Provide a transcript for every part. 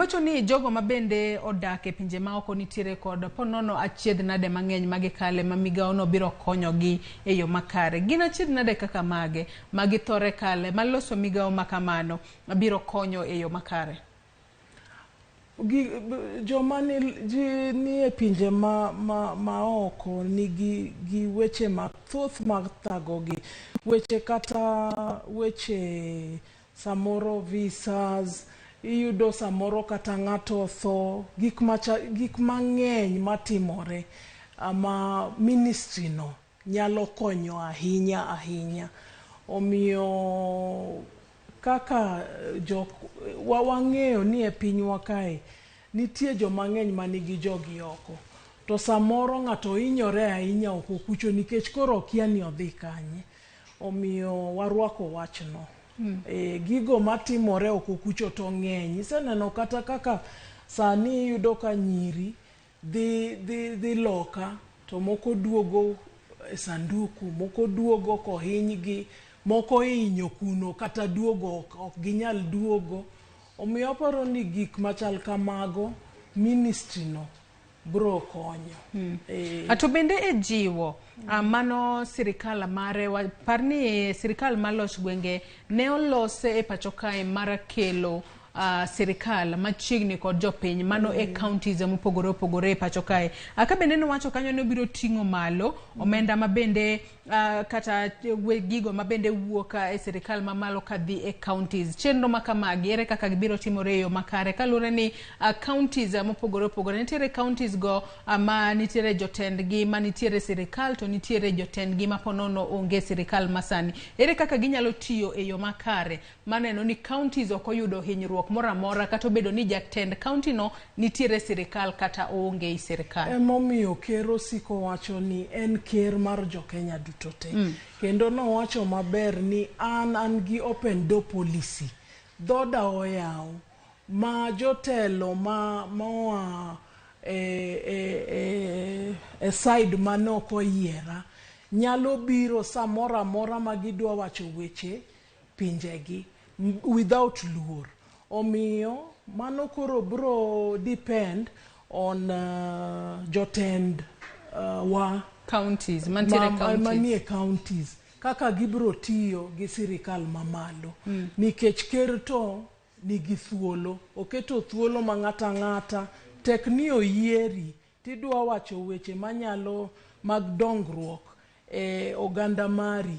Giwacho ni jogo mabende odake pinje ma oko nitiere kod ponono achiedh nade mang'eny magi kale ma migao no biro konyogi e yo makare. Gin achiedh nade kaka mage magi thore kale maloso migao makamano biro konyo e yo makare. Joma ni e pinje ma oko gi weche mathoth mag thagogi, weche kata weche samoro visas, iyudo samoro kata ng'ato tho, gik mang'eny matimore ama ministry no nyalo konyo ahinya. Omiyo kaka wang'eyo ni e pinywa kae nitie joma ng'eny manigi jogi oko, to samoro ng'ato hinyore ahinya oko kucho nikech koro okia ni odhi kanye. Omiyo warwako wachno. Gigo matimore oko kucho to ng'eny. Iseneno kata kaka sani yudo ka nyiri dhi loka to moko duogo e sanduku, moko duogo kohinygi, moko hinyo kuno kata duogo ok ginyal duogo. Omiyo aparo ni gik machal kamago ministry no bro konyo. Ato bende e jiwo mano sirikal mare parni sirikal malos gwenge ne olose e pacho kae mar kelo sirikal machiegni kod jopiny mano e counties mopogore e pacho kae. Aka bende no wacho kanyo ne biro ting'o malo omenda mabende kata gigo mabende wuok e sirikal mamalo kadhi e counties. Chenro makamagi ere kaka gibiro timore yo makare kalure ni counties mopogore nitiere counties go ma nitiere jotendgi ma nitiere sirikal to nitiere jotendgi ma ponono onge sirikal masani. Ere kaka ginyalo tiyo e yo makare maneno ni counties ok oyudo hinyruok moramora kata obedo ni jatend county no nitiere sirikal kata onge sirikal. Emomiyo ker osiko wacho ni en ker mar jo Kenya duto te. Kendo no wacho maber ni an gi open door policy. Dhoda oyaw ma jotelo ma side manoko yiera nyalo biro samora mora magidwa wacho weche pinjegi without luor. Omiyo mano koro bro depend on jotend wa counties manie counties kaka gibro tiyo gi sirikal mamalo. Nikech ker to nigi thuolo, oketo thuolo ma ng'ata tekni oyieri tidwa wacho weche manyalo mag dongruok e oganda mari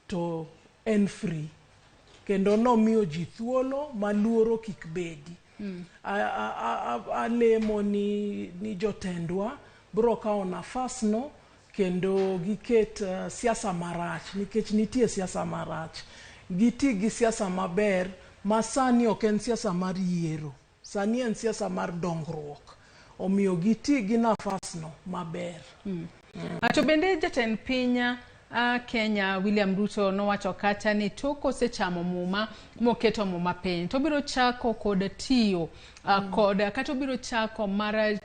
to en free. Kendo no miyo ji thuolo maluoro kik bedi. Alemo ni jotendwa bro kawo nafas no kendo giket siasa marach nikech nitie siasa marach. Giti gi siasa maber ma sani ok en siasa mar yiero, sani en siasa mar dongruok. Omiyo giti gi nafas no maber. Ato bende jatend pinya Kenya William Ruto no wacho kata ni toko sechamo muma moketo muma piny to biro chako kod tiyo kod kata biro chako mara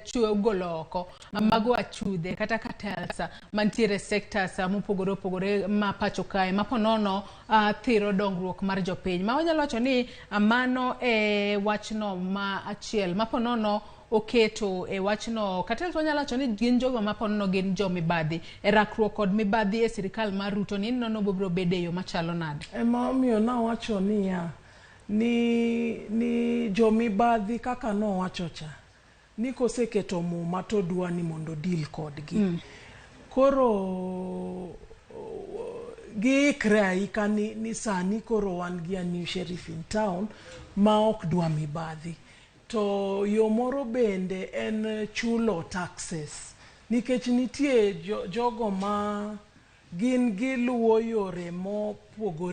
chuo goloko mago achude kata katelsa mantiere sectors mopogore ma pacho kae maponono thiro dongruok mar jopiny. Ma wanyalo wacho ni mano e wachno ma achiel maponono oketo e wachno kata wanyalo wacho ni gin jogo maponono gin jo mibadhi e rakruok kod mibadhi e sirikal mar Ruto ni nono biro bede yo machalo nade. Ema omiyo na wacho ni jo mibadhi kaka no wacho cha ni koseketo muma to dwa ni mondo deal kodgi. Koro giikre ni sani koro wan gi a new sheriff in town ma ok dwa mibadhi. To yo moro bende en chulo taxes. Nikech nitie jogo ma gin giluwo yore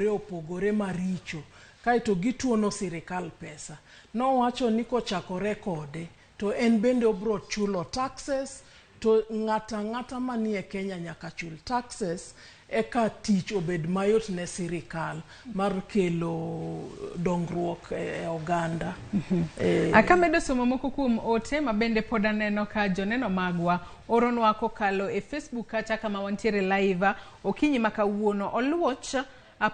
opogore maricho. Kaito gituono sirikal pesa. No wacho ni kochakore kode to en bende obro chulo taxes to ng'ata manie Kenya nyaka chul taxes eka tich obed mayot ne sirikal mar kelo dongruok e oganda. Akamedo somo moko kuom ote mabende poda neno ka joneno magwa oronwa kokalo e Facebook kata kama wantiere live okinyi makawuono. Oluoch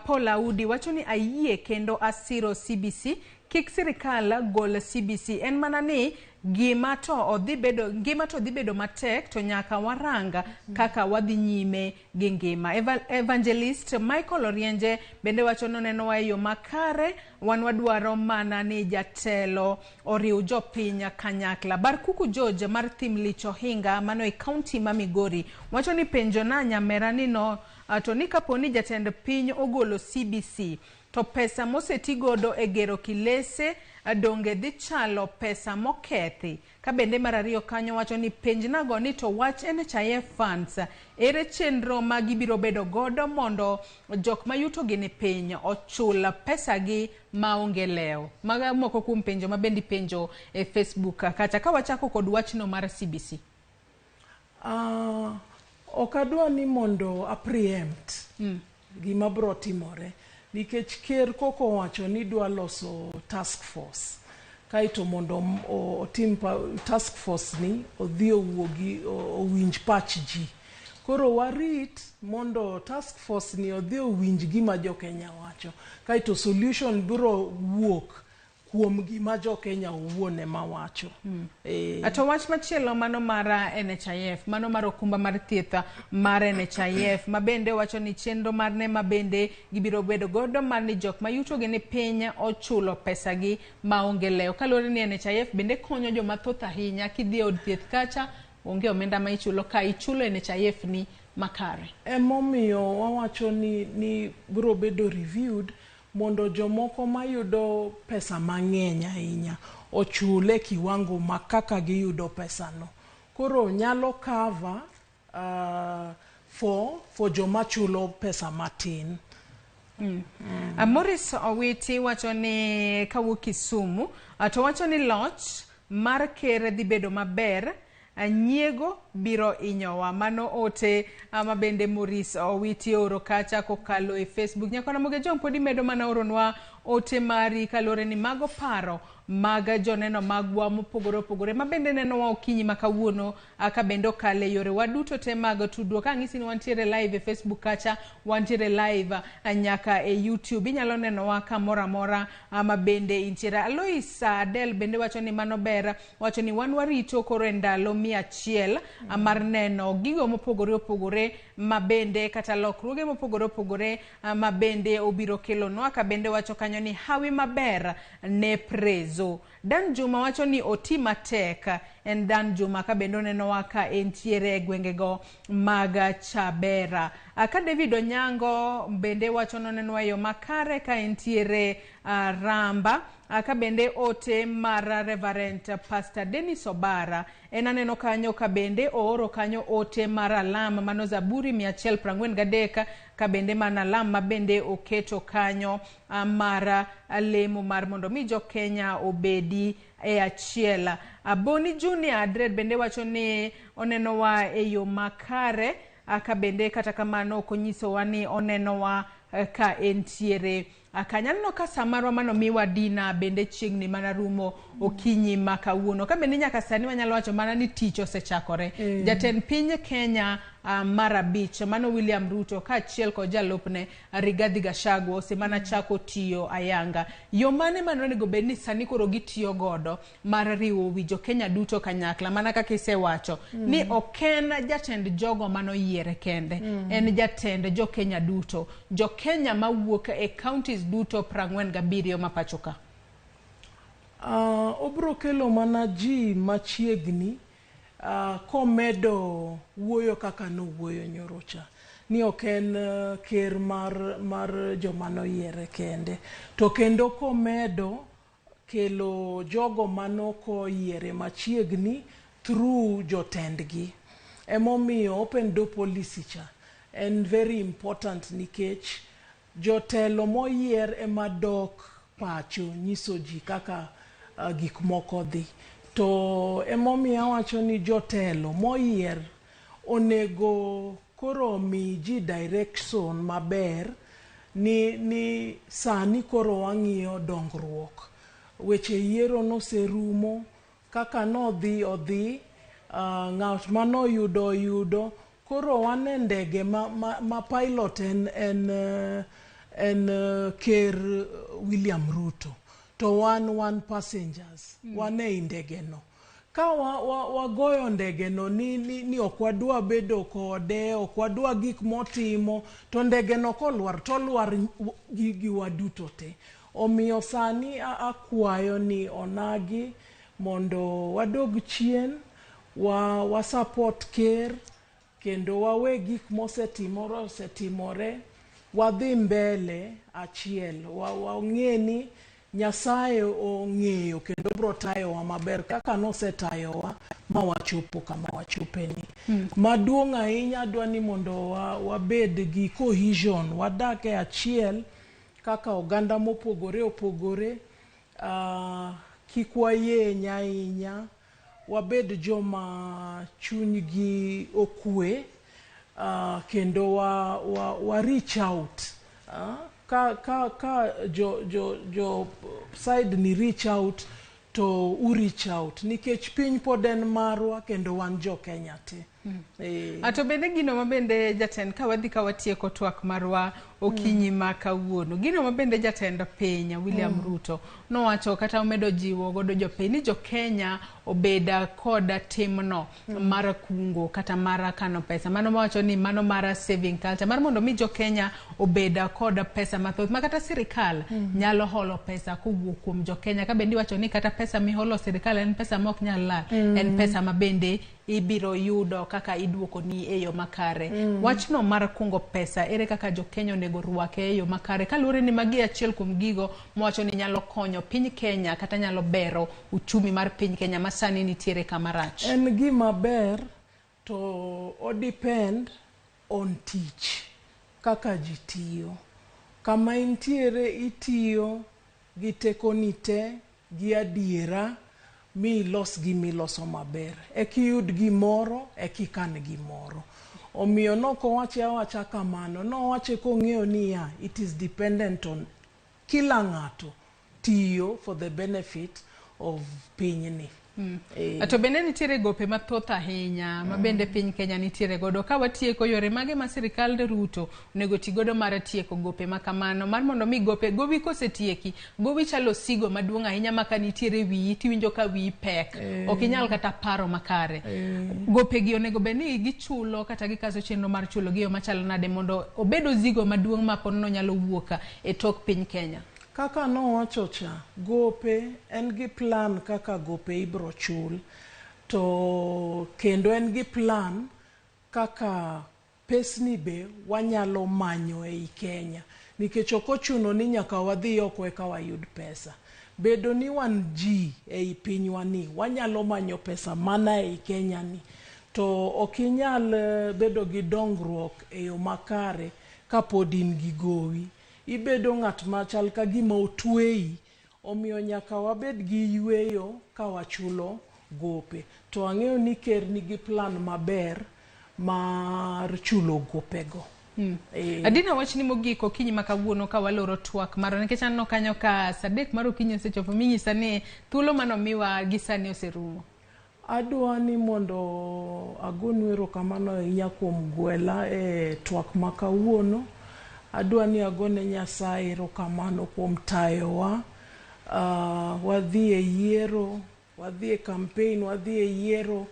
Paul Audi wacho ni ayie kendo asiro CBC kik sirikal gol CBC. En mana ni gima to dhi bedo matek to nyaka waranga kaka wadhi nyime gi ngima. Evangelist Michael Orienje bende wacho noneno wa yo makare, wan wadwaro mana ni jatelo oriw jopiny kanyakla. Barkuku George mar Thim Licho Hinga mano e county ma Migori wacho ni penjo na nyamera ni no to ni kaponi jatend piny ogolo CBC to pesa mosetigodo e gero kilese donge dhi chalo pesa mokethi. Ka bende mar ariyo kanyo wacho ni penjnago ni to wach NHIF funds ere chenro ma gibiro bedo godo mondo jok mayuto gi ni piny ochul pesa gi maonge leo. Maga moko kuom penjo ma bendi penjo e Facebook kacha. Ka wachako kod wachno mar CBC. Okadwa ni mondo a preempt gima bro timore nikech ker koko wacho ni dwa loso task force kaito mondo otim task force ni odhi owuogi owinj pach ji. Koro warit mondo task force ni odhi owinj gima jo Kenya wacho kaito solution biro wuok kuom gima jo Kenya owuone mawacho. Ato wach machielo mano mara NHIF, mano mar okumba mar thieth mar NHIF, mabende wacho ni chenro marne mabende gibiro bedo godo mar ni jok mayuto gi ni piny ochulo pesa gi maonge leo. Kalore ni NHIF bende konyo joma thoth ahinya kidhi od thieth kacha onge omenda ma ichulo ka ichulo NHIF ni makare. Emomiyo wawacho ni biro bedo reviewed mondo jomoko mayudo pesa mang'eny ahinya ochule kiwango makaka giyudo pesa no. Koro nyalo cover for joma chulo pesa matin. Morris Owiti wacho ni kawuok Kisumu to wacho ni loch mar ker dhi bedo maber, nyiego biro inyowa. Mano ote mabende Morris Owiti oro kacha kokalo e Facebook. Nyakona moge podi medo mana oronwa ote mari kalore ni mago paro maga joneno magwa mopogore opogore mabende neno wa okinyi makawuono aka bendo kale yore waduto te mago tudruok. Ang'isi ni wantiere live e Facebook kacha, wantiere live nyaka e YouTube. Inyalo neno wa kamora mora mabende intiere. Alois Adel bende wacho ni mano ber, wacho ni wan warito koro e ndalo 100 mar neno gigo mopogore opogore mabende kata lokruoge mopogore opogore mabende obiro kelonwa. Ka bende wacho kanyo ni hawi maber ne prezo. Dan Juma wacho ni oti matek. En Dan Juma ka bendo neno waka entiere gwengego maga Chabera. Ka David Onyango bende wacho neno yo makare ka entiere Ramba. Ka bende ote mara Reverend Pastor Dennis Obara enaneno kanyo ka bende ooro kanyo ote mara lam mano Zaburi 143 ka bende mana lam mabende oketo kanyo mara lemo mar mondo mi jo Kenya obedi e achiel. Boni Junior Adred bende wacho ni oneno wa e yo makare ka bende kata kamano konyiso wa ni oneno wa ka entiere akanyano ka samarwa mano miwa dina bende chiegni mana rumo okinyi makawuono. Ka bende nyaka sani wanyalo wacho mana ni tich osechakore. Jatend piny Kenya marabich mano William Ruto ka achiel ko jalupne Rigathi Gachagua osemana chako tiyo ayanga. Yo mane manonego bedni sani koro gitiyo godo mar riwo wijo Kenya duto kanyakla mana kaka isewacho ni oken jatend jogo mano yiere kende. En jatend jo Kenya duto. Jo Kenya mawuok e counties duto 47 mapachoka. Obro kelo mana ji machiegni komedo wuoyo kaka no wuoyo nyorocha ni oken ker mar jomano yiere kende to kendo komedo kelo jogo manoko yiere machiegni through jotendgi. Emomiyo open door policy cha and very important nikech jotelo moyier emadok pacho nyiso ji kaka gik moko dhi. To emomiyo wacho ni jotelo moyier onego koro mi ji direction maber ni sani koro wang'iyo dongruok. Weche yiero no serumo kaka no odhi ng'at mano yudo koro wane ndege ma pilot en ker William Ruto. to wan passengers wane indege no ka wagoyo ndege no ni okwadwa bedo kode okwadwa gik motimo to ndege no kolwar to lwar gi waduto te omiyo sani akwayo ni onagi mondo wadog chien wa support ker kendo wawe gik mosetimore wadhi mbele achiel wang'eni Nyasaye ong'eyo kendo bro tayowa maber kaka nosetayowa ma wachopo kama wachopeni. Maduong' ahinya dwani mondo wabed gi cohesion, wadake achiel kaka oganda mopogore opogore, kik wayeny ahinya, wabed joma chunygi okwe, kendo wa reach out. Ka jo side ni reach out to reach out nikech piny pod en marwa kendo wan jo Kenya te. Ato bende gino mabende jatend ka wadhi ka watieko twak marwa okinyi ma kawuono, gino mabende jatend piny William Ruto nowacho kata omedo jiwo godo jopiny ni jo Kenya obeda koda timno mar kungo kata mar kano pesa, mano mawacho ni mano mar saving culture, mar mondo mi jo Kenya obeda koda pesa mathoth makata sirikal nyalo holo pesa kowuok kuom jo Kenya, ka bendi wacho ni kata pesa mi holo sirikal en pesa mok nyal lal, en pesa mabende ibiro yudo kaka iduoko ni eyo makare. Wachno mar kungo pesa ere kaka jo Kenya onego rwake eyo makare, kaluwore ni magi achiel kuom gigo mwacho ni nyalo konyo piny Kenya kata nyalo bero uchumi mar piny Kenya masani nitiere kamarach. En gima ber to o depend on tich kaka jitiyo. Kama intiere itiyo gi tekoni te gi adiera mi los gimiloso maber, ekiyud gimoro ekikan gimoro. Omiyo noko wache kamano, no wache kong'eyo ni it is dependent on kila ng'ato tiyo for the benefit of pinyni. Ato bende nitiere gope mathoth ahinya mabende piny Kenya nitiere godo, ka watieko yore mage ma sirikal Ruto onego ti godo mar tieko gope makamano, mar mondo mi gowi kosetieki, gowi chalo sigo maduong' ahinya maka nitiere wiyi tiwinjo ka wiyi pek, ok inyal kata paro makare. Gope gi onego beni gichulo kata gikaso chenro mar chulo gi yo machalo nade mondo obedo zigo maduong' ma pono nyalo wuoka e tok piny Kenya. Kaka no wacho cha, gope en gi plan kaka gope ibro chul, to kendo en gi plan kaka pesni be wanyalo manyo ei Kenya, nikech ok ochuno ni nyaka wadhi oko eka wayud pesa. Bedo ni wan ji ei pinywa ni wanyalo manyo pesa mana ei Kenya ni, to ok inyal bedo gi dongruok e yo makare ka pod in gi gowi. Ibedo ng'at machal ka gima otweyi, omiyo nyaka wabed gi yweyo ka wachulo gope. To ang'eyo ni ker nigi plan maber mar chulo gopego. Adina wach ni mogiko okinyi ma kawuono ka waloro twak maro, nikech anno kanyo ka sadek mar okinyi osechopo minyisa ni thuolo mano miwa gisani oserumo. Adwa ni mondo agonu erokamano ahinya kuom gwela e twak ma kawuono. Adwa ni agone Nyasaye erokamano kuom tayowa. Wadhi e yiero, wadhi e campaign, wadhi e yiero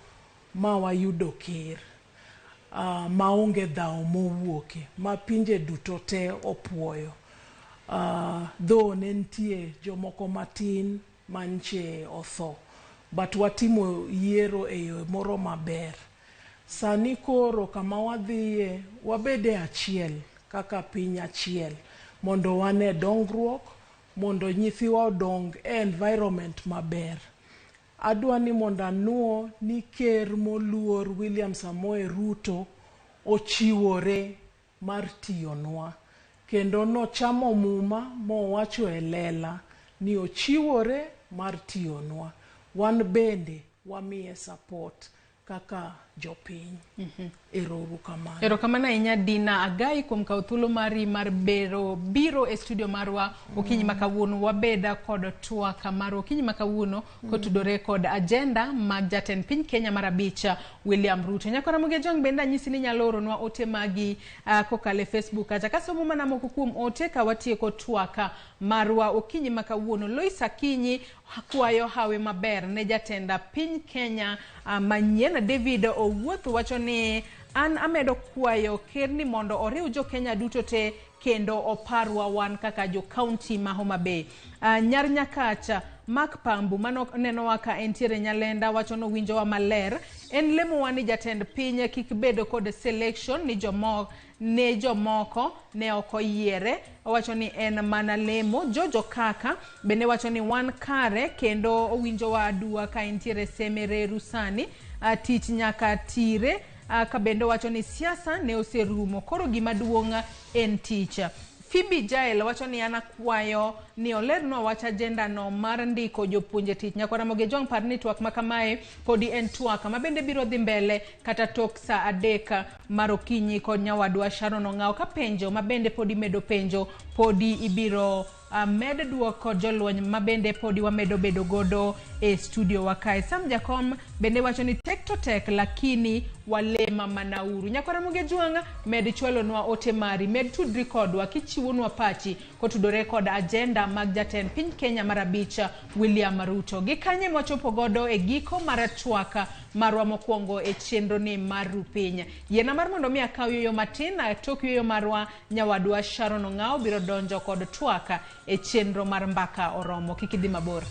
ma wayudo ker. Maonge dhao mowuoke, ma pinje duto te opuoyo. Though nentie jomoko matin manche otho, but watimo yiero e yo moro maber. Sani koro kama wadhiye, wabede achiel kaka piny achiel, mondo wane dongruok, mondo nyithiwa odong e environment maber. Adwa ni mondo anuo ni ker moluor William Samoei Ruto ochiwore mar tiyonwa, kendo nochamo muma mowacho e lela ni ochiwore mar tiyonwa. Wan bende wamiye support kaka jopiny. Erouru kamano. Erokamano ahinya Dina Agai kuom kawo thuolo mari mar biro e studio marwa okinyi makawuono wabeda kod twak mar okinyi makawuono kotudore kod ajenda mag jatend piny Kenya mar abich William Ruto. Nyakora Muge Jong benda nyisi ni nyalo oronwa ote magi kokale Facebook acha kasomo mana moko kuom ote ka watieko twak marwa okinyi makawuono. Lois Akinyi kwayo hawe maber ne jatenda piny Kenya manyien David Owuoth wacho ni an amedo kwayo ker ni mondo oriw jo Kenya duto te kendo oparwa wan kaka jo county ma Homa Bay. Nyar Nyakacha Mark Pambu mano neno waka entiere Nyalenda wacho no winjowa maler en lemo wani jatend piny kik bedo kod selection ni jomoko ne okoyiere wacho ni en mana lemo. Jojo Kaka bende wacho ni wan kare kendo owinjowa adua ka entiere Semere Rusani tich nyaka tire kabendo wacho ni siasa ne oserumo koro gima duonga en tich. Phoebe Jael wacho ni ana kwayo ni olernwa wacha agenda no mar ndiko jopuonje tich. Nyakora Muge Jong parni twak makamae podi en twak mabende biro dhi mbele kata tok saa 3 mar okinyi kod nyawadwa Sharon Ong'ao ka penjo mabende podi medo penjo podi ibiro med duoko jolweny mabende podi wamedo bedo godo e studio wakae. Sam Jakom bende wacho ni tek to tek lakini walema manauru. Nyakora Muge Jong med chwelo nwa ote mari med tudri kodwa kichiwo nwa pachi kotudore kod agenda mag jatend piny Kenya mar abich William Ruto. Gikanye mochopo godo e giko mar twak marwa mokwongo e chenro ni mar rupiny. Yena mar mondo mi akaw yo matin tok yo marwa nyawadwa Sharon Ong'ao biro donjo kod twak e chenro mar mbaka oromo. Kikidhi mabor.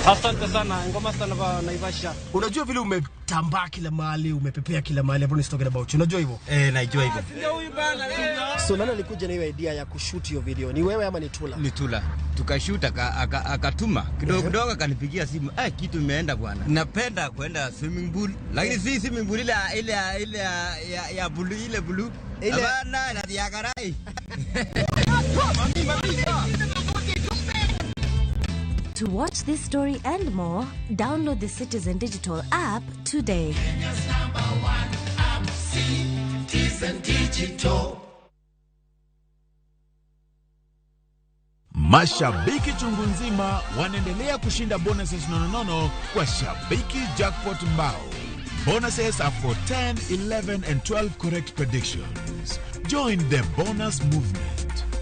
Asante sana, ngoma sana ba Naivasha. Unajua vile umetambaa kila mahali, umepepea kila mahali, hapo ni talking about. Unajua hivyo? Najua hivyo. So nani alikuja na hiyo idea ya kushoot hiyo video? Ni wewe ama ni Tula? Ni Tula. Tukashoot akatuma. Kidogo akanipigia simu. Kitu imeenda bwana. Napenda kwenda swimming pool. Lakini si swimming pool ile ya blue ile blue. Bana na ya karai. To watch this story and more, download the Citizen Digital app today. Kenya's #1 app, Citizen Digital. Mashabiki chungu nzima wanaendelea kushinda bonuses nonono kwa Shabiki Jackpot Mbao. Bonuses are for 10, 11 and 12 correct predictions. Join the bonus movement.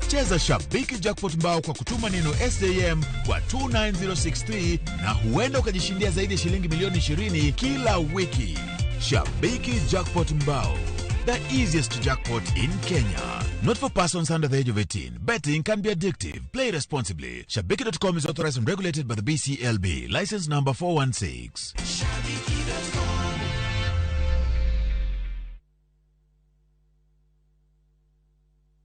Cheza Shabiki Jackpot Mbao kwa kutuma neno SAM kwa 29063 na huenda ukajishindia zaidi ya shilingi milioni 20 kila wiki. Shabiki Jackpot Mbao, the easiest jackpot in Kenya. Not for persons under the age of 18. Betting can be addictive. Play responsibly. Shabiki.com is authorized and regulated by the BCLB. License number 416. Shabiki.com.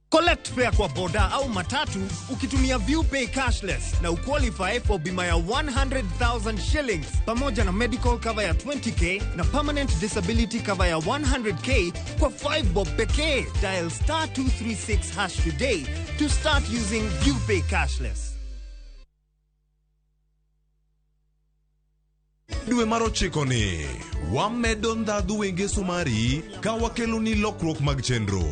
Collect fare kwa boda au matatu ukitumia ViewPay cashless na uqualify for bima ya 100,000 shillings pamoja na medical cover ya 20k na permanent disability cover ya 100k kwa 5 bob pekee. Dial *236# today to start using ViewPay cashless. Dwe maro chiko ni wamedo ndadhu wenge sumari ka wakelo ni lokruok mag chenro.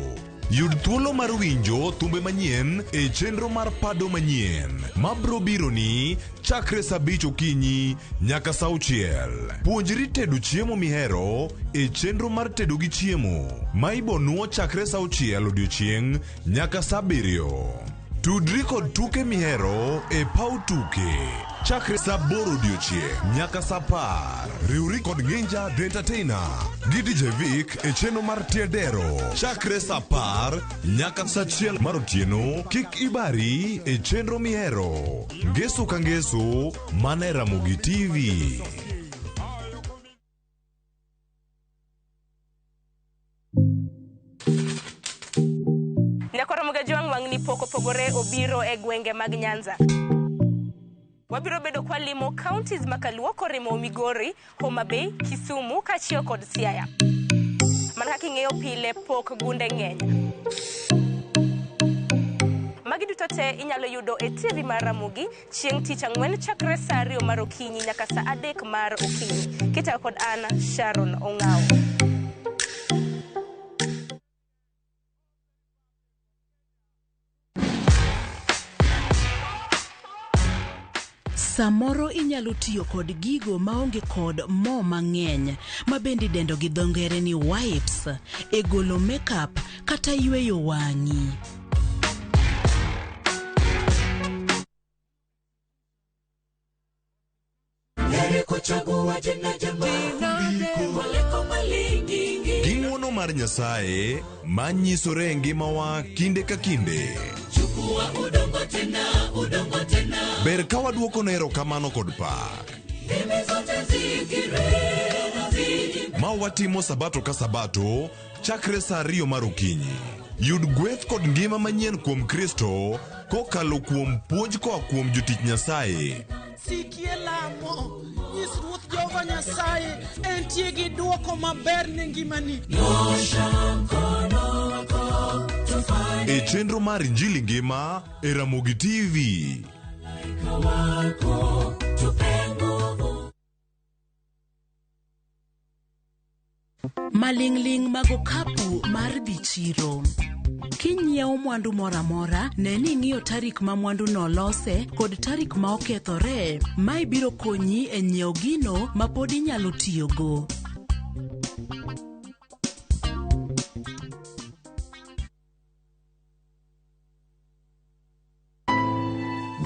Yud thuolo mar winjo thumbe manyien e chenro mar pado manyien mabro biro ni chakre saa 5 okinyi nyaka saa 6. Puonjri tedo chiemo mihero e chenro mar tedo gi chiemo ma ibonuo chakre saa 6 odiochieng' nyaka saa 7. Tudri kod tuke mihero e pau tuke. Chakre sa boro diochieng nyaka sa par. Riuri kod Nginja The Entertainer gi DJ Vic e cheno mar Tiedero. Chakre sa par nyaka sa chiel mar otieno kik ibari e chenro mihero. Ngeso ka ngeso mane Ramogi TV. Wangni poko pogore obiro e gwenge mag Nyanza. Wabiro bedo kwa limo counties makaluoko Remo, Migori, Homa Bay, Kisumu, Kachio kod Siaya. Man kaka ing'eyo pile pok gunde ng'eny. Magi duto te inyalo yudo e TV mar Ramogi chieng' tich ang'wen chakre sa 2 mar okinyi nyaka sa 3 mar okinyi. Kita kod Anna Sharon Ong'ao. Samoro inyalo tiyo kod gigo maonge kod mo mang'eny ma bende dendo gi dho ngere ni wipes e golo makeup kata yweyo wang'i. Ging'wono mar Nyasaye manyisore e ngimawa kinde ka kinde. Ber ka waduoko ne erokamano kod pak. Ma watimo sabato ka sabato chakre sa 2 mar okinyi. Yud gweth kod ngima manyien kuom Kristo kokalo kuom puonj koa kuom jotich Nyasaye. Sikie lamo, nyis Ruoth Jehova Nyasaye entie gi duoko maber ne ngimani. E chenro mar Injili ngima e Ramogi TV. Maling'ling mag okapu mar dhi chiro. Kinyiewo mwandu mora mora, ne ni ng'iyo tarik ma mwandu no lose kod tarik ma okethore, ma ibiro konyi e nyiewo gino ma pod inyalo tiyogo.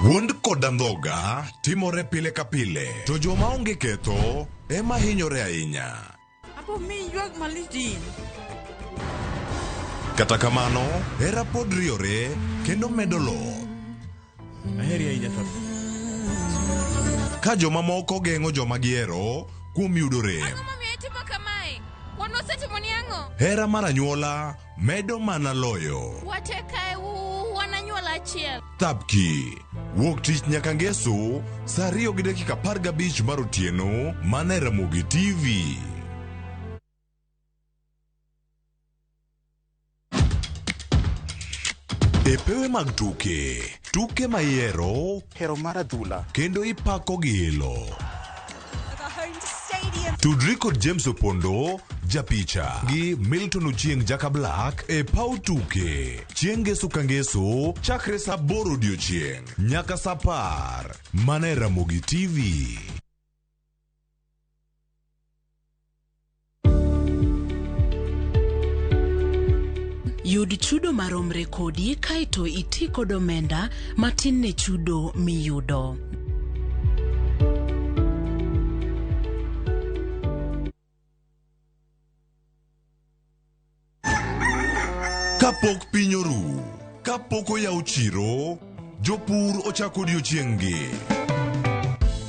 Wuond kod andhoga timore pile ka pile, to joma onge ketho ema hinyore ahinya. Kata kamano, hera pod riore kendo medo lo. Ka joma moko geng'o joma gihero kuom yudo rem. Hera mar anyuola medo mana loyo. Thapki, wuok tich nyaka ngeso sa 2:15 mar otieno mane Ramogi TV. E pewe mag tuke ma ihero, hero mar adhula, kendo ipako gi ilo. Tudri kod James Opondo, japicha, gi Milton Ochieng Jaka Black e pau tuke. Chieng' ngeso ka ngeso, chakre sa 8 odiochieng' nyaka sa 10 mane Ramogi TV. Yud chudo maromre kodi kaito iti kod omenda matin ne chudo miyudo. Kapok piny oru, kapok oyaw chiro, jopur ochako odiochieng'gi.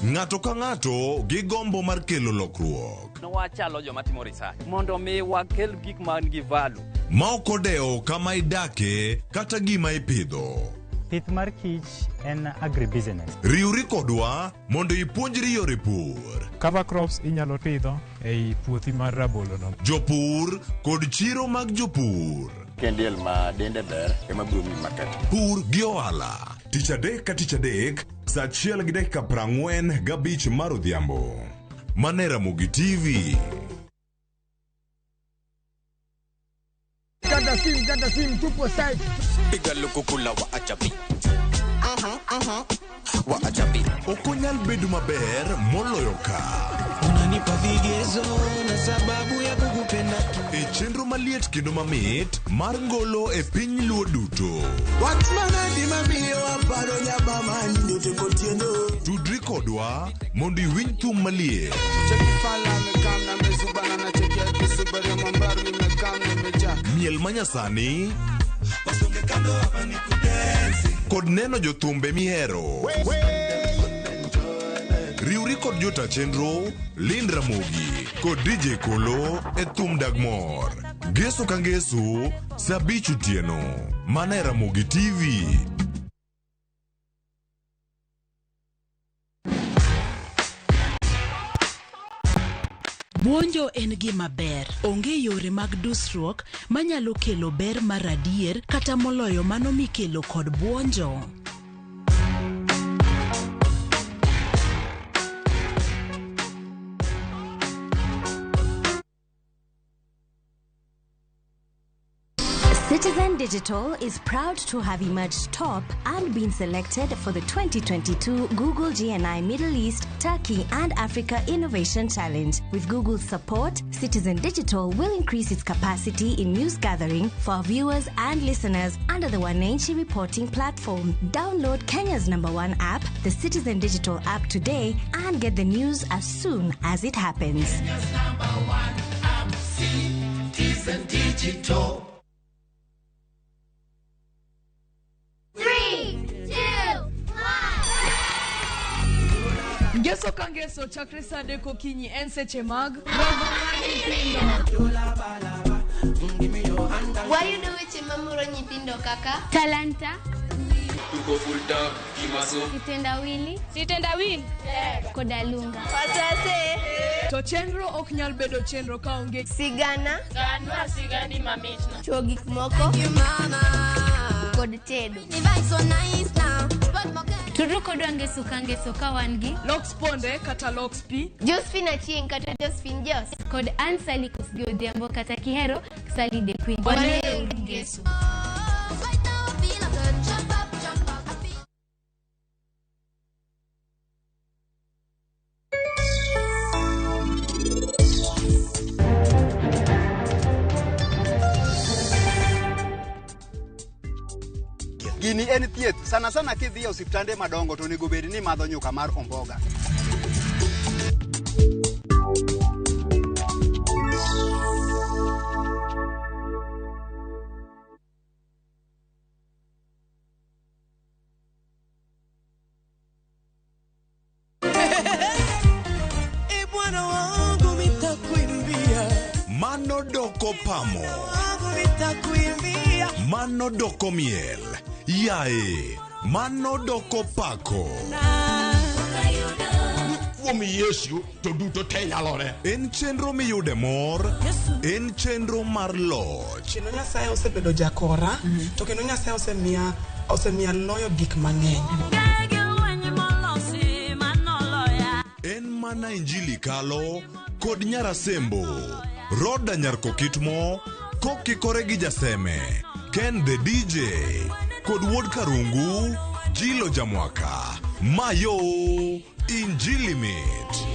Ng'ato ka ng'ato gi gombo mar kelo lokruok. Wachalo joma timo research mondo mi wakel gik man gi value. Ma ok odewo kama idake kata gima ipidho. Pith mar kich en agribusiness. Riuri kodwa mondo ipuonjri yore pur. Cover crops inyalo pidho ei puothi mar rabolo no. Jopur kod chiro mag jopur. Kendiel ma dende ber ema biro mi market. Pur gi ohala. Tich adek ka tich adek, sa 1:45 mar odhiambo. Mane Ramogi TV. Gada sim, tupo side. Piga luku kula wa achabi. Okonyal bedo maber moloyo ka. Unanipa vigezo na sababu ya kukupenda tu. E chenro maliet kendo mamit mar ngolo e piny luo duto. Tudri kodwa mondo iwinj thum maliet. Miel manyasani kod neno jothumbe mihero. Riuri kod jota chenro Lind Ramogi kod DJ Kolo e thum Dagmor. Geso ka ngeso sabichu tieno. Mana e Ramogi TV. Buonjo en gima ber. Onge yore mag dusruok manyalo kelo ber mar adier kata moloyo mano mikelo kod buonjo. Citizen Digital is proud to have emerged top and been selected for the 2022 Google GNI Middle East, Turkey and Africa Innovation Challenge. With Google's support, Citizen Digital will increase its capacity in news gathering for viewers and listeners under the Wananchi reporting platform. Download Kenya's #1 app, the Citizen Digital app today and get the news as soon as it happens. Kenya's #1 app, Citizen Digital. 3, 2, 1. Geso kangeso chakre sade kokinyi en seche mag Why you do it mamuro nyithindo kaka? Talanta. Tuko fulta kimaso. Kitendawili. Kodalunga. Pasase. To chenro ok nyal bedo chenro kaonge sigana. Ganwa sigani mamitna. Chuo gik moko. Kod tedo. Turu kodwa ngeso kangeso ka wangi. Lox ponde kata Lox P. Josephine Achieng kata Josephine Jos. Kod Ansali Kusgi Odhiambo kata Kihero Sally the Queen. Wane ngeso. Gini en thieth sana sana kidhi e osiptande madongo to nego bed ni madho nyuka mar omboga. Bwana wangu mitakuimbia. Mano doko pamo. Mano doko miel. Yae, mano doko pako. Kuom Yesu to duto te nyalore. En chenro miyude mor. En chenro mar loch. Kendo Nyasaye osebedo jakora, to kendo Nyasaye osemiya loyo gik mang'eny. En mana injili kalo kod nyarasembo. Roda nyarko kitmo kokikore gi jaseme. Ken the DJ kod wuod Karungu Jilo Jamwaka. Mayo injili mit.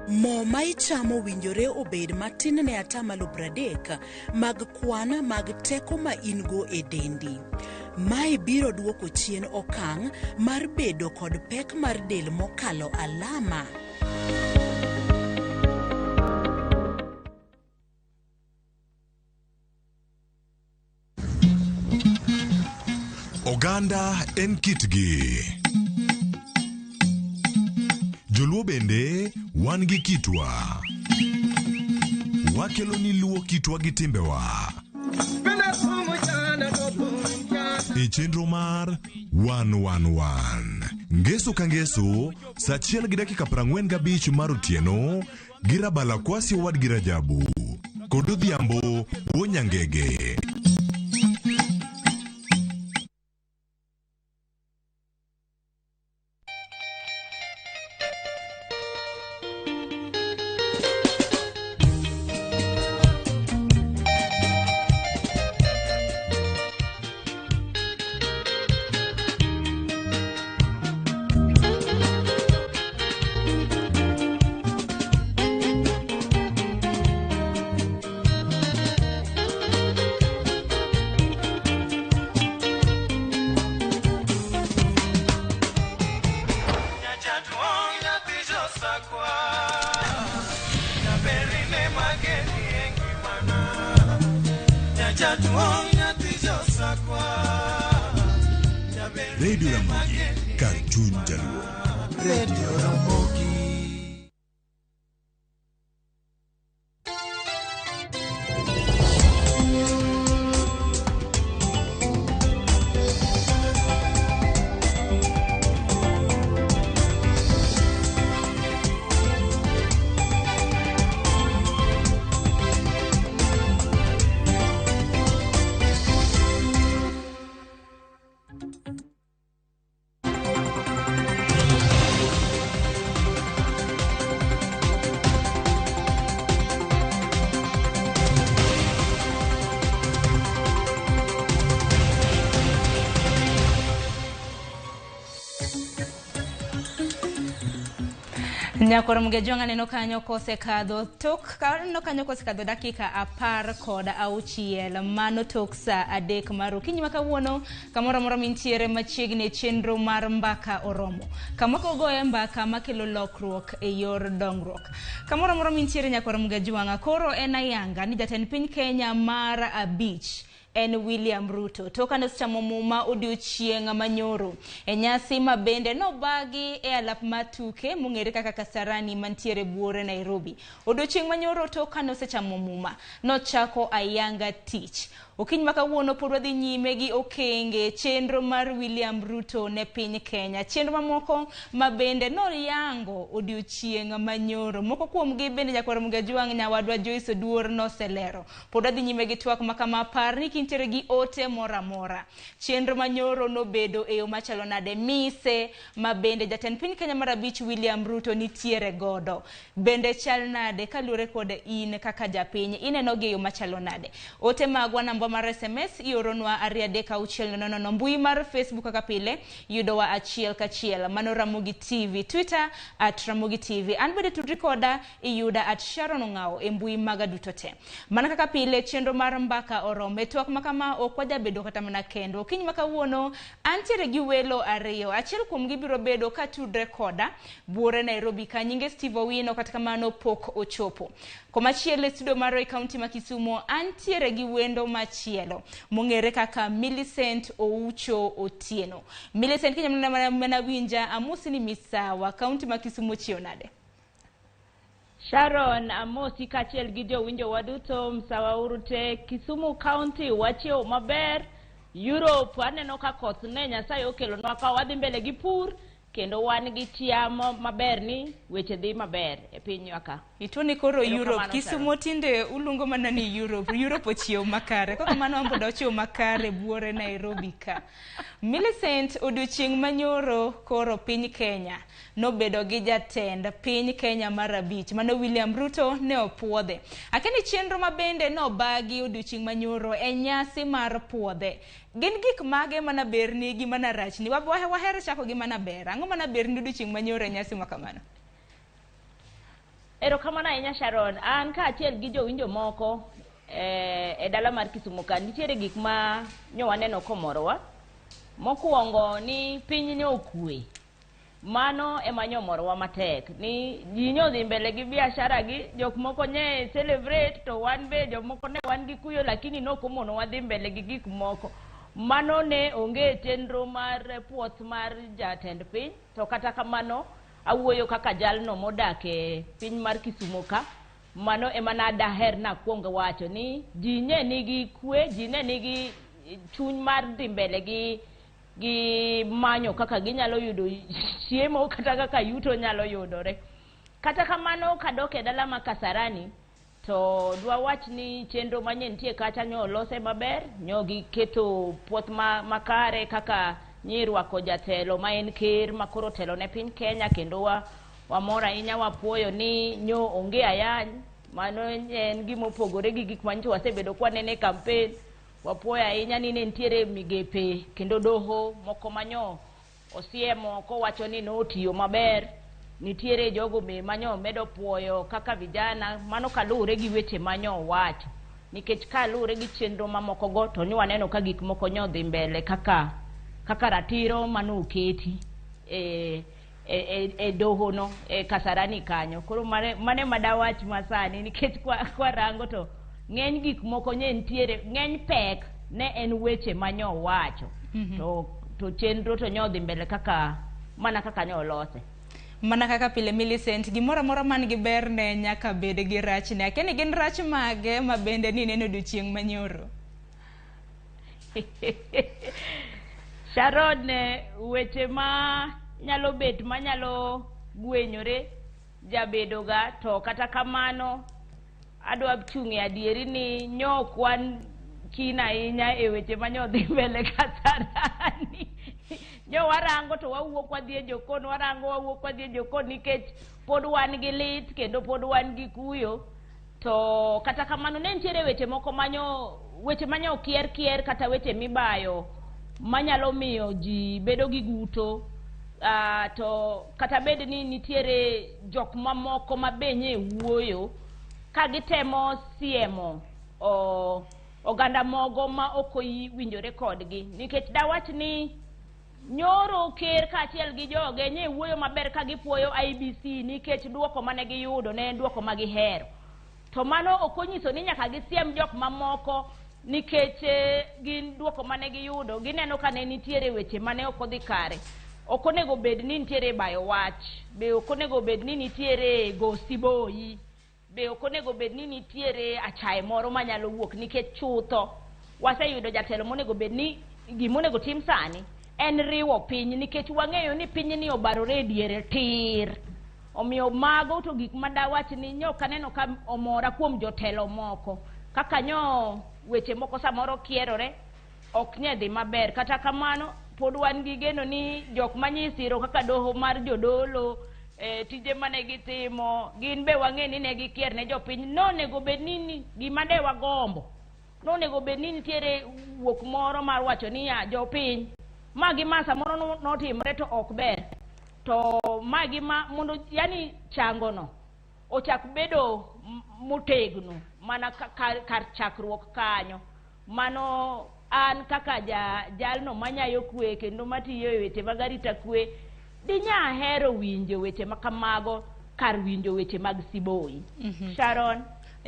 Mo ma ichamo winjore obed matin ne 30% mag kwan mag teko ma in-go e dendi. Mae biro duoko chien okang' mar bedo kod pek mar del mokalo alama. Oganda en kitgi. Joluo bende wan gi kitwa. Wakelo ni luo kitwa gi timbewa. E chenro mar 111. Ngeso ka ngeso, sa 1:45 mar otieno, girabala kwasi wad girajabu. Kod odhiambo, Wonyangege. Radio Ramogi, Karchun Jaluo. Radio Ramogi. Nyakoro mgejwanga neno kanyo kose kadho tok no kanyo kose kadho dakika 16 mano tok sa adek maru kinyi makawuono kamora mora mintiere machiegni chenro mar mbaka oromo kamoko goye mbaka makelo lokruok e yor dongruok kamora mora mintiere nyakoro mgejwanga koro enayanga ni jatend piny Kenya mar abich en William Ruto toka nesichamo muma odiochieng' manyoro e nyasi mabende no bagi e alap matuke mung'ere kaka Kasarani mantiere buore Nairobi. Odiochieng' manyoro toka nosechamo muma no chako ayanga tich okiny makawuono pod wadhi nyime gi okenge chenro mar William Ruto ne piny Kenya chenro mamoko mabende no yango odiochieng' manyoro moko kuomgi bende nyakwaro mgejwang' nyawadwa Joyce Oduor noselero pod wadhi nyime gi twak makama parni kintiere gi ote mora chenro manyoro no bedo e yo machalo nade mise mabende jatend piny Kenya mar abich William Ruto nitiere godo bende chal nade kaluore kod in kaka japiny ineno gi yo machalo nade ote magwa namba mar SMS ioronwa 360 mbui mar Facebook kaka pile yudowa achiel kachiel mano Ramogi TV Twitter @Ramogi TV anbede tudri koda iyuda @Sharon e mbui maga duto te mana kaka pile chenro mar mbaka orome twak makama okwaja bedo kata mana kendo kiny makawuono antiere gi welo ariyo achiel kuom gibiro bedo ka tudre koda buore Nairobi ka nyinge Steve Owino kata kamano pok ochopo komachielo studio maro e county ma Kisumu antiere gi wendo machielo mong'ere kaka Millicent Oucho Otieno. Millicent Kenya mna winja amosi ni misawa county ma Kisumu chionade. Sharon amosi kachiel gi jowinjo waduto msawa urute Kisumu County wachio maber Europe aneno ka koth ne Nyasaye okelo nwa ka wadhi mbele gi pur kendo wan gi chiamo maber ni weche dhi maber e piny aka itoni koro Europe Kisumu tinde ulungo mana ni Europe ochiew makare kaka mano ambodo ochiew makare buore Nairobi ka Millicent odiochieng' manyoro koro piny Kenya no bedo gi jatend piny Kenya mar abich mano William Ruto ne opuodhe akeni chenro mabende no bagi odiochieng' manyoro e nyasi mar puodhe gin gik mage mana berni gi mana rachni wahere chako gi mana ber ang'o mana berni odiochieng' manyoro e nyasi makamano Erokamano ahinya Sharon an ka achiel gi jowinjo moko e dala mar Kisumu ka nitiere gik ma nyowaneno komorowa mokuongo ni piny ne okue mano ema nyomorowa matek ni ji nyodhi mbele gi biashara gi jok moko nye celebrate to wan be jok moko ne wan gi kuyo lakini no komono wadhi mbele gi gik moko mano ne onge chenro mar puoth mar jatend piny to kata kamano awuoyo kaka jalno modake piny mar Kisumu ka mano emana daher na kuonga wacho ni ji nye nigi kwe ji ne nigi chuny mar dhi mbele gi manyo kaka ginyalo yudo chiemo kata kaka yuto nyalo yudore kata kamano kadoke dala ma Kasarani to dwa wach ni chenro manyien tie kacha nyo lose maber nyogi keto puoth makare kaka nyirwako jatelo ma en ker makoro telo ne piny Kenya kendo wamora inya wapuoyo ni nyo onge ayany mano en gimopogore gi gik manyicho wasebedo kwanene campaign wapuoyo ahinya ni nentiere migepe kendo doho moko manyo osiemo kowacho ni notiyo maber nitiere jogo manyo medo puoyo kaka vijana mano kalure gi weche manyo wacho nikech kalure gi chenro mamoko go to nyo waneno ka gik moko nyo dhi mbele kaka ratiro mano oketi e doho no Kasarani kanyo koro mane madawach masani nikech kwa rango to ng'eny gik moko nye ntiere ng'eny pek ne en weche manyo wacho to chenro to nyo dhi mbele kaka mana kaka nyo lose mana kaka pile Millicent gimoro amora man gi ber ne nyaka bed gi rach ne akeni gin rach mage ma bende ni neno odiochieng' manyoro Sharon weche ma nyalo bet ma nyalo gwenyore jabedo ga to kata kamano adwa chung'e adieri ni nyokwan kina inya e weche manyo dhi mbele kasarani nyo warango to wawuok wadhi e jokon warango wawuok wadhi e jokon nikech pod wan gi lit kendo pod wan gi kuyo to kata kamano ne ntiere weche moko manyo kier kata weche mibayo manyalo miyo ji bedo gi guto to kata bed ni nitiere jok mamoko mabenye wuoyo ka gitemo siemo oganda mogo ma okoyi winjore kodgi nikech dawach ni nyoro ker kaachiel gi joge nye wuoyo maber ka gipuoyo IBC nikech duoko mane giyudo ne duoko ma gihero to mano okonyiso ni nyaka gisiem jok mamoko nikech gin duoko mane giyudo gineno ka ne nitiere weche mane okodhi kare okonego bed ni nitiere bayo wach be okonego bed ni nitiere gosiboi be okonego bed ni nitiere achaye moro manyalo wuok nikech chutho waseyudo jatelo monego bed ni gimonego tim sani en riwo piny nikech wang'eyo ni piny ni obarore diere tir omiyo mago to gik madawach ni nyoka neno ka omora kuom jotelo moko kaka nyo weche moko samoro kierore ok nyedhi maber kata kamano pod wan gi geno ni jok manyisiro kaka doho mar jodolo tije mane gitimo gin be wang'e ni ne gikier ne jopiny nonego bed ni gima de wagombo nonego bed ni nitiere wuok moro mar wacho ni ya jopiny magi masa moro notimre to ok ber to magi ma mondo yani changono ochak bedo motegno mana kar chakruok kanyo mano an kaka jalno manyayo kwe kendo matiyo e weche mag arita kwe dinya hero winjo weche makamago kar winjo weche mag siboi Sharon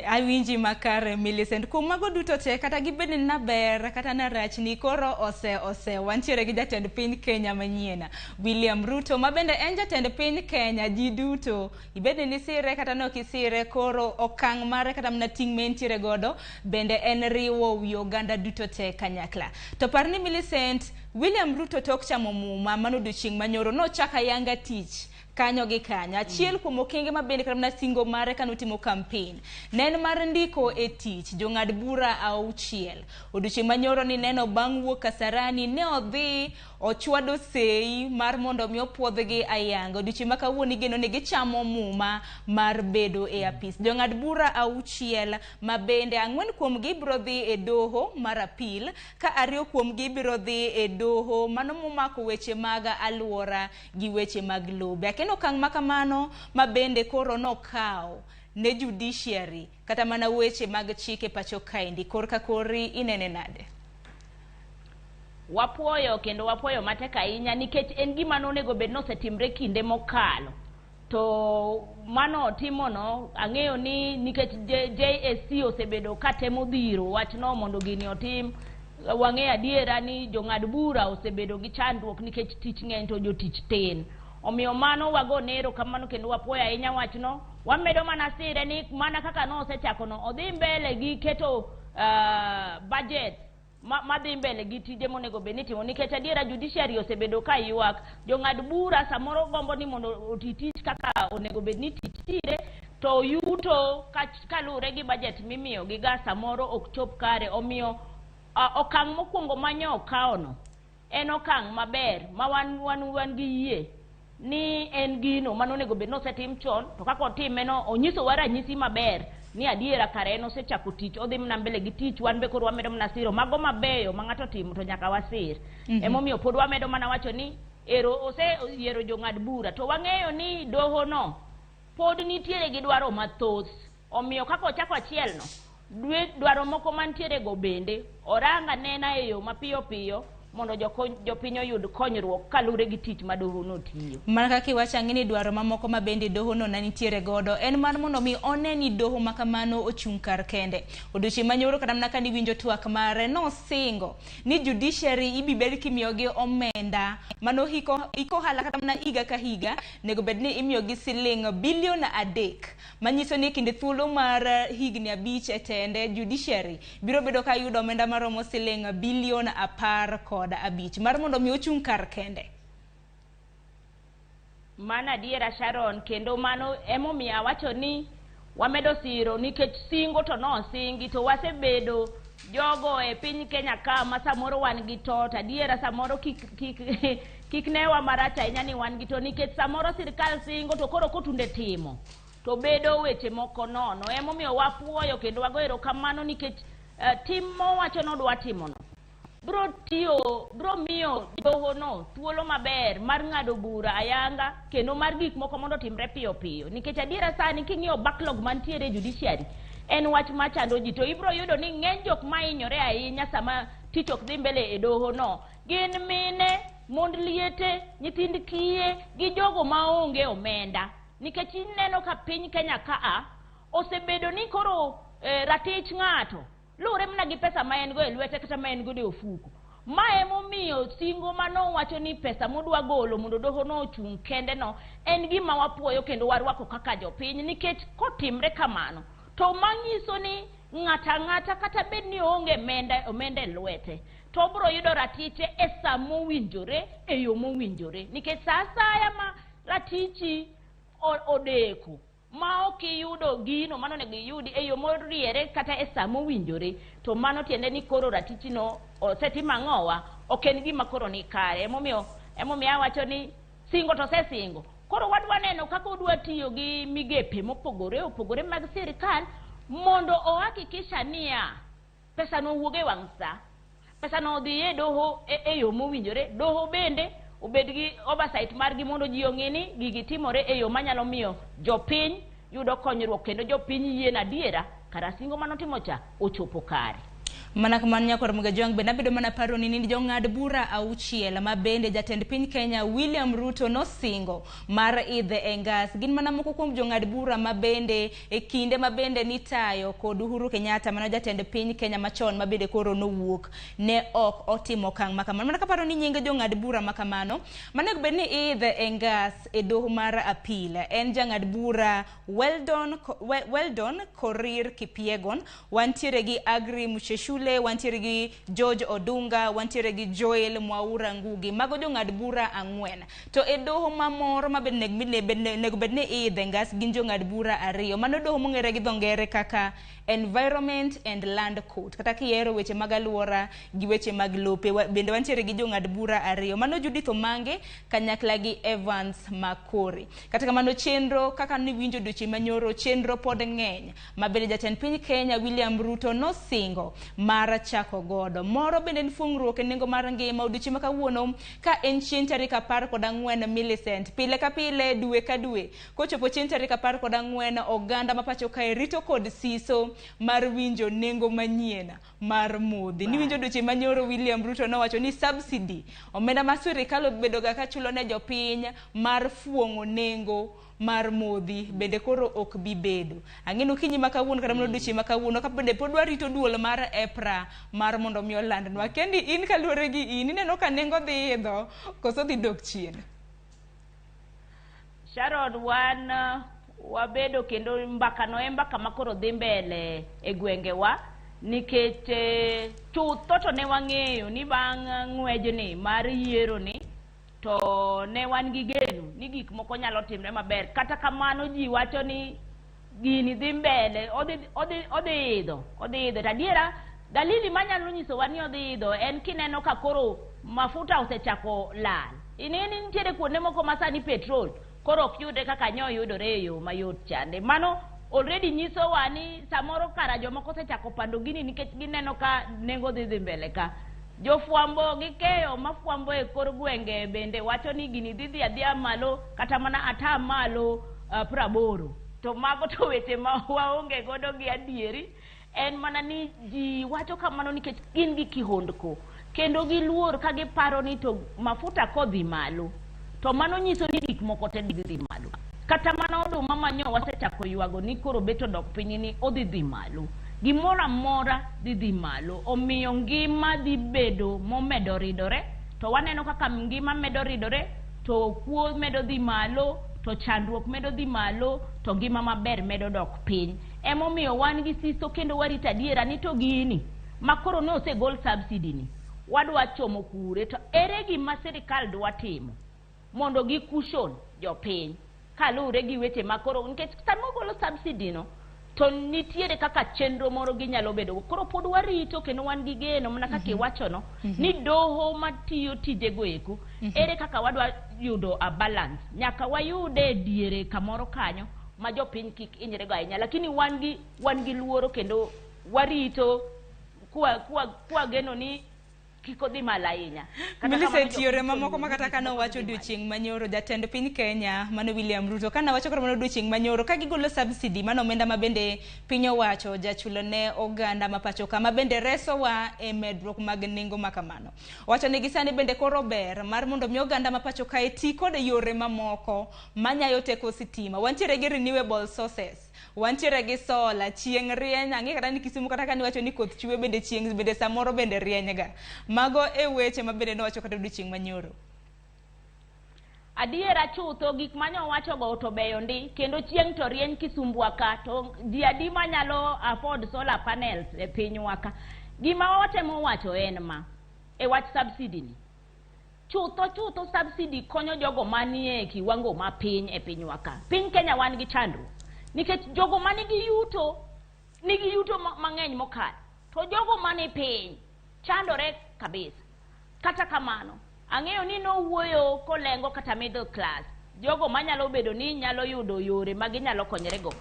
awinji makare Millicent kuom mago duto te kata gibed na ber kata na rach ni koro ose wantiere gi jatend piny Kenya manyien William Ruto ma bende en jatend piny Kenya ji duto ibed ni sire kata no kisire koro okang' mare kata mna ting' mentiere godo bende en riwo wi oganda duto te kanyakla to parni Millicent William Ruto tok chamo muma mano odiochieng' manyoro no chaka yanga tich kanyo gi kanyo achiel kuom okenge mabende kata na singo mare kanotimo campaign nen mar ndiko e tich jong'ad bura 6 odiochieng' manyoro ni neno bang' wuok Kasarani ne odhi ochwado sei mar mondo mi opuodhgi ayanga odiochieng' ma kawuono igeno ni gichamo muma mar bedo e apis jong'ad bura 6 ma bende 4 kuomgi biro dhi e doho mar apil ka 2 kuomgi biro dhi e doho mano momako weche mag aluora gi weche mag lobe kendo kang' makamano ma bende koro nokawo ne judiciary kata mana weche mag chike pacho kaendi korka kori inene nade wapuoyo kendo wapuoyo matek ahinya nikech en gima nonego bed nosetimre kinde mokalo to mano timono ang'eyo ni nikech JSC osebedo katemo dhiro wachno mondo gini otim wang'e adiera ni jong'ad bura osebedo gi chandruok nikech tich ng'eny to jotich tin omiyo mano wago nero kamano kendo wapuoyo ahinya wachno wamedo mana sire ni mana kaka no osechako no odhi mbele gi keto budget madhi mbele gi tije monego bed ni timo nikech adiera judiciary osebedo ka ywak jong'ad bura samoro gombo ni mondo oti tich kaka onego bed ni tich tire to yuto kalure gi budget mimiyo gi ga samoro ok chop kare omiyo okang' mokwongo manyo kaono en okang' maber ma wan gi yie ni en gino manonego bed nosetim chon to kaka otime no onyiso wa ranyisi maber ni adiera kare en osechako tich odhi mna mbele gi tich wan be koro wamedo mna siro mago mabeyo ma ng'ato timo to nyaka wasir emomiyo pod wamedo mana wacho ni yiero jong'ad bura to wang'eyo ni doho no pod nitiere gi dwaro mathoth omiyo kaka ochako achiel no dwaro moko mantiere go bende oranga nena e yo mapiyo piyo mondo jopiny oyud konyruok kalure gi tich ma doho no tiyo. Mana kaka iwacho ni dwaro mamoko ma bende doho no nitiere godo en mar mondo mi one ni doho ma kamano ochung' kar kende. Odiochieng' manyoro kata mana ka niwinjo twak mare nosingo ni judiciary ibibed kimiyogi omenda mano iko hala kata mana higa ka higa nego bed ni imiyogi siling $3 billion manyiso ni kinde thuolo mar higni 5 etende judiciary biro bedo ka yudo omenda maromo siling $15 billion mar mondo mi ochung' kar kende. Mana diera Sharon, kendo mano emomiyo awacho ni wamedo siro nikech singo to no singi to wasebedo jogo e piny Kenya ka ma samoro wan gi to adiera samoro kik ne wa maracha ahinya ni wan gi to nikech samoro sirkal singo to koro kotunde timo to bedo weche moko nono. Emomiyo wapuoyo kendo wago erokamano nikech tim mowacho nodwa timono bro miyo doho no thuolo maber mar ng'ado bura ayanga kendo mar gik moko mondo timre piyo piyo nikech adiera sani king'iyo backlog mantiere judiciary en wach machando ji to ibro yudo ni ng'eny jok ma hinyore ahinya sama tich ok dhi mbele e doho no gin mine, mond liete, nyithind kiye gi jogo maonge omenda nikech ineno ka piny Kenya ka osebedo ni koro ratich ng'ato lure mna gi pesa ma en go e lwete kata ma en go e ofuko. Ma emomiyo singo mano wacho ni pesa modwa golo mondo doho no ochung' kende no en gima wapuoyo kendo warwako kaka jopiny nikech kotimre kamano to manyiso ni ng'ata kata bed ni onge omenda e lwete to bro yudo ratiche e sa mowinjore e yo mowinjore nikech sa asaya ma ratichi odeko ma ok iyudo gino mano nego iyudi e yo moriere kata e sa mowinjore to mano tiende ni koro ratichi no osetima ng'owa ok en gima koro ni kare. Emomiyo awacho ni singo to sesingo koro wadwa neno kaka odwa tiyo gi migepe mopogore mag sirkal mondo ohakikisha niya pesa no wuoge wang' sa, pesa no dhi e doho e yo mowinjore, doho bende obed gi oversight margi mondo ji ong'ini gigi timore e yo manyalo miyo jopiny yudo konyruok kendo jopiny yien adiera kara singo manotimo cha ochopo kare. Mana kamano nyakor mga jwang be nabedo mana paro ni jong'ad bura 6 ma bende jatend piny Kenya William Ruto nosingo mar idhe e ngas. Gin mana moko kuom jong'ad bura ma bende e kinde ma bende nitayo kod Uhuru Kenyatta mano jatend piny Kenya machon ma bende koro nowuok ne ok otimo kang' makamano. Mana kaparo ni nyinge jong'ad bura makamano manego bed ni idhe e ngas e doho mar apil en jang'ad bura Weldon Korir Kipiegon, wantiere gi Agri Mucheshule, wantiere gi George Odunga, wantiere gi Joel Mwaura Ngugi. Mago jong'ad bura 4 to e doho mamoro ma nego bed ni idhe ngas gin jong'ad bura 2 mano doho mong'ere gi dho ngere kaka Environment and Land Court kata kiero weche mag aluora gi weche mag lope. Bende wantiere gi jong'ad bura 2 mano Judith Omange kanyakla gi Evans Makori. Kata kamano chenro kaka niwinjo dochi manyoro chenro pod ng'eny ma bende jatend piny Kenya William Ruto nosingo mar chako godo. Moro bende nfungruok e nengo mar ngima odiochieng' ma kawuono ka en chieng' tarik 14 Millicent. Pile ka pile dwe ka dwe kochopo chieng' tarik 14 oganda ma pacho kae rito kod siso mar winjo nengo manyien mar modhi. Niwinjo dochi manyoro William Ruto nowacho ni subsidy omenda ma sirkal bedo ga ka chulo ne jopiny mar fuong'o nengo mar modhi bende koro ok bi bedo. Ang'eno kinyi makawuono kata mono dochi makawuono ka bende podwa rito duol mar EPRA mar mondo mi olandnwa. Kendi in kaluore gi in ineno ka nengo dhi idho koso dhi dok chien? Sharon, wan wabedo kendo mbaka no mbaka makoro dhi mbele e gwengewa nikech chutho to ne wang'eyo ni bang' ng'wejni mar yiero ni to ne wan gi geno ni gik moko nyalo timre maber. Kata kamano ji wacho ni gini dhi mbele odhi idho tadiera dalili manyalo nyiso wa ni odhi idho en kineno ka koro mafuta osechako lal. Ineni nitiere kuonde moko masani petrol koro ok yude kaka nyo yudore e yo mayot chande. Mano already nyiso wa ni samoro kara jomoko osechako pando gini nikech gineno ka nengo dhi mbele ka. Jofuambo gi keyo mafuambo e kor gwenge bende wacho ni gini dhi adhia malo kata mana ata malo 80. To mago to weche ma waonge godo gi adieri en mana ni ji wacho kamano nikech gin gi kihondko. kendo giluor ka giparo ni to mafuta kodhi malo to mano nyiso ni gik moko te dhi malo. Kata mana oduma manyo wasechako ywago ni koro beto dok piny ni odhi malo. Gimoro amora dhi malo. Omiyo ngima dhi bedo momedo ridore, to waneno kaka ngima medo ridore, to kuo medo dhi malo, to chandruok medo dhi malo, to ngima maber medo dok piny. Emomiyo wan gi siso kendo warito adiera ni to gini makoro ne osegol subsidy ni wadwa chomo kure, to ere gima sirikal dwa timo mondo gi cushion jopiny kalure gi weche makoro nikech samo golo subsidy no to nitiere kaka chenro moro ginyalo bedo koro pod warito kendo wan gi geno mana kaka iwacho no ni doho matiyo tijego eko ere kaka wadwa yudo a balance, nyaka wayude diere kamoro kanyo ma jopiny kik inyre go ahinya, lakini wan gi luoro kendo warito kwa geno ni kiko dhi malainya. Milicent yore mamoko makata kana wacho odiochieng' manyoro jatend piny Kenya mano William Ruto kana wacho koro mano odiochieng' manyoro ka gigolo subsidy mano omenda mabende piny owacho jachulo ne oganda mapacho kama bende resowa e medruok mag nengo makamano. Wacho ni gisani bende koro ber mar mondo mi oganda mapacho ka eti kod yore mamoko manyayo teko sitima. Wantiere gi renewable sources, wantiere gi sola, chieng' rieny, ang'e kata ni Kisumu kata kani wacho ni koth chwe bende chieng' bende samoro bende rieny ga. Mago e weche mabende nowacho kata odiochieng' manyoro. Adiera chutho gik manyo wacho go to beyo ndi kendo chieng' to rieny Kisumbwa ka to di adi manyalo afford solar panels e pinywa ka. Gima watemo wacho en ma e wach subsidy ni. Chutho subsidy konyo jogo manie kiwango ma piny e pinywa ka. Piny Kenya wan gi chandru nikech jogo manigi yuto mang'eny mokal to jogo mani piny chandore kabisa. Kata kamano ang'eyo ni no wuoyo kolengo kata middle class, jogo manyalo bedo ni nyalo yudo yore maginyalo konyre go.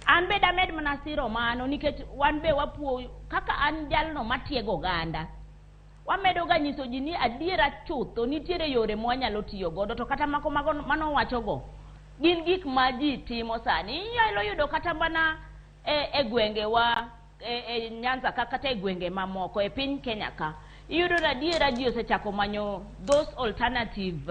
An be damed mana siro mano nikech wan be wapuo kaka an jalno matiego ganda, wamedo ga nyiso ji ni adiera chutho nitiere yore mwanyalo tiyo godo, to kata mano wacho go gin gik ma ji timo sani. Inyalo yudo kata mana e gwenge wa e Nyanza kata e gwenge mamoko e piny Kenya ka iyudo adiera ji osechako manyo those alternative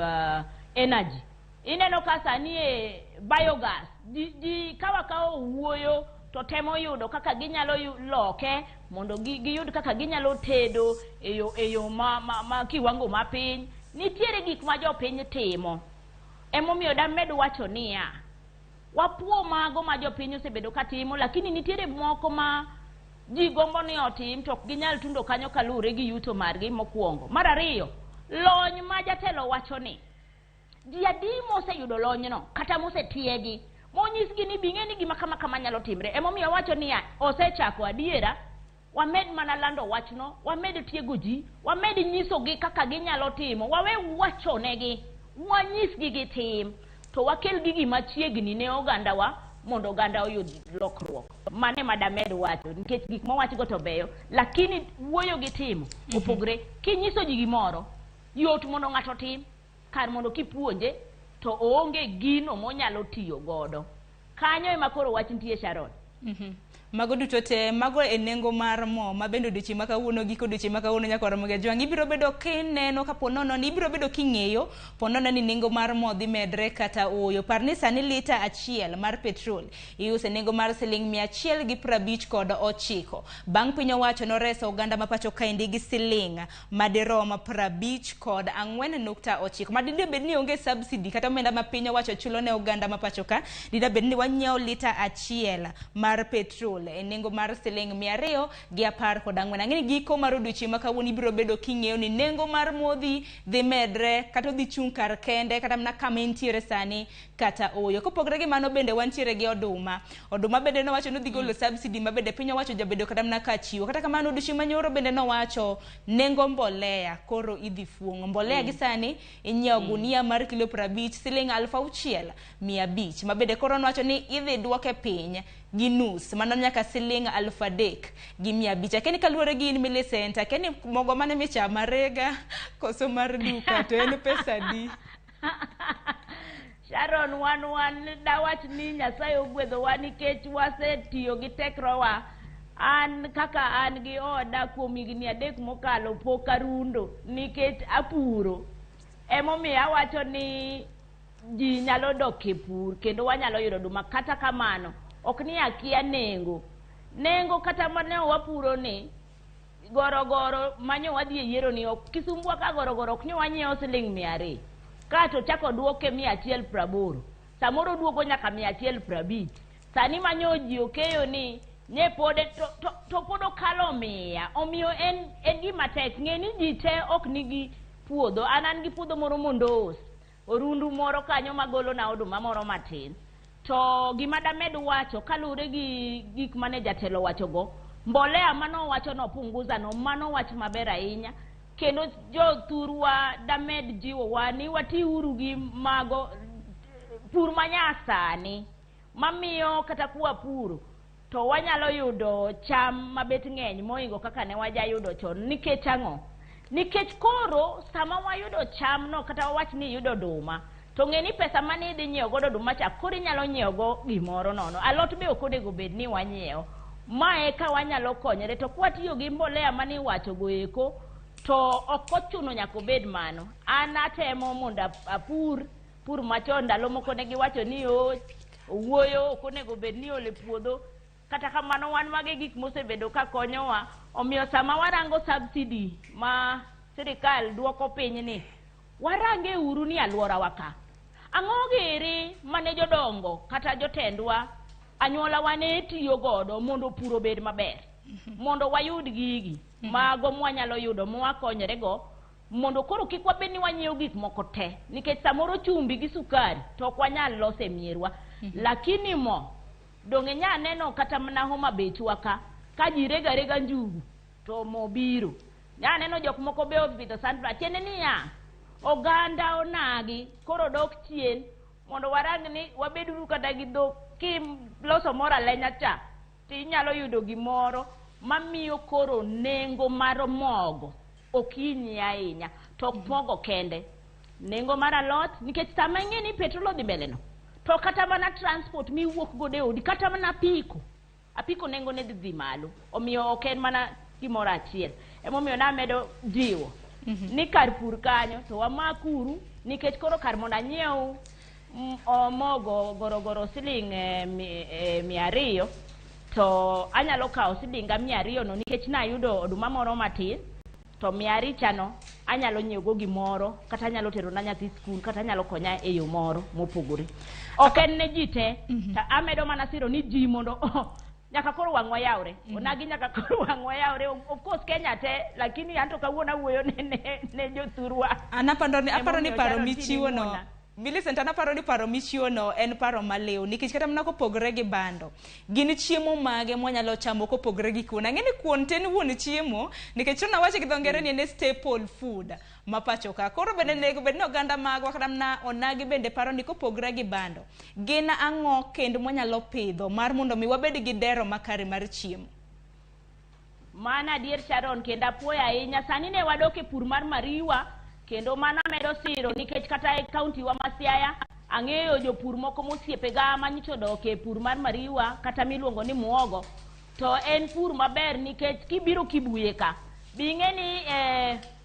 energy. Ineno ka sani e biogas di kawa wuoyo to temo yudo kaka ginyalo loke mondo giyud kaka ginyalo tedo e yo ma kiwango ma piny. Nitiere gik ma jopiny timo. Emomiyo damed wacho niya wapuo mago ma jopiny osebedo katimo, lakini nitiere moko ma ji gombo ni otim to ginyal tundo kanyo kalure gi yuto margi mokwongo. Mar ariyo, lony ma jatelo wacho ni ji adi moseyudo lony no kata mosetiegi monyisgi ni bing'e ni gima kama nyalo timre. Emomiyo wacho ni osechako adiera wamed mana lando wachno, wamed tiego ji, wamed nyiso gi kaka ginyalo timo, wawe wacho negi, wanyisgi gitim, to wakel gigi machiegni ne oganda wa mondo oganda oyud lokruok. Mane madamed wacho nikech gik mwacho go to beyo, lakini wuoyo gi timo opogre. Kinyiso ji gimoro yot mondo ng'ato tim, kar mondo kipuonje to oonge gino monyalo tiyo godo. Kanyo ema koro wach nitie Sharon. Mago duto te mago e nengo mar mo mabendo odiochieng' ma kawuono giko odiochieng' ma kawuono nyaka Ramogi Ajwang' ibiro bedo kineno ka ponono ni ibiro bedo king'eyo ponono ni nengo mar mo dhi medre kata oyo. Par ni sani lita achiel mar petrol iuse nengo mar siling 159 bang' piny owacho noreso oganda mapacho kaendi gi siling madirom 54.9 madide bed ni onge subsidy kata omenda ma piny owacho chulo ne oganda mapacho ka dida bed ni wanyiewo lita achiel mar petrol e nengo mar siling 214. Ang'eni giko mar odiochieng' ma kawuono ibiro bedo king'eyo ni nengo mar modhi dhi medre kata dhi chung' kar kende kata mana kama entiere sani kata oyo. Kopogre gi mano bende wantiere gi oduma bende nowacho ni dhi golo subsidy ma bende piny owacho jabedo kata mana ka chiwo. Kata kamano odiochieng' manyoro bende nowacho nengo mbolea koro idhi fuong'. Mbolea gi sani inyiewo gunia mar kilo 50 siling 6,500 ma bende koro nowacho ni idhi duoke piny gi nus mano nyaka siling 3,500. Keni kaluore gi Milicent, keni mogo mane michama rega koso mar duka to en pesa di? Sharon, wan dawach ni Nyasaye ogwedho wa nikech wasetiyo gi tekrowa an kaka an gi oda kuom higni 3 mokalo pok arundo nikech apuro. Emomiyo awacho ni ji nyalo dok e pur kendo wanyalo yudo oduma. Kata kamano ok ni akia nengo kata mane wapuro ni gorogoro manyo wadhi e yiero ni ok Kisumbwa ka gorogoro ok ni wanyiewo Sh200 kato chako duoke 180. Samoro duogo nyaka 150. Sani manyo ji okeyo ni ne pode to podo kalo 100. Omiyo en gima tek ng'eni ji te ok nigi puodho. An gi puodho moro Mondos orundu moro kanyo magolo na oduma moro matin. To gima damed wacho kalure gi gik mane jatelo wacho go, mbolea mano wacho no punguza no, mano wach maber ahinya. Kendo jo thurwa damed jiwo wani wati uru gi mago pur manyasani mamiyo kata kuwa puro to wanyalo yudo cham mabet ng'eny moingo kaka ne waja yudo chon. Nikech ang'o? Nikech koro sama wayudo cham no kata wawach ni yudo oduma, to ng'eni pesa mane idhi nyiewo godo oduma cha koro inyalo nyiewo go gimoro nono. Alot be ok onego bed ni wanyiewo. Mae ka wanyalo konyre to kwatiyo gi mbolea mane iwacho go eko to ok ochuno nyaka obed mano. An atemo mondo pur machon ndalo moko ne giwacho ni wuoyo ok onego bed ni ole puodho. Kata kamano wan mage gik mosebedo ka konyowa. Omiyo sama warango subsidy ma sirikal duoko piny ni, warange uru ni alwora waka. Ang'o giri mane jodongo kata jotendwa anyuola wane tiyo godo mondo puro bed maber. Mondo wayud gigi mago mwanyalo yudo mwakonyre go mondo koro kik wabed ni wanyiewo gik moko te. Nikech samoro chumbi gi sukari to ok wanyal lose mierwa. Lakini mo donge nya neno kata mana Homa Bay chwaka ka ji rega njugu to mo biro. Nya neno jok moko be opidho sunflower. Tiende niya oganda onagi koro dok chien mondo warang ni wabeduru kata gi dhok loso mora lenya cha tinyalo yudo gimoro mamiyo koro nengo mar mogo okinyi ahinya. To mogo kende, nengo mar alot nikech sama ng'eni petrol odhi mbele no to kata mana transport miwuok godo e odi kata mana apiko nengo ne dhi malo. Omiyo ok en mana gimoro achiel. Emomiyo namedo jiwo ni kar pur kanyo to wamakuru nikech koro kar mondo anyiew mogo gorogoro Sh200 to anyalo kawo Sh200 no nikech nayudo oduma moro matin to 200 chano anyalo nyiewo go gimoro kata anyalo tero na nyathi skul kata anyalo konya e yo moro mopogore. Ok en ne ji te ta amedo mana siro ni ji mondo nyaka koro wang'wa yawre. Onagi nyaka koro wang'wa yawre. Of course Kenya te lakini anto kawuona wuoyo ne jothurwa. Aparo ni paro michiwo no. Millicent anaparo ni paro michiwo no en paro maliw nikech kata mana kopogre gi bando. Gin chiemo mage mwanyalo chamo kopogre gi kuon. Ang'eni kuon te ni wuon chiemo nikech na wache gi dhongere ni en staple food mapacho ka. Koro bende nego bed ni oganda magwa kata mana onagi bende paro ni kopogre gi bando. Gin ang'o kendo mwanyalo pidho mar mondo mi wabed gi dero makare mar chiemo. Mana dier Sharon kenda apuoyo ahinya. Sani ne wadok e pur mar mariwa kendo mana medo siro nikech kata e kaunti wa Siaya ang'eyo jopur moko mosiepe ga manyicho dok e pur mar mariwa kata miluongo ni muogo. To en pur maber nikech kibiro kibuye ka bing'e ni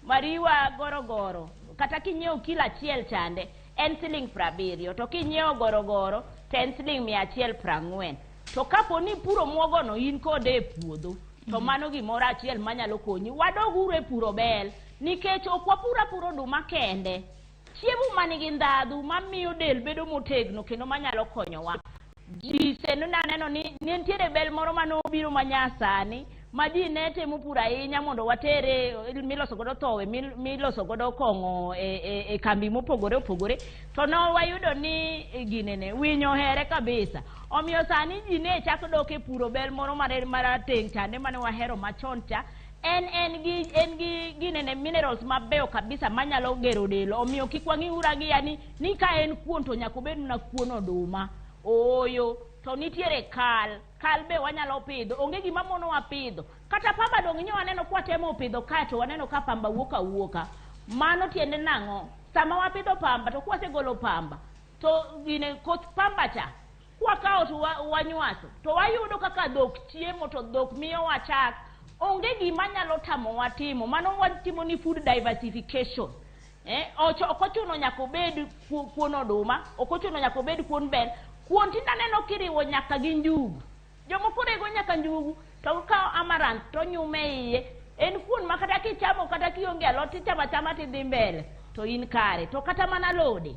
mariwa gorogoro kata kinyiewo kilo achiel chande en Sh70 to kinyiewo gorogoro to en Sh140. To kapo ni puro muogo no in kode e puodho to mano gimoro achiel manyalo konyi. Wadoguru e puro bel nikech ok wapuro oduma kende. Chiemo manigi ndhadhu mamiyo del bedo motegno kendo manyalo konyowa. Ji seneno ni nitiere bel moro manobiro manyasani ma ji ne temo puro ahinya mondo watere miloso godo thowe miloso godo kong'o e kambi mopogore opogore. To no wayudo ni ginene winyo here kabisa. Omiyo sani ji ne chako dok e puro bel moro marateng' chande mane wahero machon cha. En gi ginene minerals mabeyo kabisa manyalo gero del. Omiyo kik wang'iura gi yani ni ka en kuon to nyaka obed na kuon oduma. Oyo to nitiere kal be wanyalo pidho. Onge gima mono wapidho. Kata pamba dong nyo waneno kwa temo pidho kato waneno ka pamba wuoka. Mano tiende nang'o? Sama wapidho pamba to kwasegolo pamba to gine koth pamba cha kwakawo to wanywaso to wayudo kaka dhok chiemo to dhok miyo wachak onge gima nyalo tamo watimo mano watimo ni food diversification ok ochuno nyaka obed kuon oduma ok ochuno nyaka obed kuon bel kuon tinda neno kiriwo nyaka gi njugu jomoko rego nyaka njugu to kawo amaranth to nyume iye en kuon ma kata kichamo kata kionge alot tichamo achama tidhi mbele to in kare to kata mana lode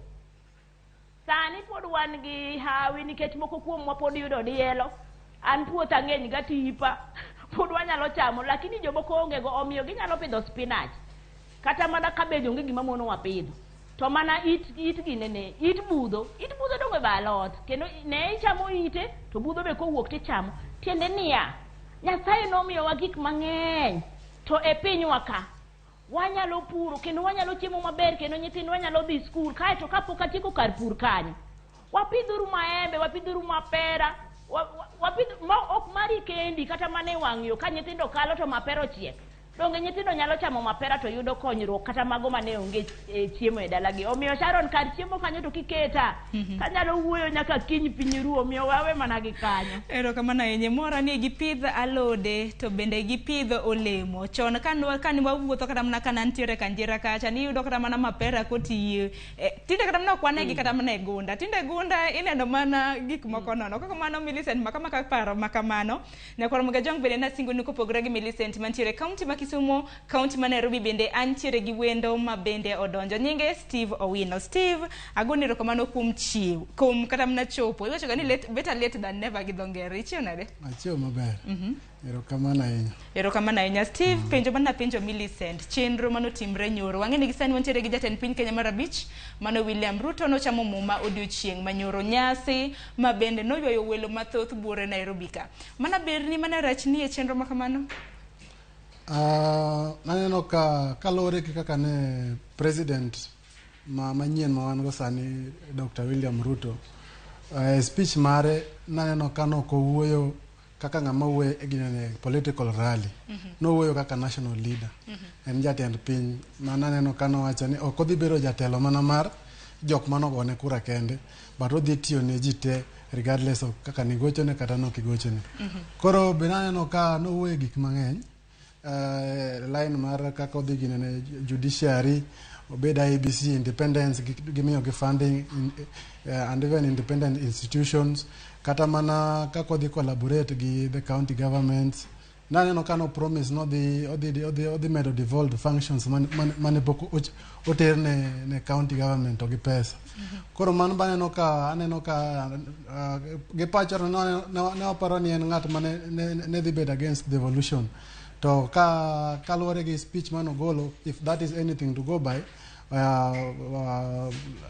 sani pod wan gi hawi nikech moko kuomwa pod yudo dielo an puotha ng'eny ga tipa pod wanyalo chamo lakini jomoko onge go omiyo ginyalo pidho spinach kata mana cabbage onge gima mono wapidho to mana it ginene it budho dongo ba alot kendo ne ichamo ite to budho be kowuok tichamo tiende niya Nyasaye nomiyo wa gik mang'eny to e pinywa ka wanyalo puro kendo wanyalo chiemo maber kendo nyithindwa nyalo dhi skul kae to kapok atieko kar pur kanyo wapidhuru maembe wapidhuru mapera ok mari kendi kata mana e wang' yo ka nyithindo kalo to mapera ochiek donge nyithindo nyalo chamo mapera to yudo konyruok kata mago mane onge chiemo e dalagi omiyo Sharon kar chiemo kanyo to kiketa kanyalo wuoyo nyaka kiny piny ruo omiyo wawe mana gi kanyo erokamano ahinya mora ni gipidho alode to bende gipidho olemo chon kane wawuotho kata mana ka nantiere Kanjira kacha niyudo kata mana mapera kotiyo tinde kata mana okwanegi kata mana e gunda tinde gunda ineno mana gik moko nono kaka mano Millicent makamaka paro makamano nyakoro mga jong bende nasingo ni kopogore gi Millicent mantiere kaunti ma Kisumu kaunti ma Nairobi bende antiere gi wendo ma bende odonjo nyinge Steve Owino. Steve agoni erokamano kuom chiwo kuom kata mana chopo iwacho ga ni better late than never gi dhongere ichiwo nade achiwo maber erokamano ahinya erokamano ahinya Steve penjo mana penjo Millicent chenro manotimre nyoro wang'eni gi sani wantiere gi jatend piny Kenya mar abich mano William Ruto nochamo muma odiochieng' manyoro nyasi ma bende noywayo welo mathoth buore Nairobi ka mana berni mana rach ni e chenro makamano naneno ka kalore kaka ne president manyien ma wan go sani Dr. William Ruto speech mare naneno ka nokowuoyo kaka ng'ama wuoyo e ginene political rally nowuoyo kaka national leader en jatend piny ma naneno ka nowacho ni ok odhi bedo jatelo mana mar jok manogone kura kende but odhi tiyo ne ji te regardless of kaka nigochone kata nokigochone koro be naneno ka nowuoyo gik mang'eny line mar kaka odhi ginene judiciary obed IEBC independence gimiyo gi funding and even independent institutions kata mana kaka odhi collaborate gi the county governments naneno ka no promise no odhi medo devolved functions mane pok oter ne county government to gi pesa koro man baneno ka aneno ka gi pachore ne oparo ni en ng'at mane ne dhi bed against devolution to kaluwore gi speech mano golo if that is anything to go by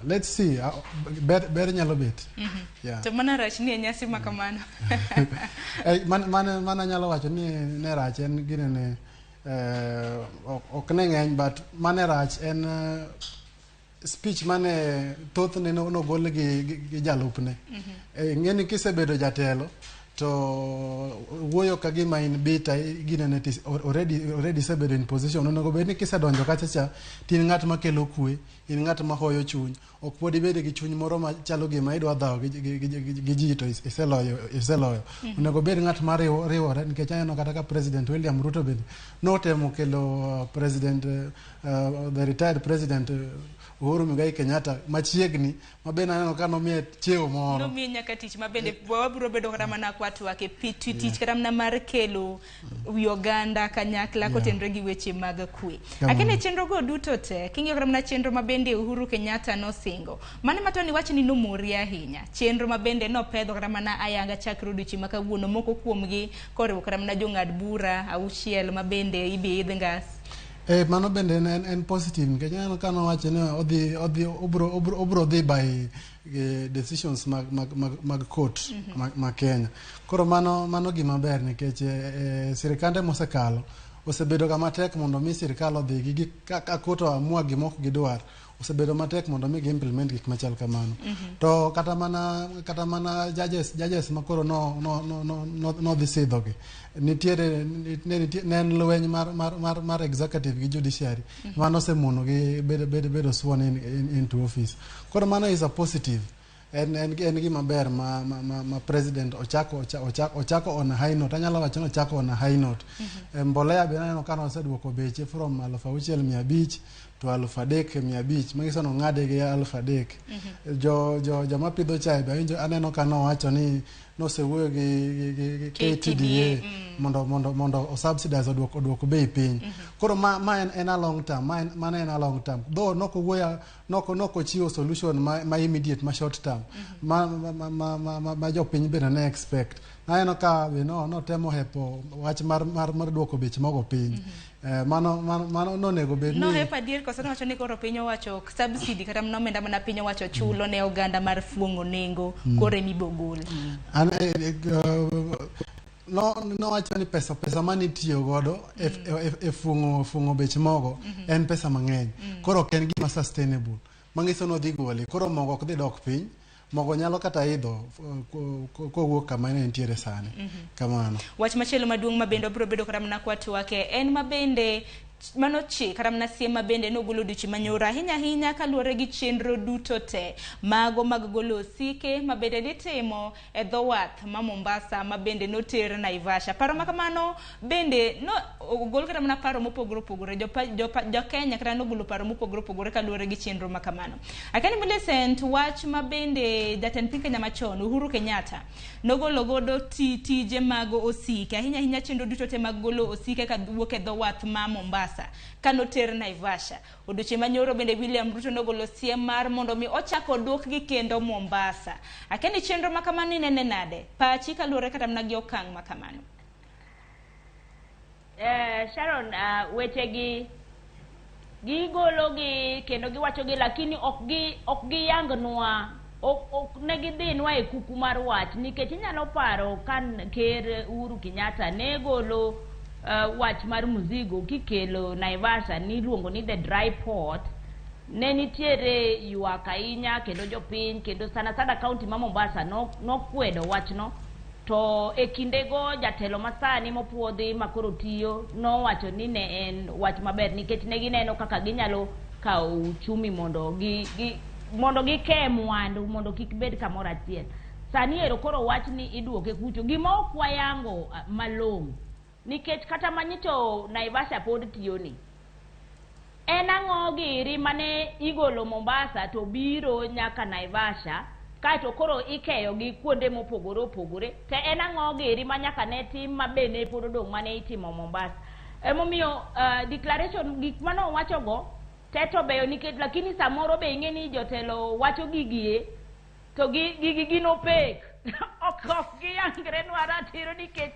let's see ber nyalo bet to mana rach ni nyasi makamano mana nyalo wacho ni ne rach en ginene ok ne ng'eny but mane rach en speech mane thoth ne nogol gi jalupne ng'eni kisebedo jatelo to wuoyo ka gima in bita ginene already sebedo in position onego bed ni kisedonjo kachacha tin ng'at makelo kwe in ng'at ma hoyo chuny ok podi bede gi chuny moro machalo gima idwa dhawo gi ji to iseloyo onego bed ng'at ma riwore nikech aneno kata ka President William Ruto bende notemo kelo president the retired president Uhuru Muigai Kenyatta machiegni mabende aneno ka nomiye cheo moro nomiye nyaka tich mabende wabiro bedo kata mana kwatu wake tich kata mana mar kelo Uganda kanyakla kotenre gi weche mag kwe lakini chenro go duto te king'iyo kata mana chenro mabende Uhuru Kenyatta nosingo mane matoni wacho ni nomori ahinya chenro mabende nopedho kata mana ayanga chakro odiochieng' ma kawuono moko kuomgi koriwo kata mana jong'ad bura auchiel mabende ibidh ngas mano bende en positive nikech aneno ka nowacho ni obro dhi by decisions mag court ma Kenya koro mano gima ber nikech sirikande mosekalo osebedo ga matek mondo mi sirikal odhi gi ka court amua gimok gidwar osebedo matek mondo mi implement gik machal kamano to kata mana judges makoro no dhi sidhogi nitiere nen lweny mar executive gi judiciary mano semono gi bedo sworn into office koro mano is a positive en gima ber ma president ochako on a high note. Anyalo wacho ni ochako on a high note. Mbolea be aneno ka oseduoko beche from 6,500 to 3,500. Manyiso no ng'ade gi 3,000. Joma pidho chai be aneno ka nowacho ni nosewuoyo gi KTDA mondo o subsidize oduoko bei piny. Koro ma en a long term, man en a long term. Though noko chiwo solution ma immediate, ma short term. Ma jopiny bende ne expect. Aneno ka no temo hepo wach mar duoko beche mogo piny. Mano nonego bed ni no hepa dir kosa wacho ni koro piny owacho subsidy kata nomenda mana piny owacho chulo ne oganda mar fuongo nengo kore mibogol. No wacho ni pesa mani tiyo godo e fuongo beche mogo en pesa mang'eny. Koro ken gima sustainable. Mangiso no dhi gole. Koro mogo ok dhi dok piny. Mogo nyalo kata idho kowuok kama ne ntiere sani. Kamano. Wach machielo maduong' mabende biro bedo kata mana kwa twake en mabende mano chi kata mana siem mabende nogolo dichi manyora ahinya kaluwore gi chenro duto te mago mag golo osike mabende nitimo e dho wath ma Mombasa mabende noter Naivasha. Paro makamano bende no ogol kata mana paro mopogore opogore jo Kenya kata nogolo paro mopogore opogore kaluwore gi chenro makamano. Akani Millicent wach mabende jatend piny Kenya machon Uhuru Kenyatta nogolo godo tije mago osike ahinya chenro duto te mag golo osike ka wuok e dho wath ma Mombasa kano ter Naivasha. Odiochieng' manyoro bende William Ruto nogolo siem mar mondo mi ochako duok gi kendo Mombasa. Akeni chenro makamano nene nade pachi kaluwore kata mana gi okang' makamano. Sharon, weche gigolo gi kendo giwacho gi lakini ok giyangnwa ok ne gidhinwa e kuku mar wach nikech inyalo paro kan ker Uhuru Kenyatta ne golo wach mar muzigo kikelo Naivasha ni luongo ni the dry port. Ne nitiere ywak ahinya kendo jopiny kendo sana kaunti ma Mombasa nokwedo wachno. To e kindego jatelo masani mopuodhi makoro tiyo nowacho ni ne en wach maber nikech ne gineno kaka ginyalo kawo uchumi mondo gike mwandu mondo kik bed kamoro achiel. Sani ero koro wach ni iduoke kucho gima ok wayango malong'o nikech kata manyito Naivasha pod tiyo ni en ang'o giri mane igolo Mombasa to biro nyaka Naivasha kaito koro ikeyo gi kuonde mopogore opogore te en ang'o giri manyaka ne tim mabene pod odong' mane itimo Mombasa. Emomiyo declaration gik mano wacho go teto beyo nikech lakini samoro be ing'eni jotelo wacho gigie to gigi no pek ok giyangre nwa ratiro nikech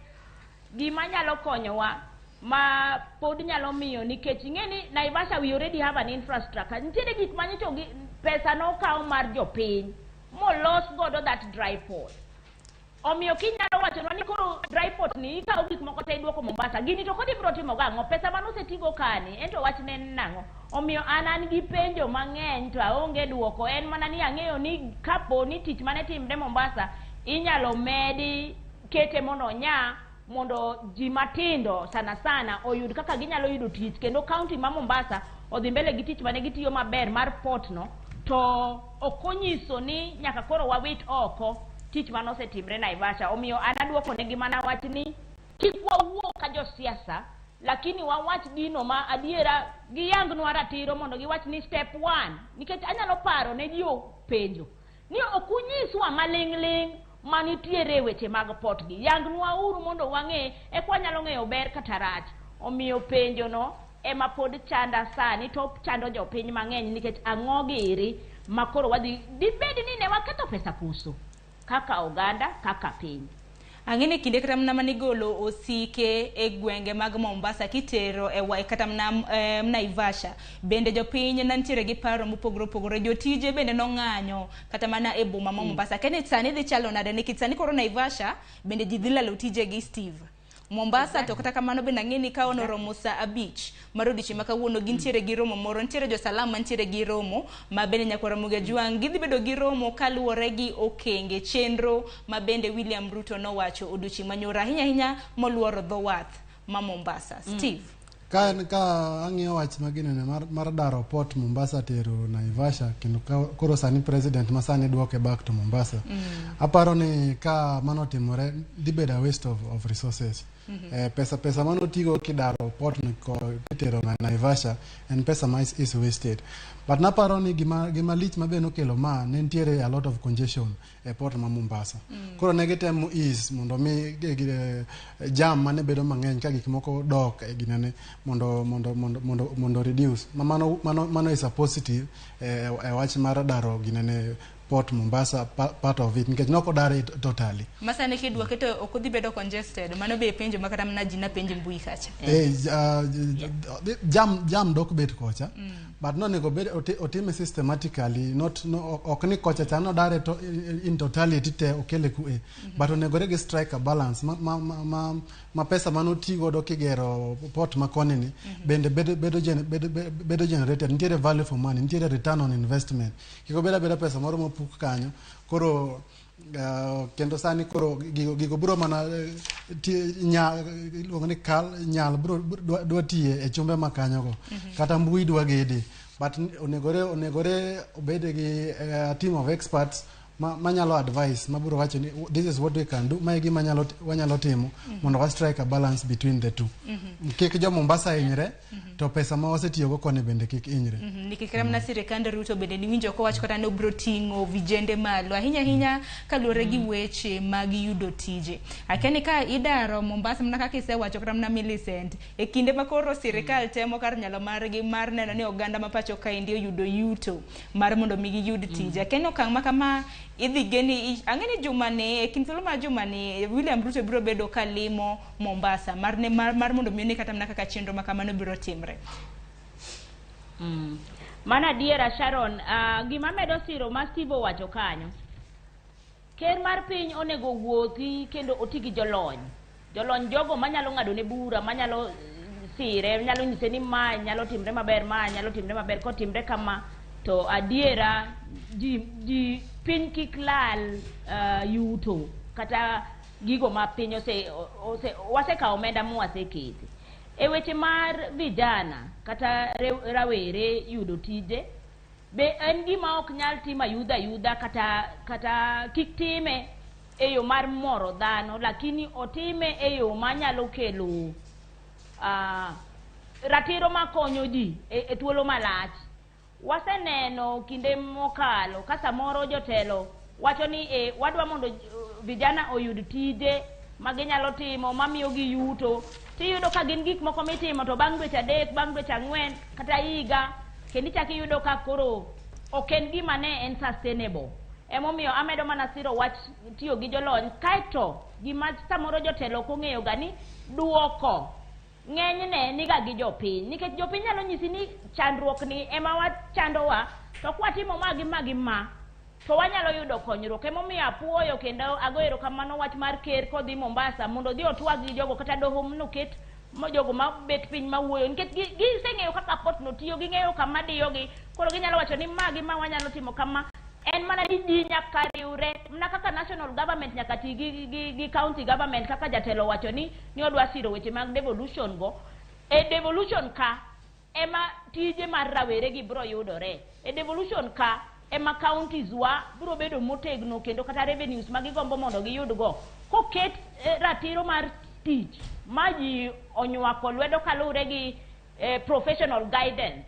gima nyalo konyowa ma pod nyalo miyo nikech ing'eni Naivasha we already have an infrastructure. Nitiere gik manyicho pesa no kawo mar jopiny molos godo that dry port. Omiyo kinyalo wacho ni koro dry port ni ikawo gik moko te duoko Mombasa gini to kodi biro timo gang'o pesa manosetigo kani ento wach ne nang'o. Omiyo an gi penjo mang'eny to aonge duoko en mana ni ang'eyo ni kapo ni tich mane timre Mombasa inyalo medi kete mondo ji matindo sana oyud kaka ginyalo yudo tich kendo county ma Mombasa odhi mbele gi tich mane gitiyo maber mar port no to okonyiso ni nyaka koro wawit oko tich manosetimre Naivasha. Omiyo anaduoko ne gi mana wach ni kik wawuo ka josiasa lakini wawach gino ma adiera giyangnwa ratiro mondo giwach ni step 1 nikech anyalo paro ne ji penjo ni okunyiswa maling'ling manitiere weche mag port gi yangnwa uru mondo wang'e kwa nyalo ng'eyo ber kata rach. Omiyo penjo no ema pod chanda sani to chando jopiny mang'eny nikech ang'o giri makoro wadhi dibedi ni ne waketho pesa puso kaka oganda kaka piny. Ang'ene kinde kata mna manigolo osike e gwenge mag Mombasa kitero e kata mna Naivasha bende jopiny nantiere gi paro mopogore opogore jotije bende nong'anyo kata mana e boma ma Mombasa kene sani dhi chalo nade nikech sani koro Naivasha bende ji dhi lalo tije gi Steve Mombasa to kata kamano bende ang'eni ka ono romo sa abich marodichi makawuono gintiere gi romo moro ntiere jo Salam mantiere gi romo ma bende nyakwa Ramogi Juang gidhi bedo gi romo kaluwore gi okenge chenro ma bende William Ruto nowacho odiochieng' manyoro ahinya moluoro dho wath ma Mombasa. Steve ka ang'iyo wach maginene mar daro port Mombasa tero Naivasha kendo koro sani president ma sani duoke back to Mombasa. Aparo ni ka mano timore dibed a waste of resources. Pesa mano tigo kidaro port ko tero Naivasha and pesa ma is wasted. But naparo ni gima lich mabe nokelo ma ne ntiere a lot of congestion e port ma Mombasa. Koro negetemo is mondo mi jam mane bedo mang'eny ka gik moko dok e ginene mondo reduce. Mano is a positive e wach mar daro ginene port Mombasa part of it nikech noko dare totally. Masane kidwa keto okudhi bedo congested mano be penjo makata mna jina penjo mbui kacha. Jam dok bet kocha but no nego bet otime systematically okni kocha chano dare in totality te okele ku but onego rege strike a balance ma pesa mano tigo do kigero port makoni ni bende bedo generated ntiere value for money ntiere return on investment kiko beda pesa moro mopuk kanyo koro kendo sani koro gigo bro mana nyal bro dwa tie e chumbe makanyo go kata mbui dwa gede but onegore obede gi a team of experts manyalo advice maburo wacho ni this is what we can do maigi wanyalo timo mondo wa strike a balance between the two kik jo Mombasa inyre to pesa ma wasetiyo go kone bende kik inyre nikikram na sirikand Ruto bende ni winjo ko wach kata no bro tingo vijende malo ahinya kaluore gi weche mag yudo tije akeni ka idaro Mombasa mna kaka isewacho kram na Millicent e kinde makoro sirikal temo kar nyalo margi mar neno ni oganda mapacho ka indio yudo yuto mar mondo migi yud tije akeni okang makama idhi geni ang'eni jumane e kindhulo mar jumane William Ruto biro bedo kalimo Mombasa mar mondo mioni kata mna kaka chenro makamano biro timre. Mana diera Sharon gima medo siro ma Steve wacho kanyo ker mar piny onego wuothi kendo otigi jolony jogo manyalo ng'ado ne bura manyalo sire nyalo nyise ni ma nyalo timre maber kotimre kama to adiera ji piny kik lal yuto kata gigo ma piny wasekawo omenda mwasekete e weche mar vijana kata rawere yudo tije be en gima ok nyal timo ayudha kata kik time e yo mar moro dhano lakini otime e yo manyalo kelo ratiro makonyo ji e thuolo malach. Waseneno kinde mokalo ka samoro jotelo wacho ni wadwa mondo vijana oyud tije maginyalo timo mamiyo gi yuto tiyudo ka gin gik moko mitimo to bang' dweche 3 bang' dweche 4 kata higa kendo chaki yudo ka koro oken gima ne en sustainable emomiyo amedo mana siro wach tiyo gi jolony kaito gima samoro jotelo kong'eyo gani duoko ng'enyne niga gi jopiny nikech jopiny nyalo nyisi ni chandruok ni ema wachandowa to kwatimo ma to wanyalo yudo konyruok emomiyo apuoyo kendo agoero kamano wach mar ker kodhi Mombasa mondo dhi otwag gi jogo kata doho noket jogo mabet piny mawuoyo nikech giseng'eyo kaka port no tiyo ging'eyo kama diyogi koro ginyalo wacho ni ma wanyalo timo kama en mana di nyaka riure mna kaka national government nyaka ti gi county government kaka jatelo wacho ni odwa siro weche mag devolution go devolution ka ema tije mar rawere gi bro yudore devolution ka ema counties wa bro bedo motegno kendo kata revenues magigombo mondo giyud go koket ratiro mar tich maji onywako lwedo kalure gi professional guidance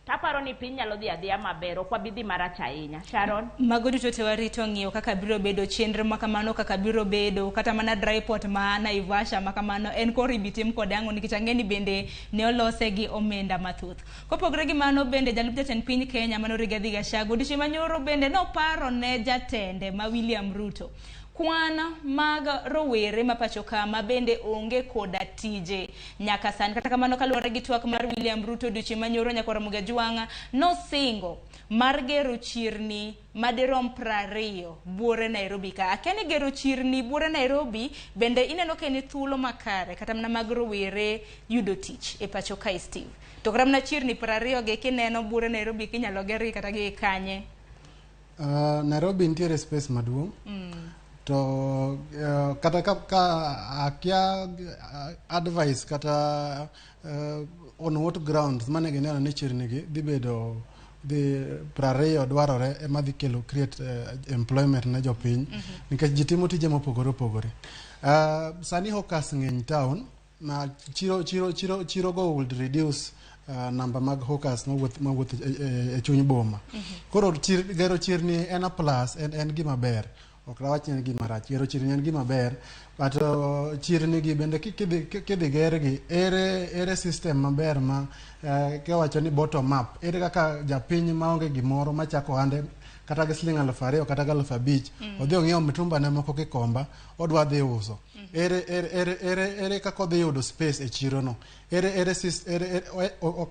taparo ni piny nyalo dhi adhiya maber ok wabidhi marach ahinya. Sharon, mago duto te warito ng'iyo kaka biro bedo chenro makamano kaka biro bedo kata mana dry port ma Naivasha makamano en koro ibitim kod ang'o nikech ang'eni bende ne olose gi omenda mathoth. Kopogre gi mano bende jalup jatend piny Kenya mano Rigathi Gachagua odiochieng' manyoro bende noparo ne jatende ma William Ruto kwan mag rowere mapacho kama bende onge koda tije nyaka sani kata kamano kaluwore gi twak mar William Ruto odiochieng' manyoro nyaka Ramogi Ajwang'a nosingo mar gero chirni madirom 20 buore Nairobi ka akeni gero chirni buore Nairobi bende ineno ka ni thuolo makare kata mana mag rowere yudo tich e pacho ka Steve to kata mana chirni 20 ge kineno buore Nairobi kinyalo geri kata gi kanye Nairobi nitiere space maduong' to kata ka akia advice kata on what grounds mane gineno ni chirni gi dhibedo dhi prario dwarore ema dhi kelo create employment ne jopiny nikech ji timo tije mopogore opogore. Sani hawkers ng'eny town na chiro go will reduce number mag hawkers mawuoth e chuny boma. Koro gero chirni en a plus en gima ber. Ok rawach en gima rach. Gero chirni en gima ber. But chirni gi bende kidhi gergi ere system maber ma kawacho ni bottom up. Ere kaka japiny maonge gimoro machako hande kata gi siling 2,000 kata 5,000 odhi ong'iewo mitumba ne moko kikomba odwa dhi uso. Ere kako dhi yudo space e chiro no.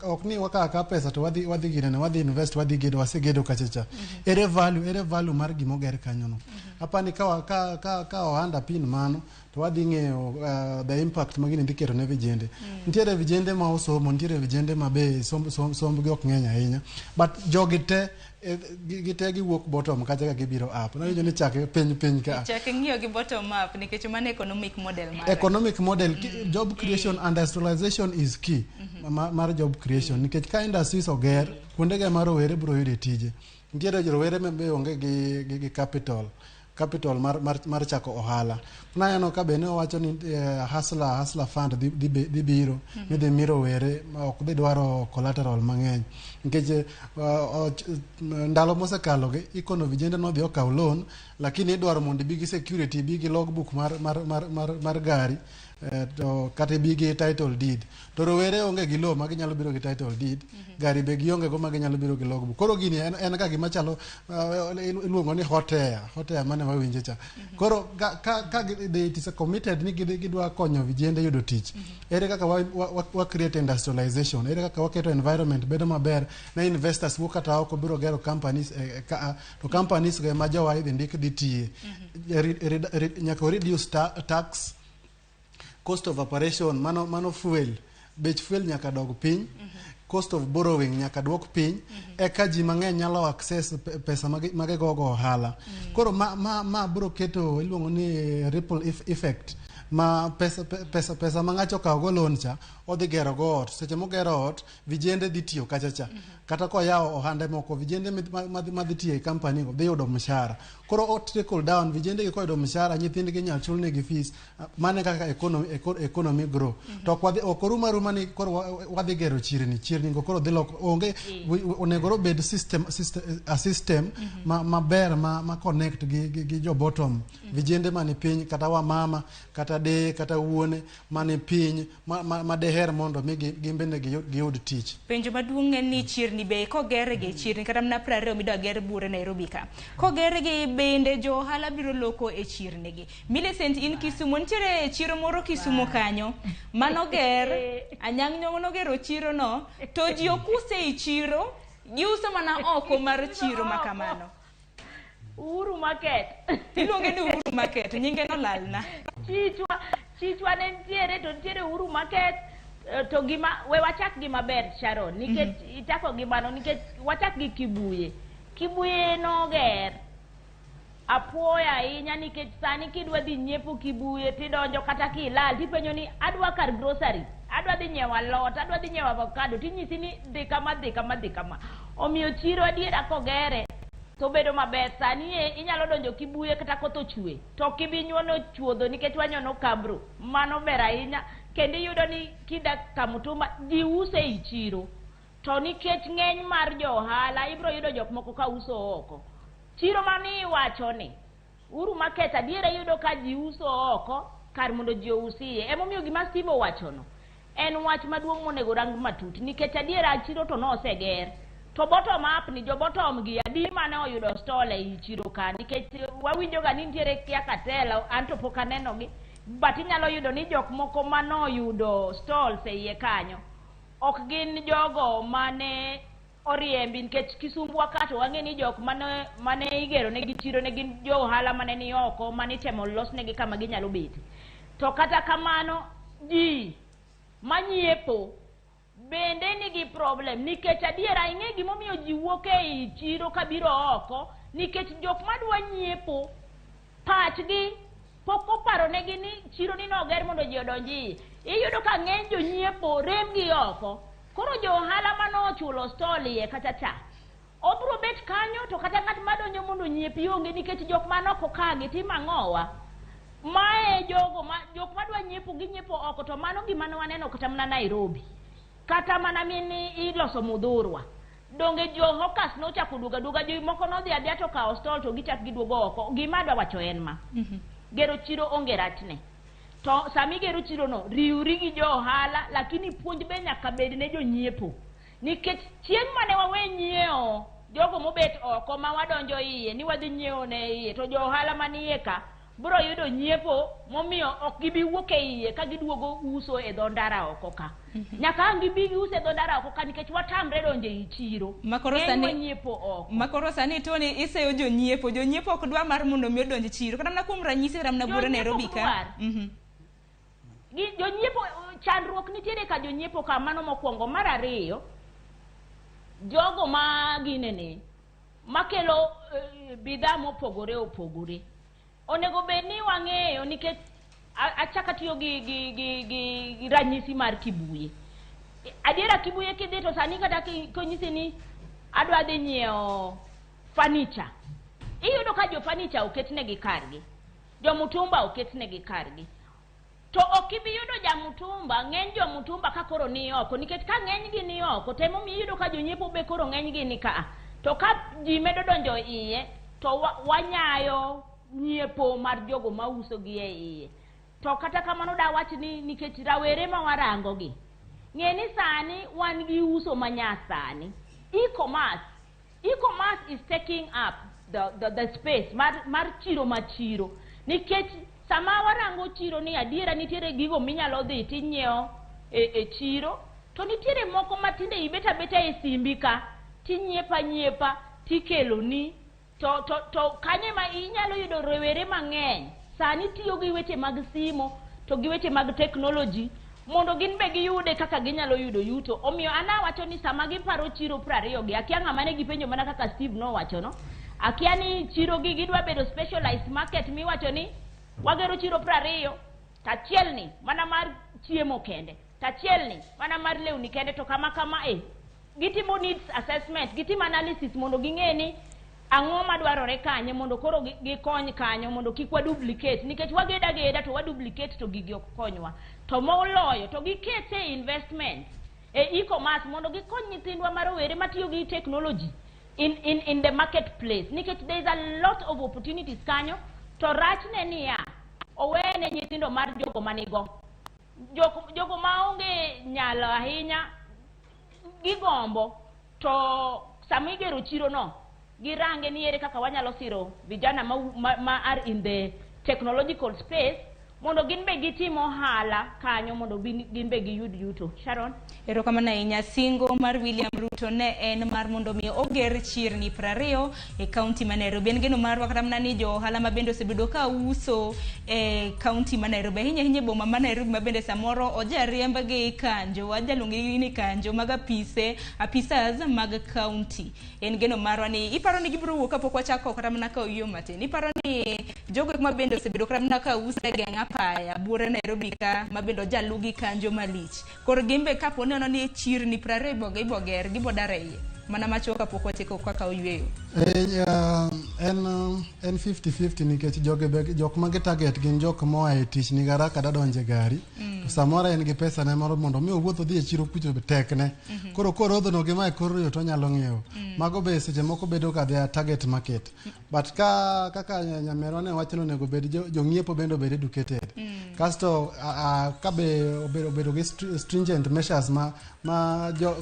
Ok ni waka pesa to wadhi ginene wadhi invest wadhi gedo wasegedo kachacha. Ere value mar gimo ger kanyo no. Hapa ni ka ohanda pin mano to wadhi ng'eyo the impact magini dhi kero ne vijende. Nitiere vijende ma osomo, nitiere vijende ma be sombgi ok ng'eny ahinya. But jogi te gite giwuok bottom kacha ka gibiro up. Na winjo ni chake piny ka. Chake ng'iyo gi bottom up nikech mano economic model mare. Economic model, job creation and industrialization is key mar job creation. Nikech ka industries oger, kuonde ga mar rowere biro yudo tije. Nitiere rowere be onge gi capital mar chako ohala. Kunayano ka bene owacho ni hustler fund dhi biro midhi miro were ok dhi dwaro collateral mang'eny nikech ndalo mosekalo gi ikono vijende no dhi okaw loan lakini idwaro mondo bigi security bigi logbook mar gari to kata bigi title deed to rowere onge gi loan maginyalo biro gi title deed gari be gionge go maginyalo biro gi logbook. Koro gini en ka gima chalo iluongo ni hotea mane wawinje cha. Koro ka it is committed ni gidwa konyo vijende yudo tich. Ere kaka wa create industrialization, ere kaka waketo environment bedo maber na investors wuok kata oko biro gero companies to companies ge ma jowa idhi ndik dhi tiye. Nyaka reduce tax, cost of operation, mano fuel, bech fuel nyaka dog piny, cost of borrowing nyaka dwok piny, eka ji mang'eny nyalo access pesa mage gogo ohala. Koro ma biro keto iluongo ni ripple effect ma pesa ma ng'acho kawo go loan cha odhi gero go ot. Seche mogero ot vijende dhi tiyo kachacha kata koyawo ohande moko vijende madhi tiyo e company go dhi yudo mshahara. Koro ot trickle down vijende gi koyudo mshahara nyithindgi nyal chulne gi fees mane kaka economy grow. To ok oruma ni koro wadhi gero chirni go koro dhi loko onge onego bed system maber ma connect gi jo bottom vijende mani piny kata wa mama kata de kata wuone mani piny ma deher mondo mi gimbene giyud tich. Penjo maduong' en ni chirni be kogere gi chirni kata mna 20 midwa ger bure Nairobi ka. Kogere gi bende jo ohala biro loko e chirni gi. Millicent in Kisumu nitiere chiro moro Kisumu kanyo manoger anyang' nyong' nogero chiro no to ji okuse i chiro giuso mana oko mar chiro makamano. Uhuru Market. Iluonge ni Uhuru Market, nyinge no lalna. Chichwa ne ntiere to ntiere Uhuru Market to gima we wachak gima ber Sharon nikech itako gimano nikech wachak gi Kibuye no ger apoya ahinya nikech sani kidwa dhi nyiepo Kibuye tidonjo kata kilal tipenyo ni adwa kar grocery, adwa dhi nyiewo alot, adwa dhi nyiewo avocado tinyisi ni dhi kama. Omiyo chiro adiera kogere to bedo maber. Sani inyalo donjo Kibuye kata koth ochwe to kibinyuono chuodho nikech wanyono kabro mano ber ahinya. Kendo yudo ni kidak kamutuma ji use i chiro to nikech ng'eny mar jo ohala ibro yudo jok moko ka uso oko. Chiro mani wacho ni Uhuru Market adiera yudo ka ji uso oko kar mondo ji ousie. Emomiyo gima Steve owachono en wach maduong' monego rang matut nikech adiera chiro to noseger. To bottom up ni jo bottom gi adi mane oyudo stall e chiro ka nikech wawinjo ga ni nitiere kia katelo anto pok aneno gi but inyalo yudo ni jok moko mano yudo stalls e iye kanyo ok gin jogo mane oriembi nikech Kisumu wakato wang'e ni jok mane igero ne gi chiro ne gin jo ohala mane ni oko mane temo los ne gi kama ginyalo bet. To kata kamano ji manyiepo bende nigi problem nikech adiera ing'e gimomiyo ji wuok e chiro kabiro oko nikech jok madwa nyiepo pachgi poko paro negi ni chiro ni no ger mondo ji odonji. Iyudo ka ng'eny jonyiepo rem gi oko. Koro jo ohala mano chulo stall iye kata cha. Obro bet kanyo to kata ng'at madonjo mondo nyiepi onge nikech jok manoko kagi tima ng'owa. Mae jok madwa nyiepo gi nyiepo oko to mano gima waneno kata mana Nairobi. Kata mana mini iloso mudhurwa. Donge jo hokas no chako duga jo moko no dhi adhiya to kao stall to gichak giduogo oko. Gima dwa wacho en ma. Gero chiro onge rachne. To sami gero chiro no riuri gi jo ohala lakini puonj be nyaka bed ne jo nyiepo. Nikech chieng' mane wawe nyieo jogo mobet oko ma wadonjo iye ni wadhi nyieo ne iye to jo ohala manie ka bro yudo nyiepo momiyo ok gibi wuok e iye ka giduogo uso e dho ndara oko ka. Nyaka gibi uso e dho ndara oko ka nikech watamre donjo e chiro. Makoro sani Tony iseyo jo nyiepo ok dwa mar mondo mi odonj chiro. Kata na kuom ranyisi ramna bura Nairobi ka. Jo nyiepo chandruok nitiere ka jo nyiepo ka mano mokwongo. Mar ariyo jogo ma ginene makelo bidhaa mopogore opogore onego bed ni wang'eyo nikech achaka tiyo gi ranyisi mar Kibuye. Adiera Kibuye kidhi to sani kata konyisi ni adwa dhi nyiewo furniture. Iyudo ka jo furniture oketnegi kargi. Jo mutumba oketnegi kargi. To okibi yudo ja mutumba, ng'eny jo mutumba ka koro ni oko nikech ka ng'eny gi ni oko temo mi yudo ka jo nyiepo be koro ng'eny gi ni ka. To ka ji medo donjo iye to wanyayo nyiepo mar jogo ma uso gi e iye. To kata kamano da wach ni nikech rawere ma warango gi. Ng'e ni sani wan gi uso manyasani. E-commerce is taking up the space mar chiro machiro. Nikech sama warango chiro ni adiera nitiere gigo minyalo dhi tinyiewo e chiro to nitiere moko matinde ibeta beta e simbi ka tinyiepa tikelo ni to kanye ma inyalo yudo rewere mang'eny sani tiyo gi weche mag simo to gi weche mag technology mondo gin be giyude kaka ginyalo yudo yuto. Omiyo ana wacho ni sama giparo chiro 20 gi akia ng'ama ne gipenjo mana kaka Steve no wacho no. Akia ni chiro gi gidwa bedo specialized market miwacho ni wagero chiro 20 tachiel ni mana mar chiemo kende tachiel ni mana mar lewni kende to kama gitimo needs assessment gitimo analysis mondo ging'e ni ang'o madwarore kanye mondo koro gikony kanyo mondo kik wa duplicate nikech wageda to wa duplicate to gigi ok konywa to moloyo to gikete investment e e-commerce mondo gikony nyithindwa marowere matiyo gi technology in the marketplace nikech there is a lot of opportunities kanyo. To rachne niya owene nyithindo mar jogo manigo jogo maonge nyalo ahinya gigombo to samigero chiro no girange ni ere kaka wanyalo siro vijana ma are in the technological space mondo gin be gitimo hala kanyo mondo gin be giyud yuto. Sharon erokamano ahinya. Singo mar William Ruto ne en mar mondo mi oger chirni 20 e kaunti ma Nairobi. En geno marwa kata mana ni jo ohala mabende osebedo ka uso e kaunti ma Nairobi ahinya boma ma Nairobi mabende samoro ojariemb gi kanjo wajalungi ni kanjo mag apisas mag kaunti. En geno marwa ni iparo ni gibiro wuok kapok wachako kata mana ka oyo matin. Iparo ni jogo mabende osebedo kata mana ka uso e genga paya bure Nairobi ka mabendo jalugi kanjo malich. Kor gimbe kapo ni ni chirni 20 iboger gibodare iye mana machoka pok otiko kaka oyweyo. En 50-50 nikech jok ma target gin jok moa e tich ni gara kada donje gari. To samora en gi pesa ne moro mondo mi owuotho dhi e chiro kucho tekne. Koro odhono gi mae koro to nyalo ng'iewo. Mago be seche moko bedo ka their target market. But kaka nyamero ne wachno nego bed jong'iepo bendo bed educated. Kasto ka be obedo gi stringent measures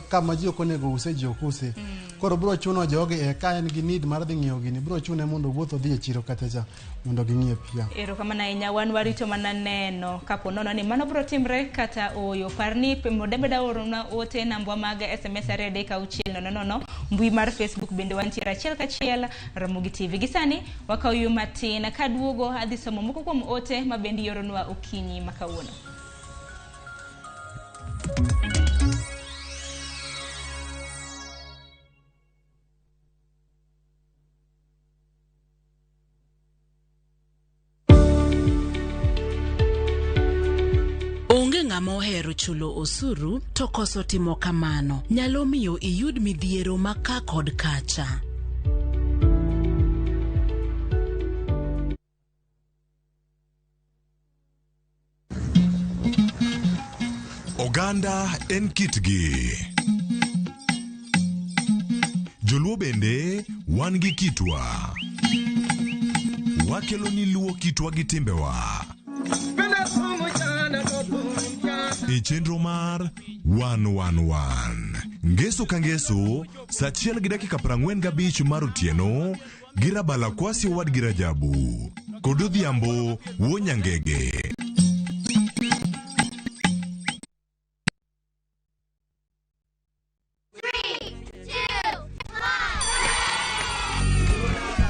kama ji ok onego use ji ok use. Koro bro chuno joge ka en gi need mar dhi ng'iewo gini bro chune mondo wuotho dhi e chiro kachacha mondo gingiep ya. Erokamano ahinya. Wan warito mana neno kapo nono ni mano bro timre kata oyo. Parni modebeda orona ote nambwa mag SMS 3 mbui mar Facebook bende wantiere achiel kachiel Ramogi TV. Gisani wakaoyo matin kaduogo adhi somo moko kuom ote mabendi yoronwa okinyi makawuono. mohero chulo osuru to koso timo kamano nyalo miyo iyud midhiero maka kod kacha. Oganda en kitgi. Joluo bende wan gi kitwa. Wakelo ni luo kitwa gi timbewa. E chenro mar 111. Ngeso ka ngeso, sa 1:45 mar otieno, girabala kwasi wad girajabu. Kodo dhiambo, wonyangege.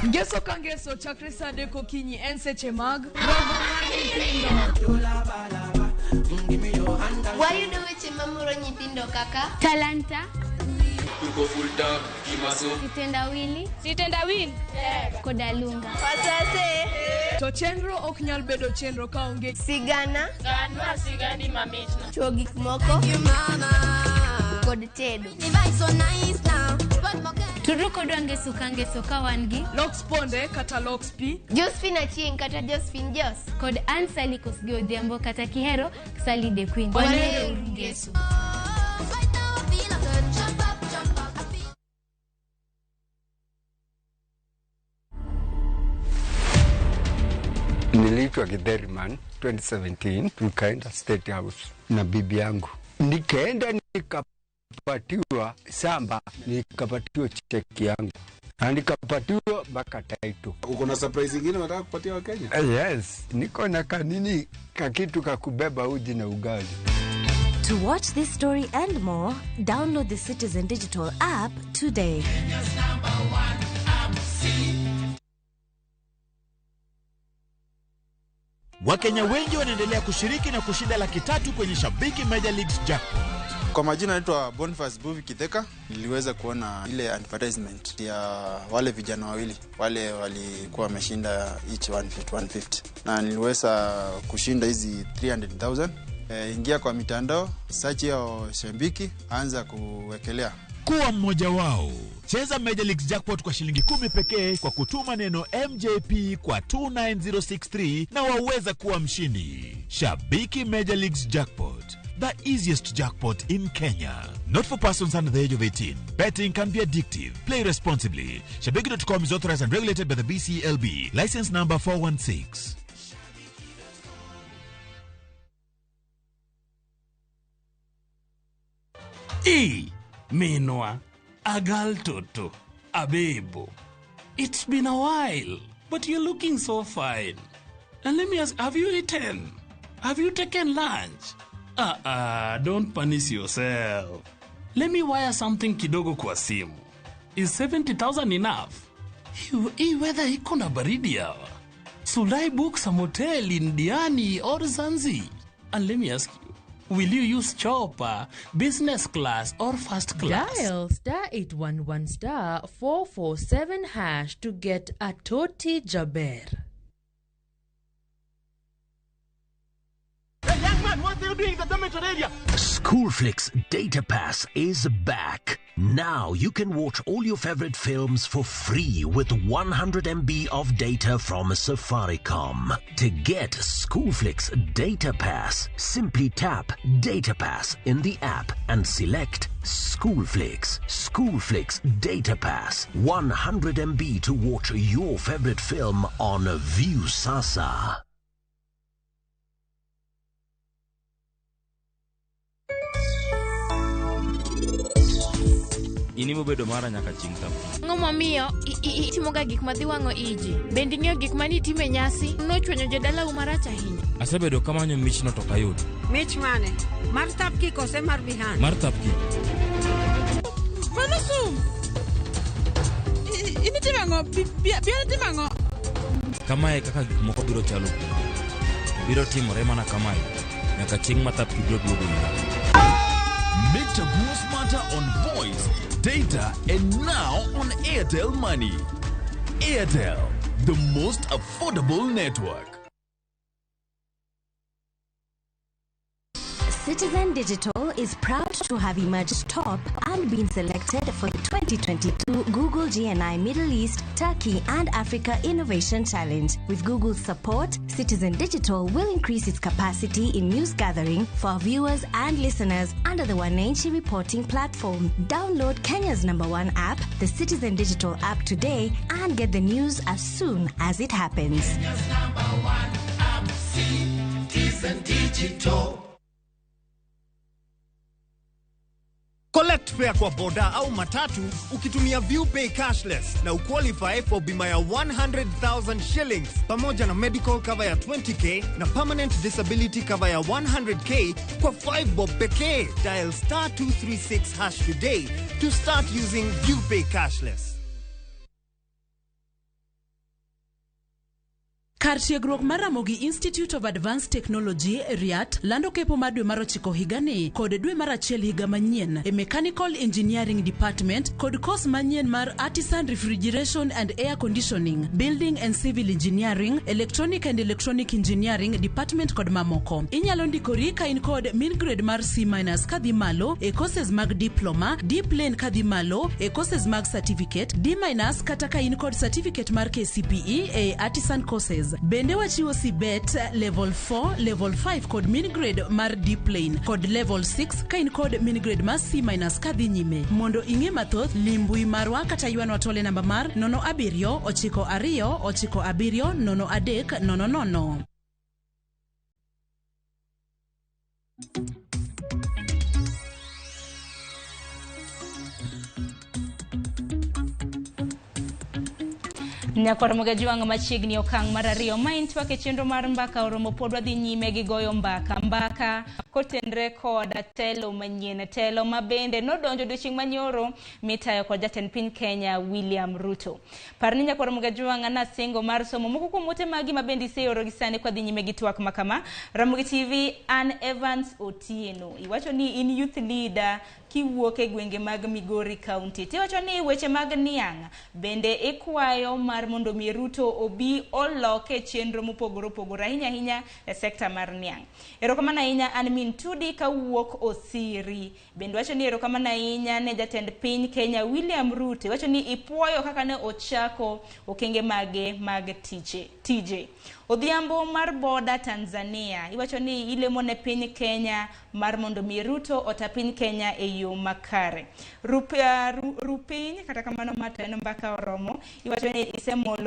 Ngeso kangeso chakre sade kokinyi en seche mag Wayudo weche mamoro nyithindo kaka Talanta, Tuko fulta kimaso Sitendawili koda lunga. Wasase To chenro ok nyal bedo chenro kaonge sigana sigani mamitna. chuo gik moko kod tedo. Turu kodwa ngeso kangeso ka wan gi Loxponde kata Loxpi, Josephine Achieng kata Josephine Jos kod Ansali Kosgi Odhiambo kata kihero Sally the Queen. Wanero ngeso. Niliitwa Githeriman 2017, tukaenda State House na bibi yangu. Nikaenda nikapatiwa samba, nikapatiwa cheki yangu. Na nikapatiwa baka title. Uko na surprise nyingine unataka kupatia wa Kenya? Yes, niko na kanini kakitu kakubeba uji na ugali. To watch this story and more, download the Citizen Digital app today. Wakenya wengi wanaendelea kushiriki na kushinda $300,000 kwenye Shabiki Major Leagues Jackpot. Kwa majina naitwa Boniface Buvi Kitheka. Niliweza kuona ile advertisement ya wale vijana wawili wale walikuwa wameshinda each 150 na niliweza kushinda hizi 300,000. Ingia kwa mitandao, search ya Shabiki, anza kuwekelea. Kuwa mmoja wao. Cheza Major Leagues Jackpot kwa shilingi 10 pekee kwa kutuma neno MJP kwa 29063 na waweza kuwa mshindi. Shabiki Major Leagues Jackpot, the easiest jackpot in Kenya. Not for persons under the age of 18. Betting can be addictive. Play responsibly. Shabiki.com is authorized and regulated by the BCLB. License number 416. Minwa, Agal Toto, Abebo. It's been a while, but you're looking so fine. And let me ask, have you eaten? Have you taken lunch? Don't punish yourself. Let me wire something kidogo kwa simu. Is 70,000 enough? Hii weather iko na baridi hawa. Should I book some hotel in Diani or Zanzi? And let me ask you, will you use chopper, business class, or first class? Dial *811 447# to get a Toti Jaber. Hey, young man, what are you doing in the dormitory area? Schoolflix Data Pass is back. Now you can watch all your favorite films for free with 100 MB of data from Safaricom. To get Schoolflix Data Pass, simply tap Data Pass in the app and select Schoolflix. Schoolflix Data Pass. 100 MB to watch your favorite film on View Sasa. Inimo bedo mara nyaka ching tam. Ngomo miyo itimoga gik madhi wango iji. Bendi ng'eyo gik mani time nyasi nochwenyo jodala umaracha ahinya. Asebedo kamanyo mich no to kayud. Mich mane? Mar tapki kose mar bihan? Mar tapki. Manasum. Ini timango biya timango. Kamae kaka gik moko biro chalo. Biro timore mana kamae. Nyaka ching matapki biro duogo ira. Make Chaguo smarter on voice, data, and now on Airtel Money. Airtel, the most affordable network. Citizen Digital is proud to have emerged top and been selected for the 2022 Google GNI Middle East, Turkey and Africa Innovation Challenge. With Google's support, Citizen Digital will increase its capacity in news gathering for viewers and listeners under the Wananchi reporting platform. Download Kenya's #1 app, the Citizen Digital app today, and get the news as soon as it happens. Kenya's #1 app, Citizen Digital. Collect fare kwa boda au matatu ukitumia ViewPay cashless na uqualify for bima ya 100,000 shillings pamoja na medical cover ya 20k na permanent disability cover ya 100k kwa 5 bob pekee. Dial *236# today to start using ViewPay cashless. Kar tiegruok mar Ramogi Institute of Advanced Technology RIAT lando kepo mar dwe mar 9 higani kod dwe mar 1 higa manyien e Mechanical Engineering Department kod course manyien mar Artisan Refrigeration and Air Conditioning, Building and Civil Engineering, Electronic and Electronic Engineering Department kod mamoko. Inyalo ndikori ka in kod min grade mar C- kadhi malo e courses mag diploma, D plane kadhi malo e courses mag certificate, D- kata ka in kod certificate mar KCPE e artisan courses. Bende wachiwo CBET level 4, level 5 kod min grade mar D plane kod level 6 ka in kod min grade mar C- kadhi nyime. Mondo ing'e mathoth, limbui marwa kata yuanwa tole namba mar 0792970300. Nyakwaramoga juang machiegni okang' mar 2 ma intwak e chenro mar mbaka oromo pod wadhi nyime gi goyo mbaka kotenre kod telo manyien, telo ma bende nodonjo odiochieng' manyoro mitayo kod jatend piny Kenya William Ruto. Parni Nyakwaramoga juang nasingo mar somo moko kuom ote magi ma bende iseoro gi sani kwa dhi nyime gi twak makama. Ramogi TV, Ann Evans Otieno, iwacho ni in youth leader kiwuok e gwenge mag Migori County. Tiwacho ni weche mag niang' bende ikwayo mar mondo mi Ruto obi oloke chenro mopogore ahinya e sekta mar niang'. Erokamano ahinya an min tudi kawuok Osiri. Bende wacho ni erokamano ahinya ne jatend piny Kenya William Ruto. Wacho ni ipuoyo kaka ne ochako okenge mage mag tije. Odhiambo mar boda Tanzania, iwacho ni ilemo ne piny Kenya mar mondo mi Ruto ota piny Kenya e yo makare. Rupiny kata kamano mateno mbaka oromo, iwacho ni isemolo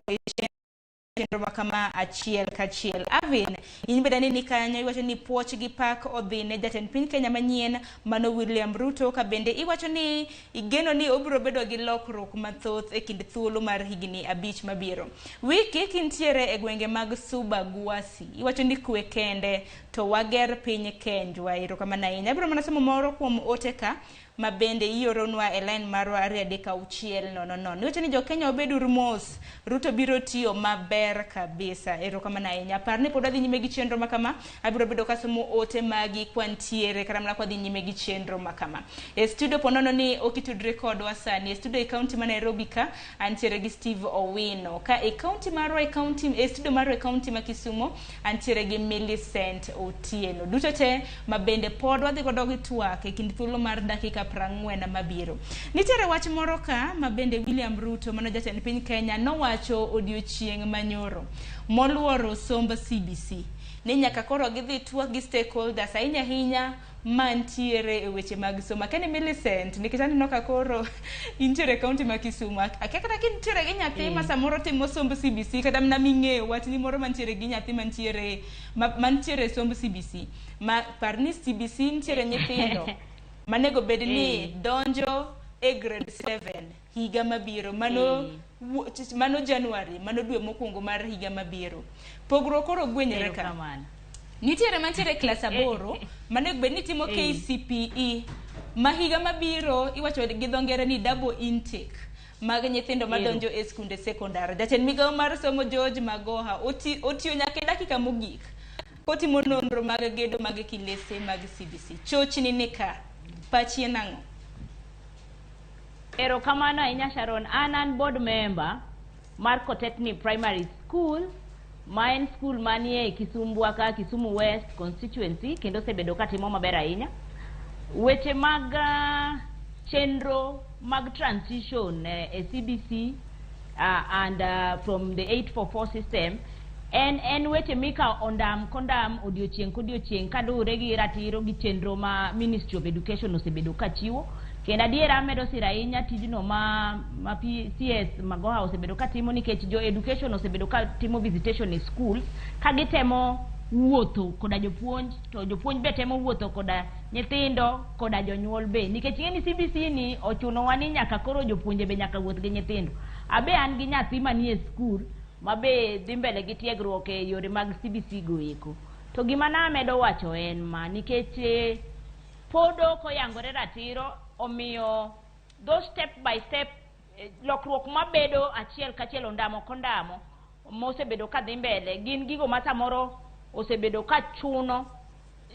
chenro makama achiel kachiel. Avin, inbedani ni kanyo, iwacho ni puoch gi pak odhine jatend piny Kenya manyien mano William Ruto, ka bende iwacho ni igeno ni obiro bedo gi lokruok mathoth e kind thuolo mar higni 5 mabiro. Wiki kintiere e gwenge mag Suba Guasi, iwacho ni kwe kende to wager piny Kenjwa. Erokamano ahinya. Abiro mana somo moro kuom ote ka ma bende ioronwa e line marwa 3:600. Iwacho ni jo Kenya obedur mos, Ruto biro tiyo maber kabisa. Erokamano ahinya. Parni pod wadhi nyime gi chenro makama, abiro bedo kasomo ote magi kwantiere kata mana kwa dhi nyime gi chenro makama. E studio ponono ni okitudre kodwa sani e studio e county ma Nairobi ka antiere gi Steve Owino, ka e county marwa e studio marwa e county ma Kisumo antiere gi Millicent Otieno. Duto te ma bende pod wadhi godo gi twak e kind thuolo mar dakika 40 mabiro. Nitiere wach moro ka ma bende William Ruto mano jatend piny Kenya nowacho odiochieng' manyoro moluoro somb CBC ni nyaka koro gidhi twak gi stakeholders ahinya mantiere e weche mag somo. Kene Millicent nikech aneno ka koro intiere county ma Kisumu, akekata kintiere gi nyathi ma samoro timo somb CBC kata mna ming'eyo wach ni moro mantiere gi nyathi mantiere somb CBC ma parni CBC ntiere nyithindo manego bed ni donjo e grade 7 higa mabiro, mano January, mano dwe mokwongo mar higa mabiro. Pogruok koro gwenyre ka. Nitiere mantiere klas 8 manego bed ni timo KCPE ma higa mabiro iwacho gi dho ngere ni double intake mag nyithindo madonjo e skunde sekondari. Jatend migawo mar somo George Magoha otiyo nyaka e dakika mogik kotimo nonro mag gedo mag kilese mag CBC. Chochni ni ka pachi nang'o? Erokamano ahinya Sharon. An board member mar Kotetni Primary School main school manie Kisumbwa ka Kisumu West constituency kendo sebedo katimo maber ahinya. Weche mag chenro mag transition CBC and from the 844 system en weche mika ondam kondam odiochieng kodiochieng kadure gi ratiro gi chenro ma Ministry of Education osebedo kachiwo kendo adiera medo sirainya tijno ma CS Magoha osebedo katimo nikech jo education osebedo katimo visitation e schools kagitemo wuotho koda jopuonj to jopuonj be temo wuotho koda nyithindo koda jonyuol be nikech ng'eni CBC ni ochuno wani nyaka koro jopuonje be nyaka wuoth gi nyithindo. Abe an gi nyathi manie school mabe dhi mbele gi tiegruok e yore mag CBC goeko. To gima na medo wacho en ma nikech podo koyangore ratiro omiyo those step by step lokruok mabedo achiel kachiel ondamo kondamo mosebedo kadhi mbele gin gigo ma samoro osebedo kachuno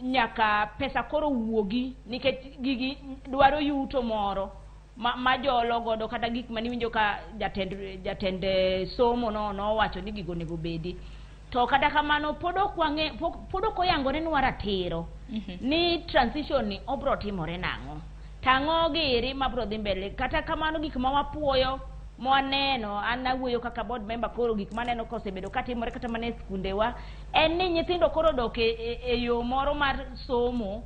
nyaka pesa koro wuogi nikech gigi dwaro yuto moro ma jolo godo kata gik mani winjo ka jatend somo no wacho ni gigo nego bedi to kata kamano podo koyangore nwa ratiro ni transition ni obro timore nang'o tang'o giri mabro dhi mbele kata kamano gik ma wapuoyo mwaneno an awuoyo kaka board member koro gik maneno kosebedo katimore kata mane skundewa en ni nyithindo koro dok e yo moro mar somo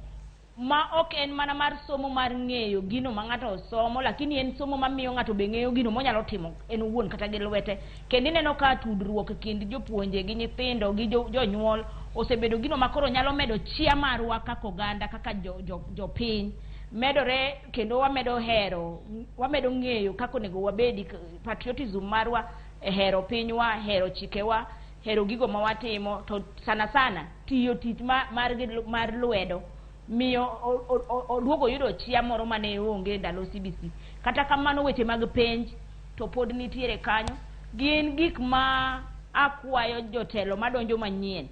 ma ok en mana mar somo mar ng'eyo gino ma ng'ato somo lakini en somo mamiyo ng'ato be ng'eyo gino monyalo timo en wuon kata gi lwete kendo ineno ka tudruok e kind jopuonje gi nyithindo gi jonyuol osebedo gino ma koro nyalo medo chia marwa kaka oganda kaka jopiny medore kendo wamedo hero wamedo ng'eyo kako nego wabedi patriotism marwa hero pinywa hero chikewa hero gigo ma watimo to sana tiyo tich mar lwedo miyo oduogo yudo chia moro mane onge ndalo CBC kata kamano weche mag penj to pod nitiere kanyo gin gik ma akwayo jotelo madonjo manyien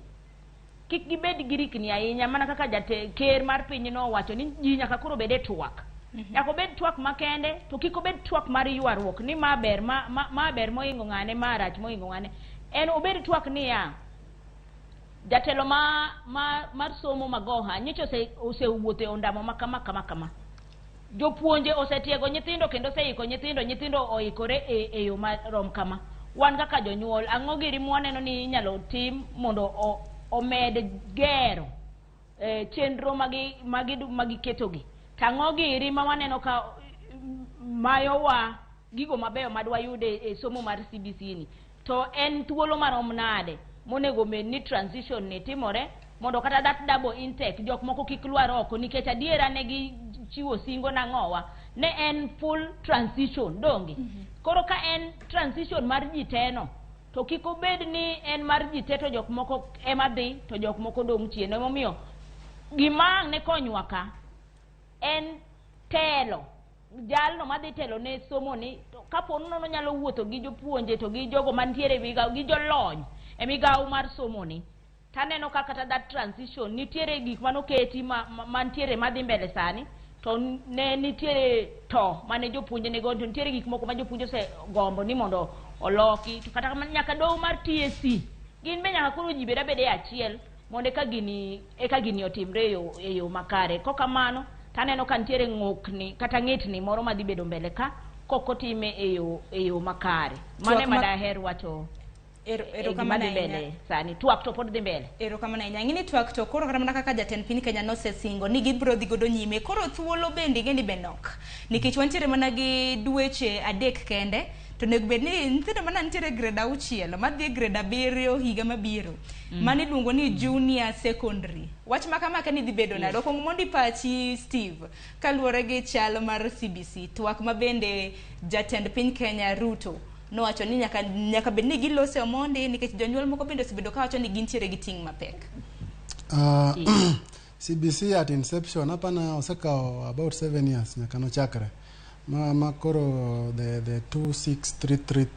kik gibed girikni ahinya mana kaka ker mar piny no wacho ni ji nyaka koro bede twak nyaka bed twak makende to kik obed twak mar yuarruok ni ma ber moingo ng'ane marach moingo ng'ane en obed twak ni ya jatelo mar somo Magoha nyicho osewuothe ondamo makama jopuonje osetiego nyithindo kendo oseiko nyithindo oikore e yo marom kama wan kaka jonyuol ang'o giri mwaneno ni inyalo tim mondo omed gero chenro magi ketogi tang'o giri ma waneno ka mayowa gigo mabeyo madwa yude e somo mar CBC ni to en thuolo marom nade monego med ni transition ni timore mondo kata that double intake jok moko kik lwar oko nikech adiera ne gi chiwo singo nang'owa ne en full transition donge koro ka en transition mar jiteno to kik obed ni en mar jite to jok moko ema dhi to jok moko dong' chien emomiyo gima ne konywa ka en telo jalno madhi telo ne somo ni kapo nono nyalo wuotho gi jopuonje to gi jogo mantiere migawo gi jolony e migawo mar somo ni taneno ka kata that transition nitiere gik manoketi mantiere madhi mbele sani to ne nitiere to mane jopuonje ne go nitiere gik moko ma jopuonje se gombo ni mondo oloki to kata nyaka dow mar TSC gin be nyaka koro ji bede achiel mondo eka gini otimre e yo makare kokamano taneno ka nitiere ng'okni kata ng'itni moro madhi bedo mbele ka kokotime e yo makare mane madaher wacho erokamano mbele sani twak to pod dhi mbele erokamano ahinya ng'ini twak to koro kata mana kaka jatend piny Kenya nosesingo ni gibiro dhi godo nyime koro thuolo bende ng'eni be nok nikech wantiere mana gi dweche 3 kende to nego bed ni nyithindo mana nitiere grade 6 madhi grade 7 higa mabiro mani luongo ni junior secondary wach makama ka ni dhi bedo nade okong' mondi pachi Steve kaluwore gi chal mar CBC twak mabende jatend piny Kenya Ruto nowacho ni nyaka bed ni gilose omondi nikech jonyuol moko bende osebedo kawacho ni gintiere gi ting' mapek. CBC at inception hapana osekawo about 7 years nyaka nochakre ma koro the 2633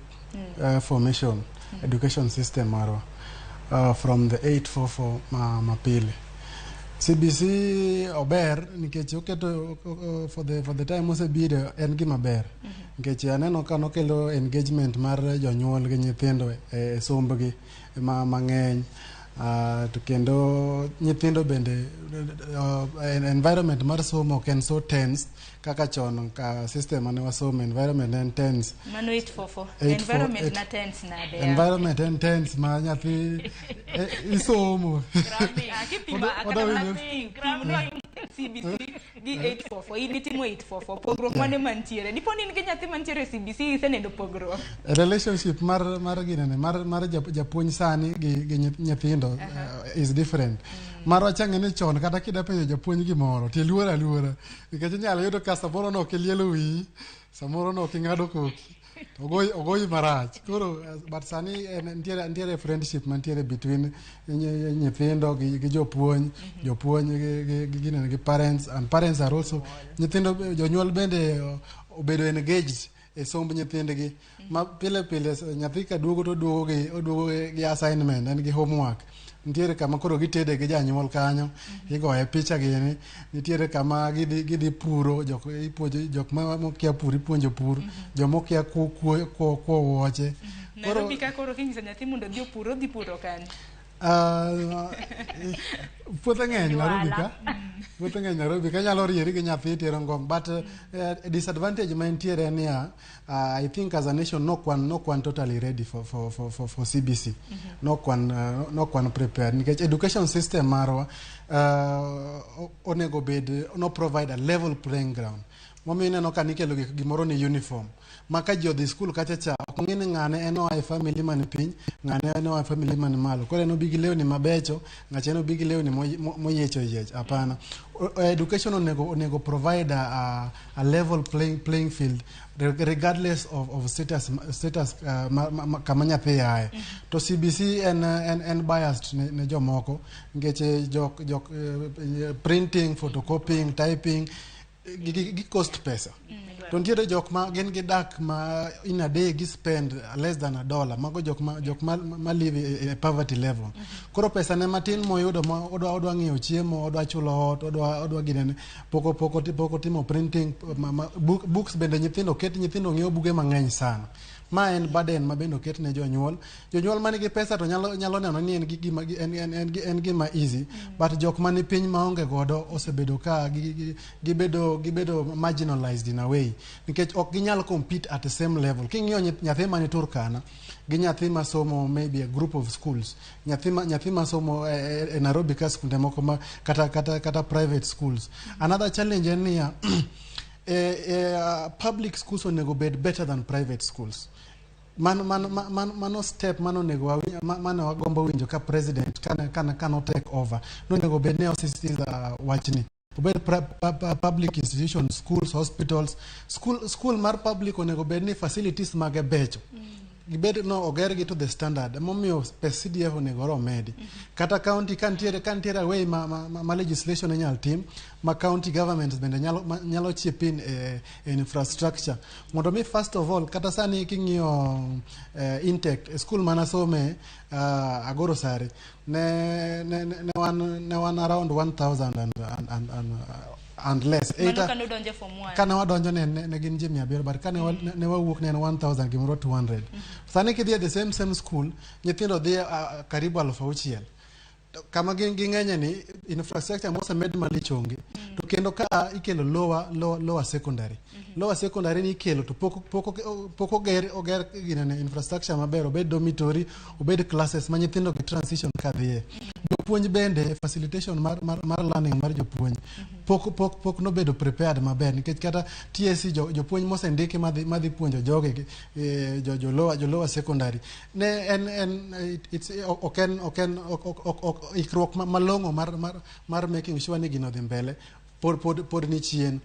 formation education system marwa from the 844 mapile CBC ober nikech oketo for the time osebiro en gima ber nikech aneno ka nokelo engagement mar jonyuol gi nyithindo e sombgi mang'eny. To kendo nyithindo bende environment mar somo ok en so tense kaka chon ka system ane wasomo environment en tense. Mano 844 environment na tense nade ya. Environment en tense ma nyathi isomo. CBC gi 844 ilitimo 844 pogruok mane mantiere dipo ni nyathi mantiere CBC isenendo pogruok. Relationship mar ginene mar japuonj sani gi nyithindo is different. Maro change ne chon kata kida penjo japuonj gimoro ti luora nikech nyalo yudo ka samoro no kilielo wi samoro no kingado koki ogoyi marach. Koro but sani ntiere friendship mantiere between nyithindo gi jopuonj gi parents, and parents are also nyithindo jonyuol bende obedo engaged e somb nyithindgi ma pile nyathi ka duogo gi assignment and gi homework. Nitiere kama koro gitede gi janyuol kanyo igoye picha gini, nitiere kama gidhi puro jok mokia pur ipuonjo pur, jomokia kuo wuoche. Nairobi ka koro kinyiso nyathi mondo odhi opuro odhi puro kani. Puothe ng'eny Nairobi ka nyalo rieri gi nyathi tero ngom, but disadvantage ma nitiere ni I think as a nation no kwan totally ready for CBC. No kwan prepared because education system marwa onego bed no provide a level playing ground. Momi neno ka nikelo gimoro ni uniform. Maka ji odhi school kachacha ok ng'ini ng'ane eno ai family man piny, ng'ane eno ai family man malo. Kore no bigi leo ni mabecho, ngache no bigi leo ni moyecho. Hapana. Education onego provide a level playing field regardless of status kama nyathi yae. To CBC en biased ne jomoko ngeche jok printing, photocopying, typing gi cost pesa. To ntiere jok ma gen gi dak ma in a day gi spend less than $1. Mago jok ma live a poverty level. Koro pesa ne matin moyudo ma odwa ng'iewo chiemo, odwa chulo ot, odwa ginene poko timo printing, books bende nyithindo ng'iewo buge mang'eny sana. Ma en burden ma bende oket ne jonyuol man gi pesa to nyalo neno ni en gima easy, but jok man piny maonge godo osebedo ka gibedo marginalized in a way nikech ok ginyal compete at the same level. King'iyo nyathi man Turkana gi nyathi masomo maybe a group of schools, nyathi masomo e Nairobi ka skunde moko kata private schools. Another challenge en ni public schools onego bed better than private schools. Mano step mano wagombo winjo ka president kana take over no nego bed ne osisitiza wachni obed public institutions, schools, hospitals. School mar public onego bed ni facilities mage becho gibed no ogergi to the standard. Momiyo CDF onego romedi kata county kantiere away ma legislation nyal tim ma county governments bende nyalo chip in infrastructure mondo mi first of all kata sani king'iyo intake school manasome Agoro Sari ne wan around 1000 and less. Kana wadonjo ne gin ji 700 but kana ne wawuok ne 1000 gimoro 200. Sani kidhi the same school nyithindo dhi karibu 6000. Kama ging'enye ni infrastructure mose med malichonge to kendo ka ikelo lower secondary. Lower secondary ni ikelo to poko oger ginene infrastructure maber, obed dormitory, obed classes ma nyithindo gi transition ka dhiye. Jopuonj bende facilitation mar learning mar jopuonj pok no bedo prepared maber nikech kata TSC jopuonj mose ndiki madhi puonjo joge jo lower secondary ne it's ikruok malong'o mar making sure ni gino dhi mbele pod ni chien.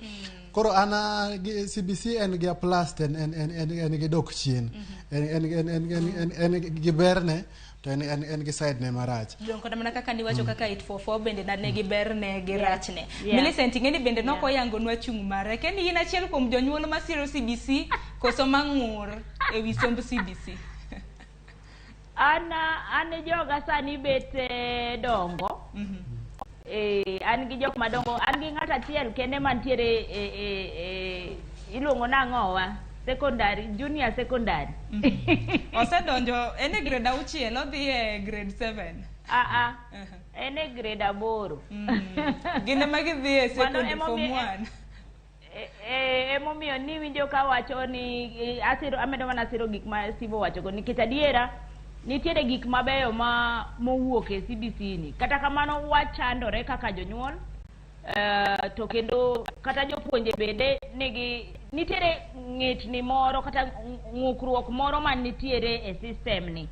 Koro ana CBC en gi plus en gi dok chien en gi berne to en gi side ne marach. Jonko namana kaka niwacho kaka 844 bende na gi berne gi rachne. Millicent ngeni bende noko yango nwa chung mare keni in achiel kuom jonyuol masiro CBC koso mang'ur e wi somb CBC. An joga sani bet dongo. An gi jok madongo, an gi ng'at achiel kende mantiere iluongo nang'owa secondary, junior secondary. Osedonjo ene grade 6 odhi e grade 7. Ene grade 8. Gine magidhi e secondary form 1. Emomiyo ni winjo ka wacho ni amedo mana siro gik ma Sibo wacho go nikech adiera nitiere gik mabeyo mowuok e CBC ni. Kata kamano wachandore kaka jonyuol, to kendo kata jopuonje bende nitiere ng'etni moro kata ng'ukruok moro man nitiere e system ni.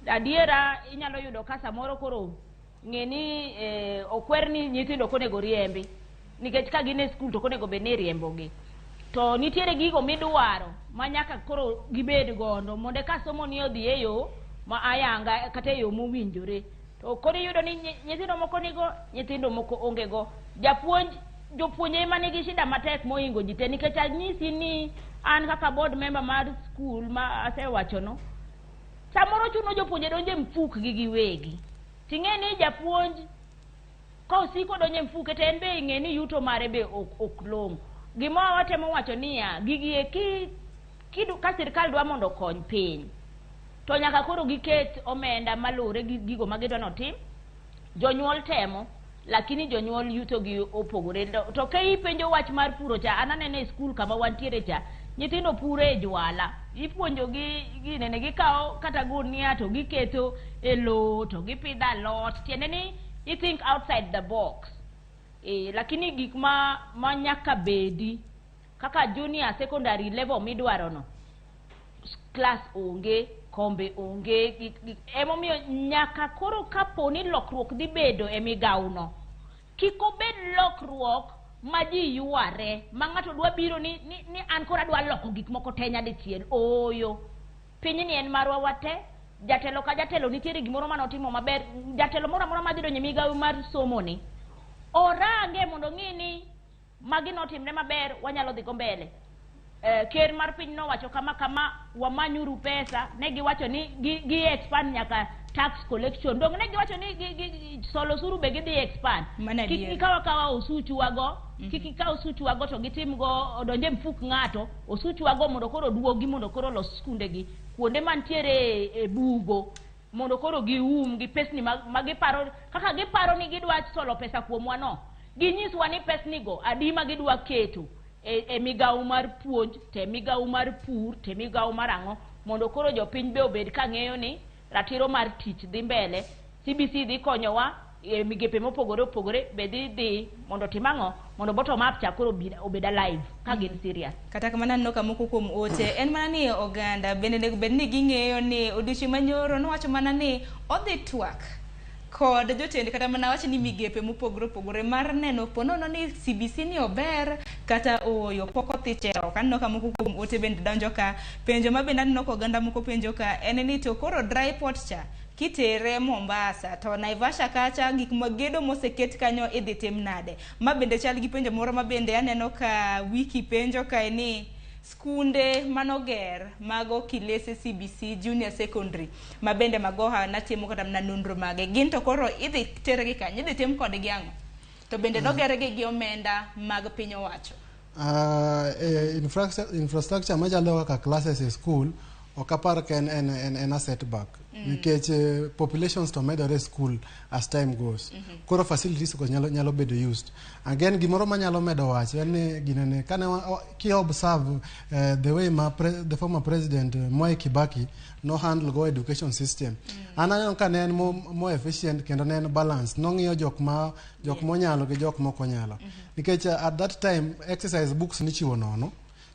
Adiera inyalo yudo ka samoro koro ng'eni okwer ni nyithindo konego riembi nikech ka gin e skul to konego bed ni riembogi. To nitiere gigo midwaro ma nyaka koro gibed gondo mondo ka somo ni odhi e yo ma ayanga kata e yo mowinjore. To koro iyudo ni nyithindo moko nigo, nyithindo moko onge go. Jopuonje ema nigi shida matek mohingo ji te nikech anyisi ni an kaka board member mar skul ma asewacho no, samoro chuno jopuonje donje mfuk gi giwegi. Ting'e ni japuonj ka osiko donje mfuke to en be ing'e ni yuto mare be ok long'. Gima watemo wacho niya, gigi ka sirkal dwa mondo okony piny, to nyaka koro giket omenda malure gi gigo magidwa notim. Jonyuol temo, lakini jonyuol yuto gi opogore. To ka ipenjo wach mar puro cha, ananeno e skul kama wantiere cha, nyithindo puro e jwala. Ipuonjo gi nene gikawo kata gunia to giketo e lowo to gipidho alot. Tiende ni you think outside the box. Lakini gik ma nyaka bedi kaka junior secondary level midwaro no, class onge, kombe onge. Emomiyo nyaka koro kapo ni lokruok dhi bedo e migawo no, kik obed lokruok ma ji yware, ma ng'ato dwa biro ni an kora dwa loko gik moko te nyadichiel. Oyo piny ni en marwa wate. Jatelo ka jatelo nitiere gimoro manotimo maber. Jatelo moro amora madhi donjo migawo mar somo ni orange mondo ng'i ni magi notimre maber, wanyalo dhi go mbele. Ker mar piny nowacho kama wamanyuru pesa, ne giwacho ni gi expand nyaka tax collection. Dong ne giwacho ni solo suru be gidhi expand. Kik kawa osuchu wago, kik kawa osuchu wago to gitim go odonje mfuk ng'ato, osuchu wago mondo koro duogi mondo koro los skunde gi kuonde mantiere e bugo mondo koro gi pesni magiparo kaka giparo ni gidwa solo pesa kuomwa no. Ginyiswa ni pesni go adima gidwa keto e migawo mar puonj, te migawo mar pur, te migawo mar ang'o, mondo koro jopiny be obed ka ng'eyo ni ratiro mar tich dhi mbele. CBC dhi konyowa e migepe mopogore opogore be dhi mondo timang'o mondo bottom up cha koro obed alive ka gin serious. Kata kamano aneno ka moko kuom ote en mana ni oganda bende nego bed ni ging'eyo ni odiochieng' manyoro nowacho mana ni odhi twak kod jotend kata mana wacho ni migepe mopogore opogore mar neno ponono ni CBC ni ober kata oyo poko thicheo. Kaneno ka moko kuom ote bende donjo ka penjo ma bende aneno ka oganda moko penjo ka en ni to koro dry port cha kitere Mombasa to Naivasha kacha gik magedo moseket kanyo idhi tim nade. Ma bende chal gi penjo moro ma bende aneno ka wiki penjo ka ni skunde manoger mago kilese CBC junior secondary ma bende magoha natimo kata na nonro mage gin to koro idhi tere gi kanyo idhi tim kodgi ang'o to bende dogere gi omenda mag piny owacho. Infrastructure machalo kaka classes e school okapar ka en asset back nikech populations to medore school as time goes. Koro facilities ko nyalo bedo used. Again gimoro manyalo medo wach en ni ginene kane ki observe the way the former president Mwai Kibaki no handle go education system. Ananeno ka ne en more efficient kendo ne en balance. Nong'iyo jok monyalo gi jok moko nyalo. Nikech at that time exercise books nichiwo nono.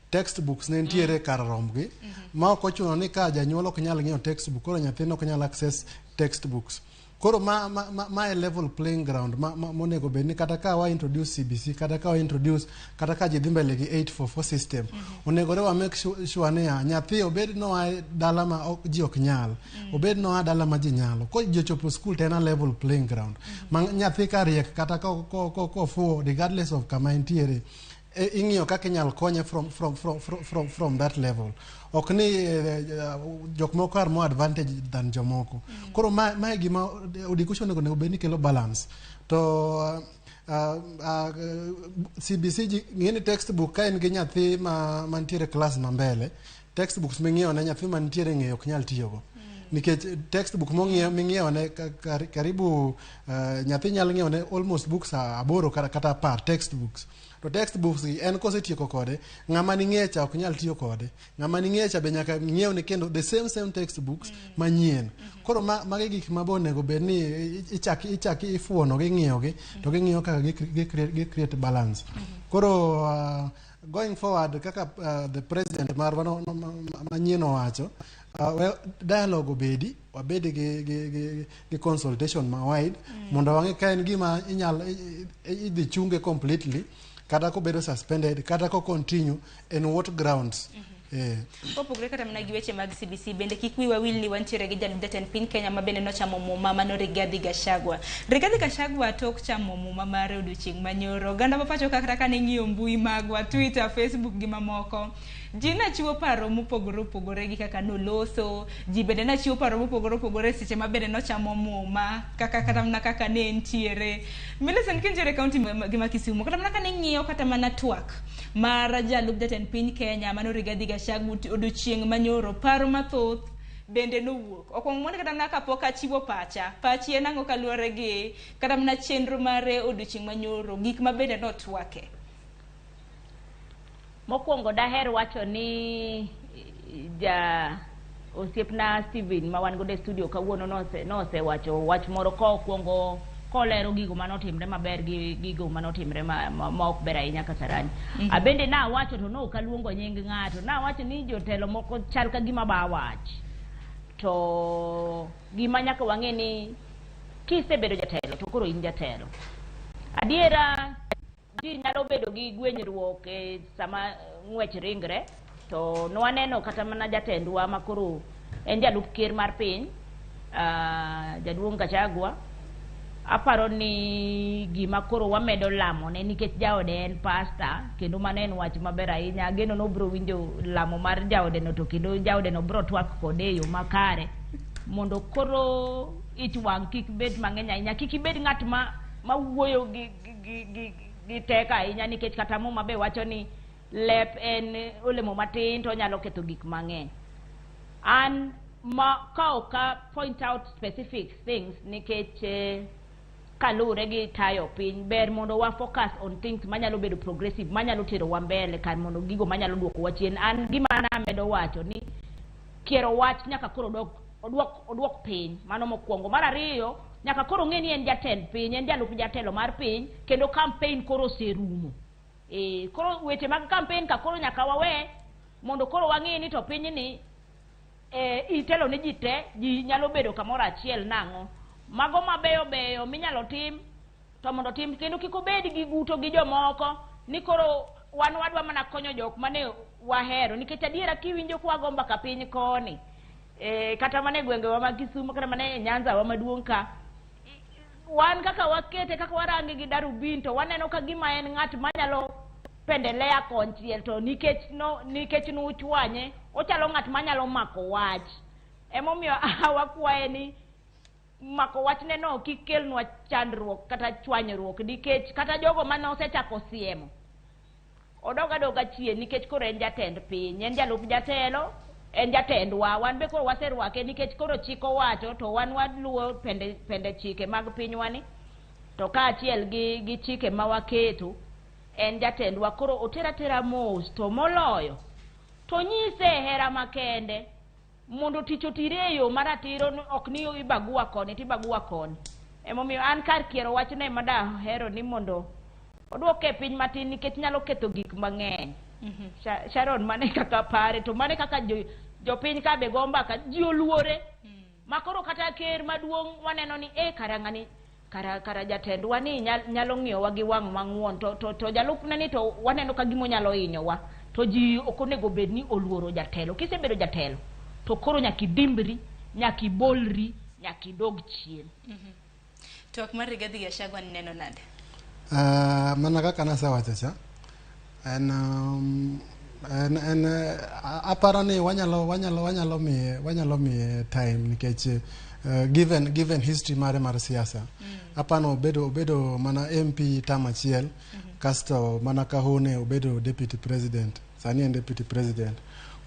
Textbooks ne ntiere kar romgi ma ok ochuno ni ka janyuol ok nyal ng'iewo textbook koro nyathino ok nyal access textbooks. Koro ma level playing ground monego bed ni kata ka wa introduce CBC kata ka wa introduce kata ka ji dhi mbele gi 844 system onegore wa make sure ni nyathi obed no dala ma ji ok nyal obed no dala ma ji nyalo ko ji chopo school tena level playing ground nyathi ka riek kata ko fuo regardless of kama intiere ing'iyo kaka inyal konye from that level. Ok ni jok moko are more advantage than jomoko. Koro ma gima education nego bed ni kelo balance. To CBC ng'eni textbook ka en gi nyathi mantiere klas ma mbele, textbooks ming'iewo ne nyathi mantiere ng'eyo ok nyal tiyogo. Nikech textbook ming'iewo ne karibu nyathi nyalo ng'iewo ne almost books 8 kata 10 textbooks. To textbooks en kosetieko kode, ng'ama ning'eyo cha ok nyal tiyo kode. Ng'ama ning'eyo cha be nyaka ng'iew ne kendo the same textbooks manyien. Koro magi gik ma bonego bed ni ichaki ifuono gi ng'iyogi to ging'iyo kaka gi create balance. Koro going forward kaka the president marwa manyien owacho, dialogue obedi, wabedi gi consultation ma wide mondo wang'e ka en gima idhi chunge completely kata ko bedo suspended kata ko continue in what grounds. Kopogre kata mana gi weche mag CBC bende kik wiwa wil ni wantiere gi jalup jatend piny Kenya ma bende nochamo muma mano Rigathi Gachagua. Rigathi Gachagua tok chamo muma mare odiochieng' manyoro. Oganda mapacho kaka kane ng'iyo mbui magwa, Twitter, Facebook gi mamoko. Ji nachiwo paro mopogore opogore gi kaka noloso, ji bende nachiwo paro mopogore opogore seche ma bende nochamo muma, kata mana kaka ne entiere. Millicent kinjere kaunti gi Kisumu, kata mana kane ng'iyo kata mana twak mar jalup jatend piny Kenya mano Rigathi Gachagua odiochieng' manyoro, paro mathoth bende nowuok. Okwong mondo kata mana kapok achiwo pachi en ang'o kaluwore gi kata mana chenro mare odiochieng' manyoro, gik ma bende notwake. Mokwongo daher wacho ni osiepna Steven ma wan godo e studio kawuono nosewacho wach moro kokwongo kolero gigo manotimre maber gi gigo manotimre ma ok ber ahinya Kasarani. Abende nawacho to no kaluongo nying ng'ato, nawacho ni jotelo moko chal ka gima ba wach. To gima nyaka wang'e ni kisebedo jatelo to koro in jatelo. Adiera ji nyalo bedo gi gwenyruok e sama ng'wech ringre, to nwaneno kata mana jatendwa makoro en jalup ker mar piny, jaduong' Gachagua. Aparo ni gima koro wamedo lamo ne nikech jaode en pasta, kendo mano en wach maber ahinya. Ageno nobro winjo lamo mar jaode no, to kendo jaode no bro twak kode e yo makare mondo koro ich wang' kik bed mang'eny ahinya, kik ibed ng'at ma wuoyo gi tek ahinya, nikech kata muma be wacho ni lep en olemo matin to nyalo ketho gik mang'eny. An ka oka point out specific things nikech kalure gi tayo piny, ber mondo wa focus on things manyalo bedo progressive, manyalo tero wa mbele kan mondo gigo manyalo duoko wa chien. An gima namedo wacho ni kiero wach nyaka koro odwok piny, mano mokwongo. Mar ariyo, nyaka koro ng'e ni en jatend piny, en jalup jatelo mar piny, kendo campaign koro serumo. Koro weche mag campaign ka koro nyaka wawe mondo koro wang'e ni to piny ni itelo ne ji te, ji nyalo bedo kamoro achiel nang'o. Mago mabeyo minyalo tim to mondo tim, kendo kik obed gi guto gi jomoko ni koro wan wadwa mana konyo jok mane wahero, nikech adiera kiwinjo kwa gomba ka piny koni, kata mane gwenge wa mag Kisumu, kata mane Nyanza wa maduong' ka, wan kaka wakete, kaka warangi gi darubin, to waneno ka gima en ng'at manyalo pendelea konchiel, to nikech nuchwanye ochalo ng'at manyalo mako wach. Emomiyo wakwaye ni mako wachne no kikelnwa chandruok kata chwanyruok, nikech kata jogo mane osechako siemo odoga chien, nikech koro en jatend piny, en jalup jatelo, en jatendwa. Wan be koro waserwake nikech koro chik owacho, to wan waluwo pende chike mag pinywani, to kaachiel gi chike ma waketo. En jatendwa, koro otera mos, to moloyo to nyise hera makende mondo tich otire e yo maratiro, ok ni ibagua koni tibagua koni. Emomiyo an kar kiero wachne madahero ni mondo odwoke piny matin, nikech nyalo ketho gik mang'eny. Sharon, mane kaka pare, to mane kaka jopiny ka be gomba ka ji oluore, makoro kata ker maduong' waneno ni karang'ani kara jatendwa ni nyalo ng'iyowa gi wang' mang'won, to jalupne ni to waneno ka gimo nyalo hinyowa, to ji ok onego bed ni oluoro jatelo. Kisebedo jatelo to koro nyaki dimbri, nyaki bolri, nyaki dog chien. Twak mar Rigathi Gachagua neno nade? Mana kaka nasewacho cha, aparo ni wanyalo miye time, nikech given history mare mar siasa. Apano obedo mana MP tama chiel, kasto mana kahone obedo deputy president, sani en deputy president.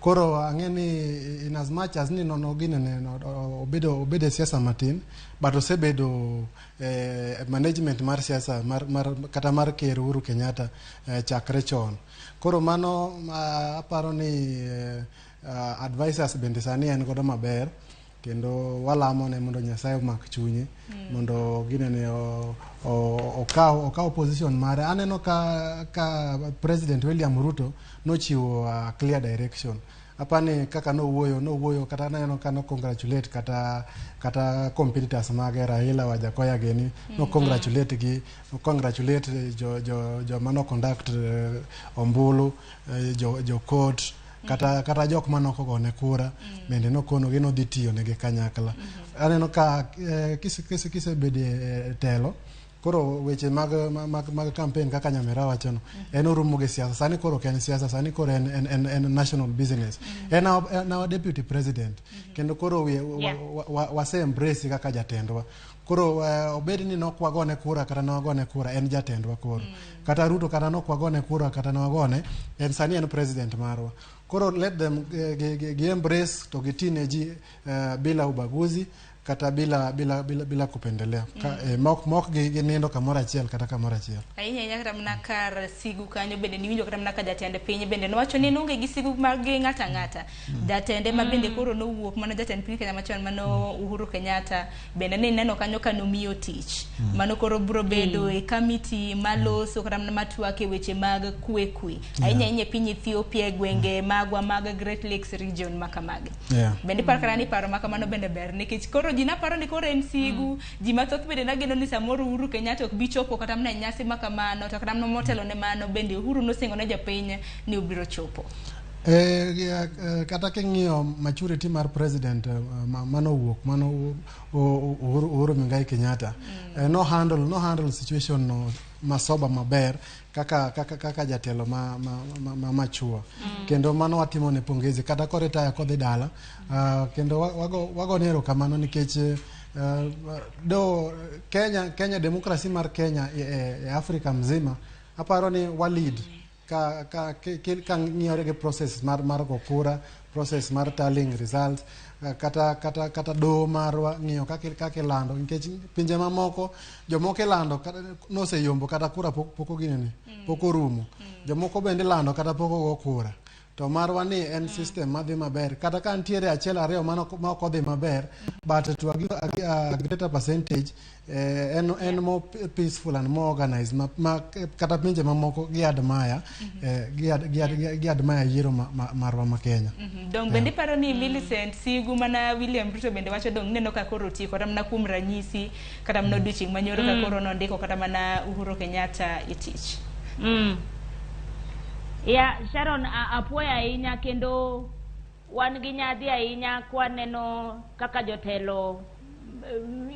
Koro ang'eni in as much as ni no gine obedo siasa matin, but osebedo management mar siasa kata mar ker Uhuru Kenyatta chakre chon. Koro mano aparo ni advisors bende sani en godo maber, kendo walamo ne mondo Nyasaye omak chunye mondo ginene okaw position mare. Aneno ka President William Ruto nochiwo clear direction. Apani kaka no wuoyo kata neno ka no congratulate kata competitors mage Raila Wajakoya geni no congratulate jo mano conduct ombulu jo court kata jok manoko gone kura bende nokono gi no dhi tiyo negi kanyakla. Aneno ka kise bede telo koro weche mag campaign kaka Nyamera wachono en orumo gi siasa. Sani koro ken siasa, sani koro en national business. En our deputy president, kendo koro wase embrace kaka jatendwa. Koro obed ni nokwagone kura kata nawagone kura, en jatendwa koro. Kata Ruto kata nokwagone kura kata nawagone, en sani en president marwa. Koro let them embrace to gitine ji bila ubaguzi kata bila kupendelea. Mok ginindo kamora achiel kata kamora achiel. Ahinya kata mana kar sigu kanyo bende niwinjo kata mana ka jatend piny bende nowacho ni nonge gi sigu mag ng'ata. Jatende ma bende koro nowuok mano jatend piny Kenya machon mano Uhuru Kenyatta bende ne neno kanyo ka nomiyo tich. Mano koro bro bedo e committee maloso kata mana matwake weche mag kwe. Ahinya piny Ethiopia gwenge magwa mag Great Lakes region makamage. Bende parkarani paro makamano bende ber nikech koro jina paro ni koro en sigu ji mathoth bende nageno ni samoro Uhuru Kenyatta ok bichopo kata mana nyasi makamano to kata mana motelo ne mano bende Uhuru nosingo ne japiny ni obiro chopo. Kata king'iyo maturity mar president mano wuok mano Uhuru Muigai Kenyatta no handle situation no masoba maber kaka jatelo machuo. Kendo mano watimo ne pongezi kata kore taya kodhi dala kendo wago nero kamano nikech do Kenya demokrasi mar Kenya e Afrika mzima aparo ni walid ka ng'iyore gi process mar go kura, process mar tallying results kata do marwa ng'iyo kaka lando nikech pinje mamoko jomoko lando noseyombo kata kura poko ginene poko rumo, jomoko bende lando kata poko go kura. To marwa ni en system madhi maber kata ka ntiere achiel ariyo ma ok odhi maber, but to a greater percentage en more peaceful and more organized kata pinje mamoko gi admire yiero marwa ma Kenya. Dong bende paro ni Millicent sigu mana William Ruto bende wacho dong neno ka koro tieko kata mana kuom ranyisi kata mana odiochieng' manyoro ka koro nondiko kata mana Uhuru Kenyatta e tich. Sharon apuoya ahinya kendo wan gi nyadhi ahinya kwaneno kaka jotelo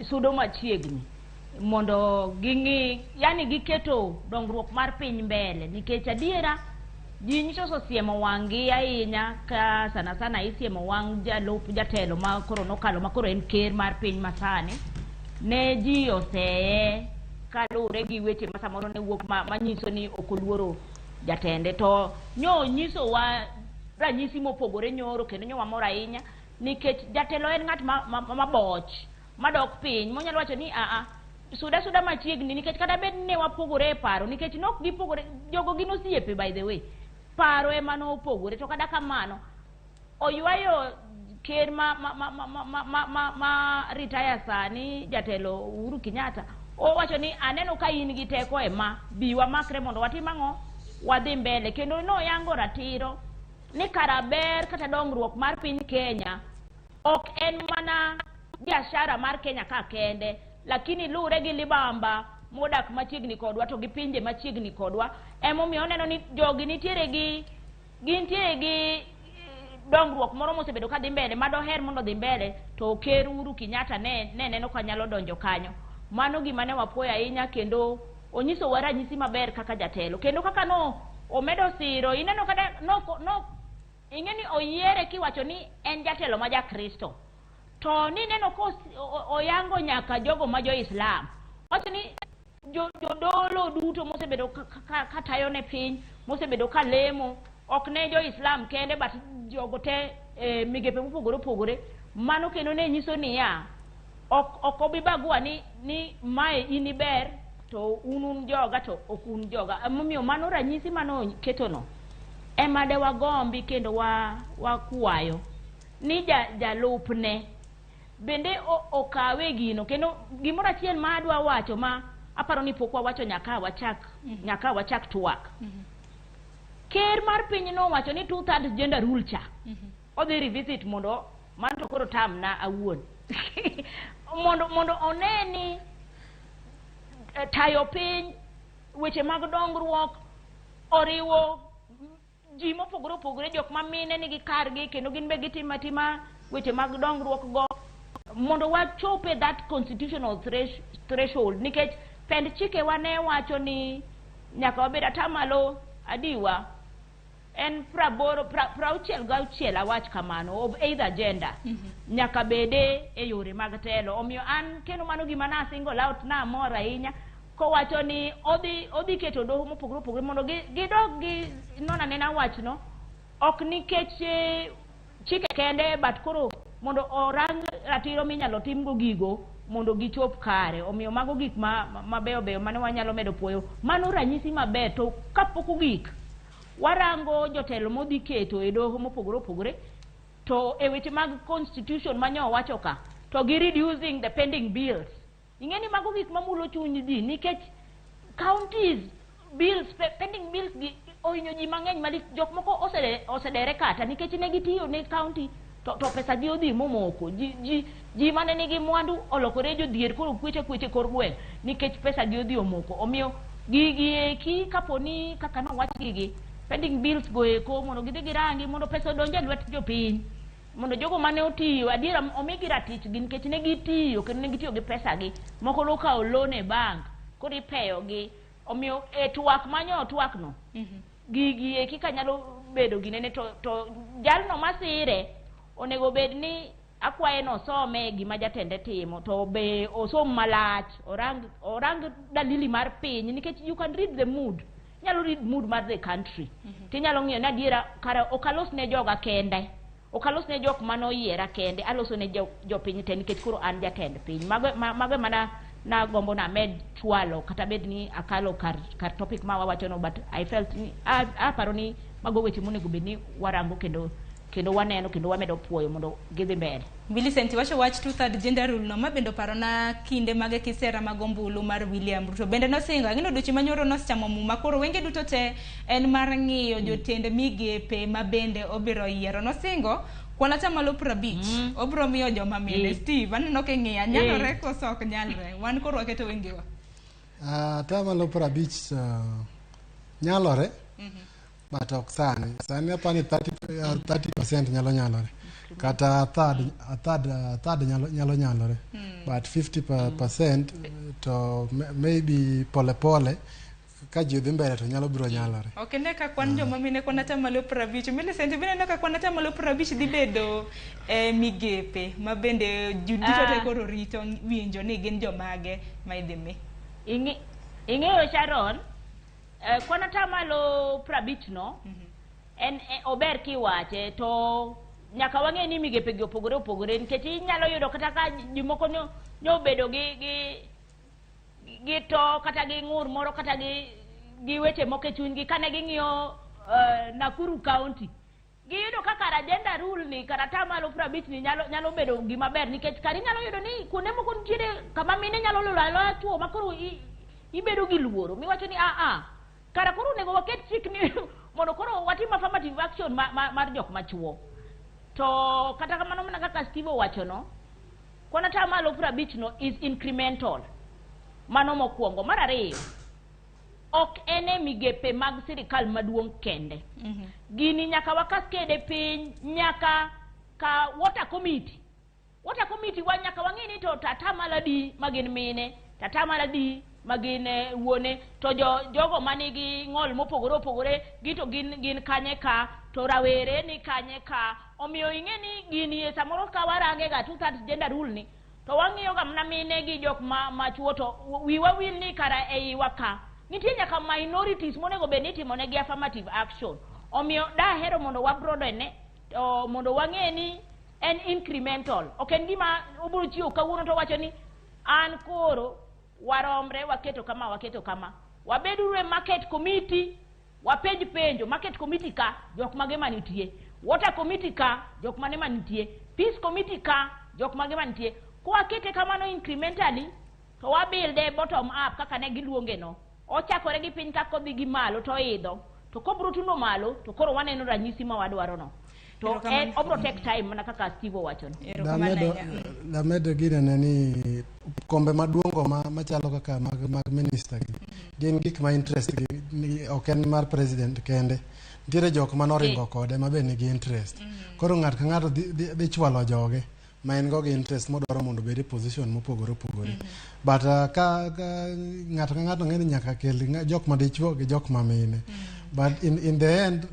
sudo machiegni mondo yani giketo dongruok mar piny mbele nikech adiera ji nyiso siemo wang'i ahinya ka sana isiemo wang' jatelo ma koro nokalo ma koro en ker mar piny masani ne ji oseye kalure gi weche ma samoro ne wuok manyiso ni okoluoro jatende to nyiso wa ranyisi mopogore nyoro kendo nyowa mora ahinya nikech jatelo en ng'at maboch madok piny monyalo wacho ni suda machiegni nikech kada bed ne wapogore e paro nikech nok gipogore jogo gin osiepe by the way paro ema no opogore to kada kamano oywayo ker ma retire sani jatelo Uhuru Kenyatta owacho ni aneno ka in gi teko ema biwa makre mondo watim ang'o wadhi mbele kendo no yango ratiro ni karaber kata dongruok mar piny Kenya ok en mana biashara mar Kenya ka kende lakini lure gi libamba modak machiegni kodwa to gi pinje machiegni kodwa emomiyo neno ni jogi nitiere gi dongruok moro mosebedo ka dhi mbele madoher mondo dhi mbele to ker Uhuru Kenyatta ne neno ka nyalo donjo kanyo. Mano gima ne wapuoya ahinya kendo onyiso wa ranyisi maber kaka jatelo kendo kaka no omedo siro ineno kada no ingeni oyiere kiwacho ni en jatelo ma Jakristo to ni neno ko oyango nyaka jogo ma jo Islam wacho ni jodolo duto mosebedo katayo ne piny mosebedo ka lemo ok ne jo Islam kende but jogo te migepe mopogore opogore mano kendo ne nyiso ni ya ok obi bagua ni mae ini ber to unun joga to ok un joga momiyo mano ranyisi mano ketono ema de wagombi kendo wakwayo ni jalupne bende okawe gino kendo gimoro achiel ma adwa wacho ma aparo ni pok wawacho nyaka wachak twak ker mar piny no wacho ni 2/3 gender rule cha odhi revisit mondo man to koro tam na awuon mondo oneni tayo piny weche mag dongruok oriwo ji mopogore opogore jok ma mine nigi kargi kendo gin be gitimatima weche mag dongruok go mondo wachope that constitutional threshold nikech pend chike wane wacho ni nyaka wabed atamalo adiwa en 86 awach kamano of either gender nyaka bede e yore mag telo omiyo an kendo mano gima nasingo laut na mora ahinya kowacho ni odhi keto doho mopogore opogore mondo gidog gi nona nena wachno ok nikech chike kende but koro mondo orang ratiro minyalo timgo gigo mondo gichop kare omiyo mago gik mabeyo mane wanyalo medo puoyo mano ranyisi maber to kapok ogik warango jotelo modhi keto e doho mopogore opogore to e weche mag constitution manyo wacho ka to gi reducing the pending bills ingeni mago gik mamulo chuny ji nikech counties bills pending bills gi ohinyo ji mang'eny malik jok moko osedere kata nikech ne gitiyo ne county to pesa gi odhi momoko ji mane nigi mwandu olokore jodhier koro kweche kor gweng nikech pesa gi odhi omoko omiyo gigi eki kaponi kaka nowach gigi pending bills go eko mondo gidhi girangi mondo pesa odonje lwet jopiny mondo jogo mane otiyo adiera omigi ratich gi nikech ne gitiyo kendo ne gitiyo gi pesa gi moko nokawo loan e bank koro ipeyo gi omiyo twak manyo twak no gigi eki kanyalo bedo ginene to jalno masire onego bed ni akwaye no some gima jatende timo to be osom malach orang dalili mar piny nikech you can read the mood nyalo read mood mar the country tinyalo ng'iyo na adiera kara okalos ne joga kende okalos ne jok mano yiera kende aloso ne jopiny te nikech koro an jatend piny mago mana na gombo na med chwalo kata bed ni akalo kar topic ma wawacho no but I felt ni aparo ni mago weche monego bed ni warango kendo waneno kendo wamedo puoyo mondo gidhi mbele. Millicent wacho wach 2/3 gender rule no mabendo paro na kinde mage kisera magombulu mar William Ruto bende nosingo angino duchi manyoro nosechamo muma koro wenge duto te en mar ng'iyo jotend migepe mabende obiro yiero nosingo kwana tamalo 50 obro miyo joma mine Steve aneno ke ng'iya nyalore koso ok nyalre wan koro waketo wengewa tamalo 50 nyalore but ok sani apani 30% nyalo nyalore kata third nyalo nyalore but 50% to maybe pole ka ji dhi mbele to nyalo biro nyalore ok ne ka kwan joma mine kwana tamalo 50 Millicent bine no ka kwana tamalo 50 dhi bedo migepe mabende judito te koro rito winjo ni gin jomage ma idhi mi ing'eyo Sharon kwana tamalo 50 no en ober kiwache to nyaka wang'e ni migepe gi opogore nikech inyalo yudo kata ka jimoko nyobedo gi to kata gi ng'ur moro kata gi weche moko e chunygi kane ging'iyo Nakuru County giyudo kaka Ajenda rule ni kata tamalo 50 ni nyalo bedo gima ber nikech kari nyalo yudo ni kuonde moko nitiere kama mine nyalo lolo chuo makoro ibedo gi luoro miwacho ni kara koro onego waket chik ni mondo koro watim affirmative action mar jok machuo to kata kamano mana kaka Steve wacho no kwana tamalo 50 no is incremental mano mokwongo mar ariyo ok ene migepe mag sirikal maduong' kende gini nyaka wakas kede piny nyaka ka water committee wa nyaka wang'e ni to tatamala di magin mine tatamala di magin wuone to jogo manigi ng'ol mopogore opogore gito gin kanye ka to rawere ni kanye ka omiyo ing'e ni gini e samoro ka warange ga 2/3 gender rule ni to wang'iyo ga mna mine gi jok ma chuo to wiwa wil ni kara ei waka nitie nyaka minorities monego bed ni timo negi affirmative action omiyo dahero mondo wabrodo ne mondo wang'e ni en incremental ok en gima ubiro chiwo kawuono to wacho ni an koro waromre waketo kama wabeduru e market committee wapenj penjo market committee ka jok mage manitie water committee ka jok mane manitie peace committee ka jok mage manitie kwa kete kamano incrementally to wabuilde bottom up kaka ne giluonge no ochakore gi piny ka kodhi gi malo to idho to kobro tuno malo to koro waneno ranyisi ma wadwaro no to en obro take time mana kaka Steve wacho da medo gine ni kombe madongo machalo kaka mag minister gin gik ma interest gi ok en mar president kende dire jok ma noringo kode ma be nigi interest koro ng'at ka ng'ato dhi chwalo joge ma en go gi interest modwaro mondo bed e position mopogore but ka ng'ato ka ng'ato ng'eni nyaka kel jok ma dichuo gi jok ma mine but in the end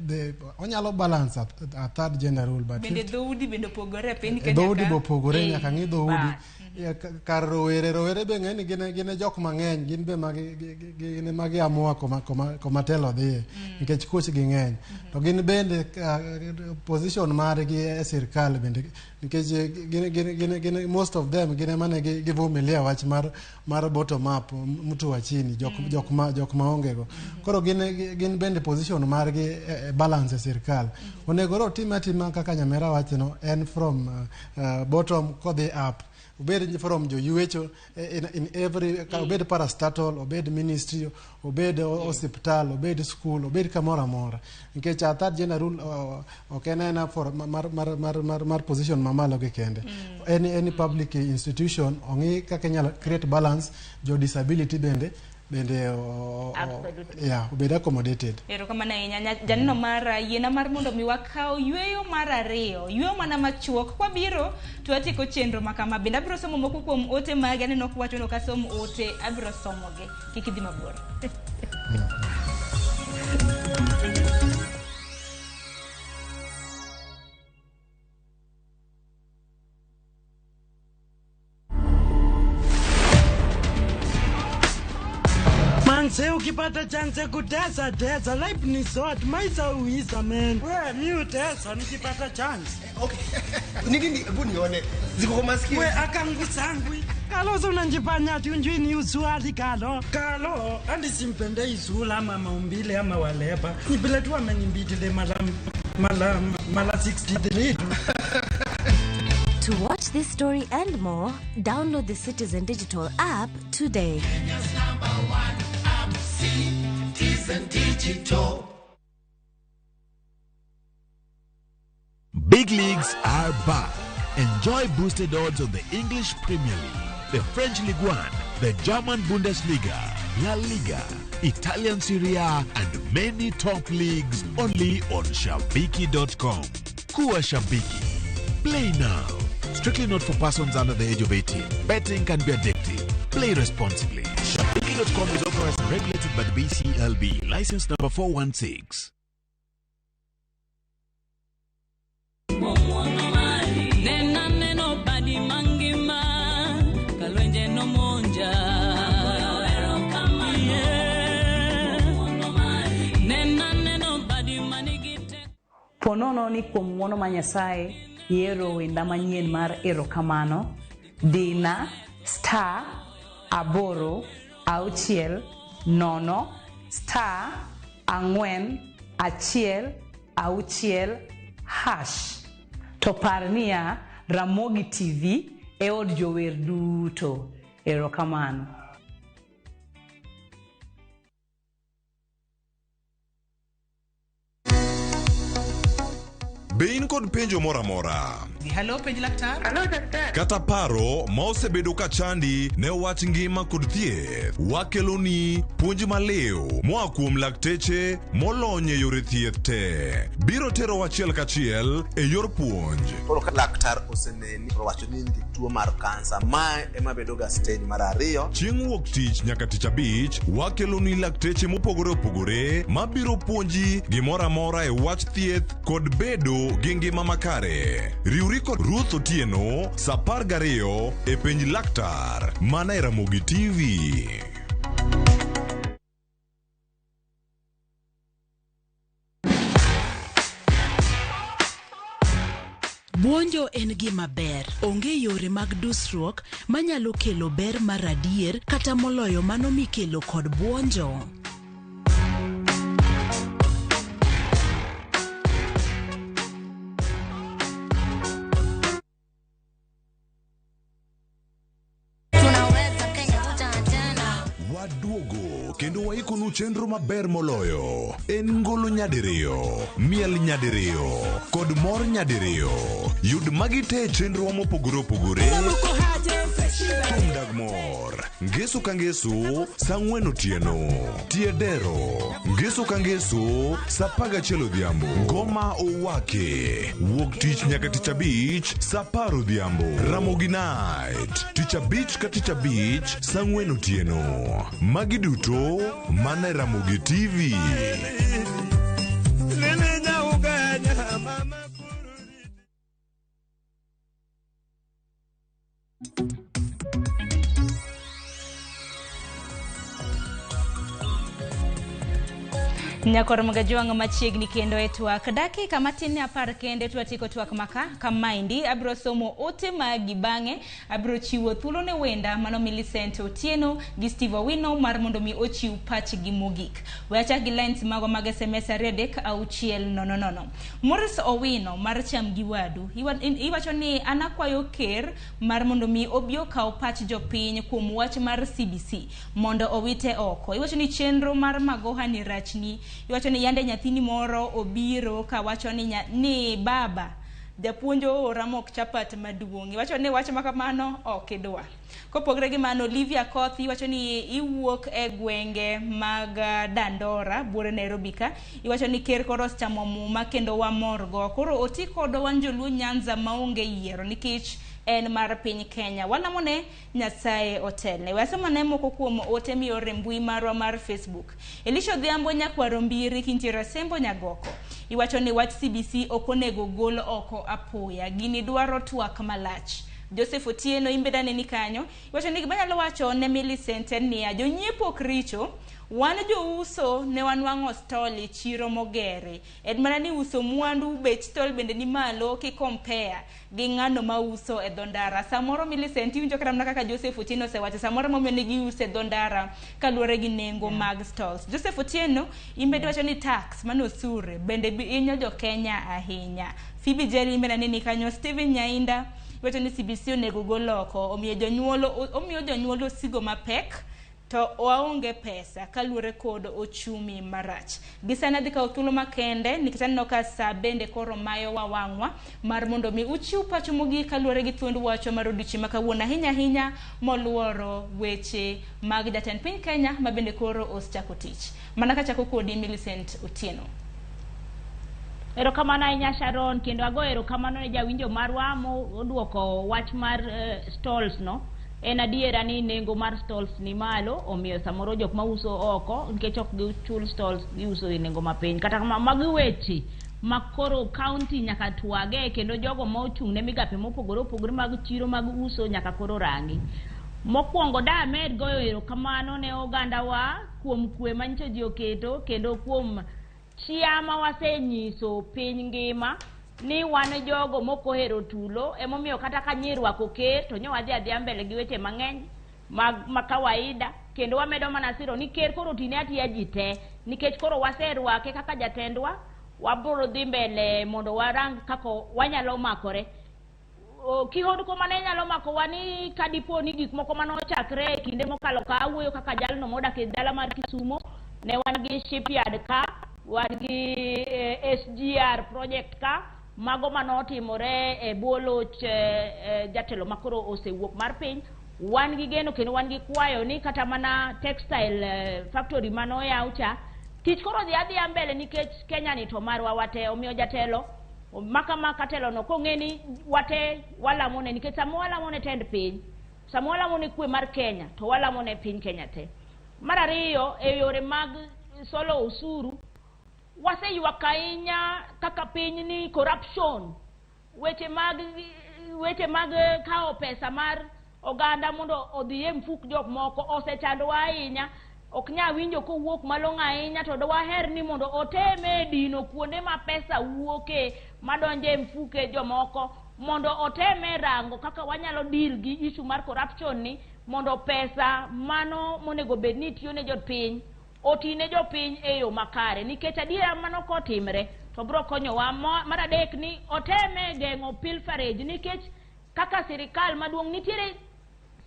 onyalo balance a third gender rule but bende dhoudi bende opogore piny Kenya dhoudi bo opogore nyaka ng'i dhoudi kar rowere be ng'eni gine jok mang'eny gin be gine magi amua koma telo dhiye nikech kuch gi ng'eny to gin bende position margi e sirkal bende nikech gine most of them gine mane givumilia wach mar bottom up mtu wa chini jok ma ongego koro gin bende position margi balance e sirkal onego otima kaka nyamera wachno en from bottom kodhi up obed from jo yuecho in every obed parastatal obed ministry obed hospital obed school obed kamora mora nikech a third gender rule okenena for mar position mamalo ge kende any public institution ongi kaka nyalo create balance jo disability bende obed accommodated. Ero kama na janino mara yena mar mondo mi wakao yweyo mar ariyo yweyo mana machuok kwa biro to atiko chenro makama bende abiro somo moko kuom ote mage aneno kwacho no kasom ote abiro somoge kikidhi mabor. Manse ukipata chance kutesa life ni short maisha uisa man we mi utesa nikipata chance okay nini hebu nione ziko kwa masikio we akangu sangwi kalo unanjifanya ati unjui ni usuali kalo hadi simpende isula ama maumbile ama walepa ni vile tu amenimbitile mala 63 To watch this story and more, download the Citizen Digital app today. Kenya's #1 app, Citizen Digital. Big leagues are back. Enjoy boosted odds on the English Premier League, the French Ligue 1, the German Bundesliga, La Liga, Italian Serie A, and many top leagues only on Shabiki.com. Kuwa Shabiki. Play now. Strictly not for persons under the age of 18. Betting can be addictive. Play responsibly. Shabiki.com is authorized and regulated by the BCLB. License number 416. Ponono ni kuom ng'wono ma Nyasaye yiero wenda manyien mar erokamano dina *8 6 0 *4 1 6 to par niya Ramogi TV e od jower duto. Erokamano. Be in kod penjo mora mora Hello, penj laktar. Hello, daktar. Kata paro ma osebedo ka chandi ne wach ngima kod thieth, wakeloni puonj maliw moa kuom lakteche molony e yore thieth te. Biro tero wachiel kachiel e yor puonj. Koro ka laktar oseneni owacho ni nigi tuo mar kansa, ma ema bedo ga stage mar 2. Chieng' wuok tich nyaka tich abich, wakeloni lakteche mopogore opogore ma biro puonji gimoro amora e wach thieth kod bedo gi ngima makare. Riwri kod Ruto Tieno, sa 12 e penj laktar, mana e Ramogi TV. Buonjo en gima ber. Onge yore mag dusruok manyalo kelo ber mar adier kata moloyo mano mikelo kod buonjo. Waduogo kendo waikonu chenro maber moloyo. En ngolo nyadiriyo, miel nyadiriyo kod mor nyadiriyo. Yud magi te chenro mopogore opogore. Tum dag mor, ngeso ka ngeso, sa 4 otieno. Tiedero, ngeso ka ngeso, sa 11 odhiambo. Ngoma owake, wuok tich nyaka tich abich, sa 10 odhiambo. Ramogi Night, tich abich ka tich abich, sa 4 otieno. Magi duto mana e Ramogi TV. Nyakor magajuang machiegni kendo e twak dakika matin ne 10 kende twatiko twak maka kamaindi abro somo ote magi bang'e abro chiwo thuolo ne wenda mano Millicent Otieno gi Steve Owino mar mondo mi ochiw pachgi mogik. Weacha gi lines mago mag SMS 3600. Morris Owino mar cham gi wadu iwacho ni anakwayo ker mar mondo mi obio kaw pach jopiny kuom wach mar CBC mondo owite oko. Iwacho ni chenro mar magoha ni rachni. Iwacho ni yande nyathini moro obiro ka wacho ni baba japuonjo ora mok chapat maduong'. Iwacho ni wach makamano ok idwa. Kopogre gi mano Olivia Kothi iwacho ni iwuok e gwenge mag Dandora buore Nairobi ka. Iwacho ni ker koro chamo muma kendo wamorgo. Koro oti kodo wanjoluo Nyanza maonge yiero nikech en mar piny Kenya. Walamone Nyasaye otelne. Wasemane moko kuom ote miore mbui marwa mar Facebook. Elisha Odhiambo nyakwaro mbiri kintiera Sembo Nyagoko. Iwacho ni wach CBC okonego gol oko apoya. Gini dwaro twak malach. Joseph Otieno imbedane ni kanyo. Iwacho ni gimanyalo wacho ne Millicent ni jonyiepo kricho wan jo uso ne wanwango stall chiro mogere. Edmana ni uso mwandu bech stall bende ni malo ki compare gi ng'ano ma uso e dondara. Samoro Millicent iwinjo kata kaka Joseph Otieno sewacho samoro momiyo ni gi uso e dondara kaluore gi nengo mag stalls. Joseph Otieno imbedo wacho ni tax mano sure bende inyo jo Kenya ahinya. Phoebe Jerry imbedane ni kanyo. Steven Nyainda wacho ni CBC onego gol oko omiyo jonyuolo sigo mapek to waonge pesa kaluore kod ochumi marach. Gisana dika othulo makende nikitano ka sa bende koro mayo wawangwa mar mondo mi uchiw pacho mogik kaluore gi thuond wacho mar odichi makawuona hinya moluoro weche mag jatend piny Kenya ma bende koro osechako tich. Mana ka chako kodi Millicent Otieno. Erokamano ahinya Sharon, kendo ago erokamano ne jawinjo marwa moduoko wach mar stalls no. En adiera ni nengo mar stalls ni malo, omiyo samoro jok ma uso oko nikech ok gichul stalls giuso e nengo mapiny. Kata magi weche makoro county nyaka twage kendo jogo ma ochung' ne migape mopogore opogore mag chiro mag uso nyaka koro rangi. Mokwongo Damed goyo erokamano ne oganda wa kuom kwe manyiso ji oketo kendo kuom chiama wasenyiso piny ngima ni wan jogo mokohero tulo emomiyo kata ka nyirwako ker to nyo wadhi adhiya mbele gi weche mang'eny ma kawaida kendo wamedo mana siro ni ker koro tine atiya ji te nikech koro waserwake kaka jatendwa wabro dhi mbele mondo warang kako wanyalo makore. Kihondko mane nyalo mako wani kadipo ni gik moko mano chakre kinde mokalo ka awuoyo kaka jalno modak e dala mar Kisumo ne wan gi shipyard ka wan gi SGR project ka mago manotimore e boloch jatelo makoro osewuok mar piny wan gi geno kendo wan gi kwayo ni kata mana textile factory mano yaucha tich koro dhi adhiya mbele nikech Kenya ni to marwa wate omiyo jatelo maka telo no kong'eni wate walamone nikech samo walamone tend piny samo walamone kwe mar Kenya to walamone piny Kenya te. Mar ariyo e yore mag solo usuru waseyuak ahinya kaka piny ni corruption weche mag kao pesa mar oganda mondo odhi e mfuk jok moko osechando ahinya ok nya winjo ko wuok malong'o ahinya to waher ni mondo oteme dino kuonde ma pesa wuoke madonje mfuke jomoko mondo oteme rango kaka wanyalo deal gi issue mar corruption ni mondo pesa mano monego bed ni tiyo ne jopiny otine jopiny e yo makare nikech adiera mano kotimre to bro konyowa. Mar adek ni oteme geng'o pilferage nikech kaka sirikal maduong' nitiere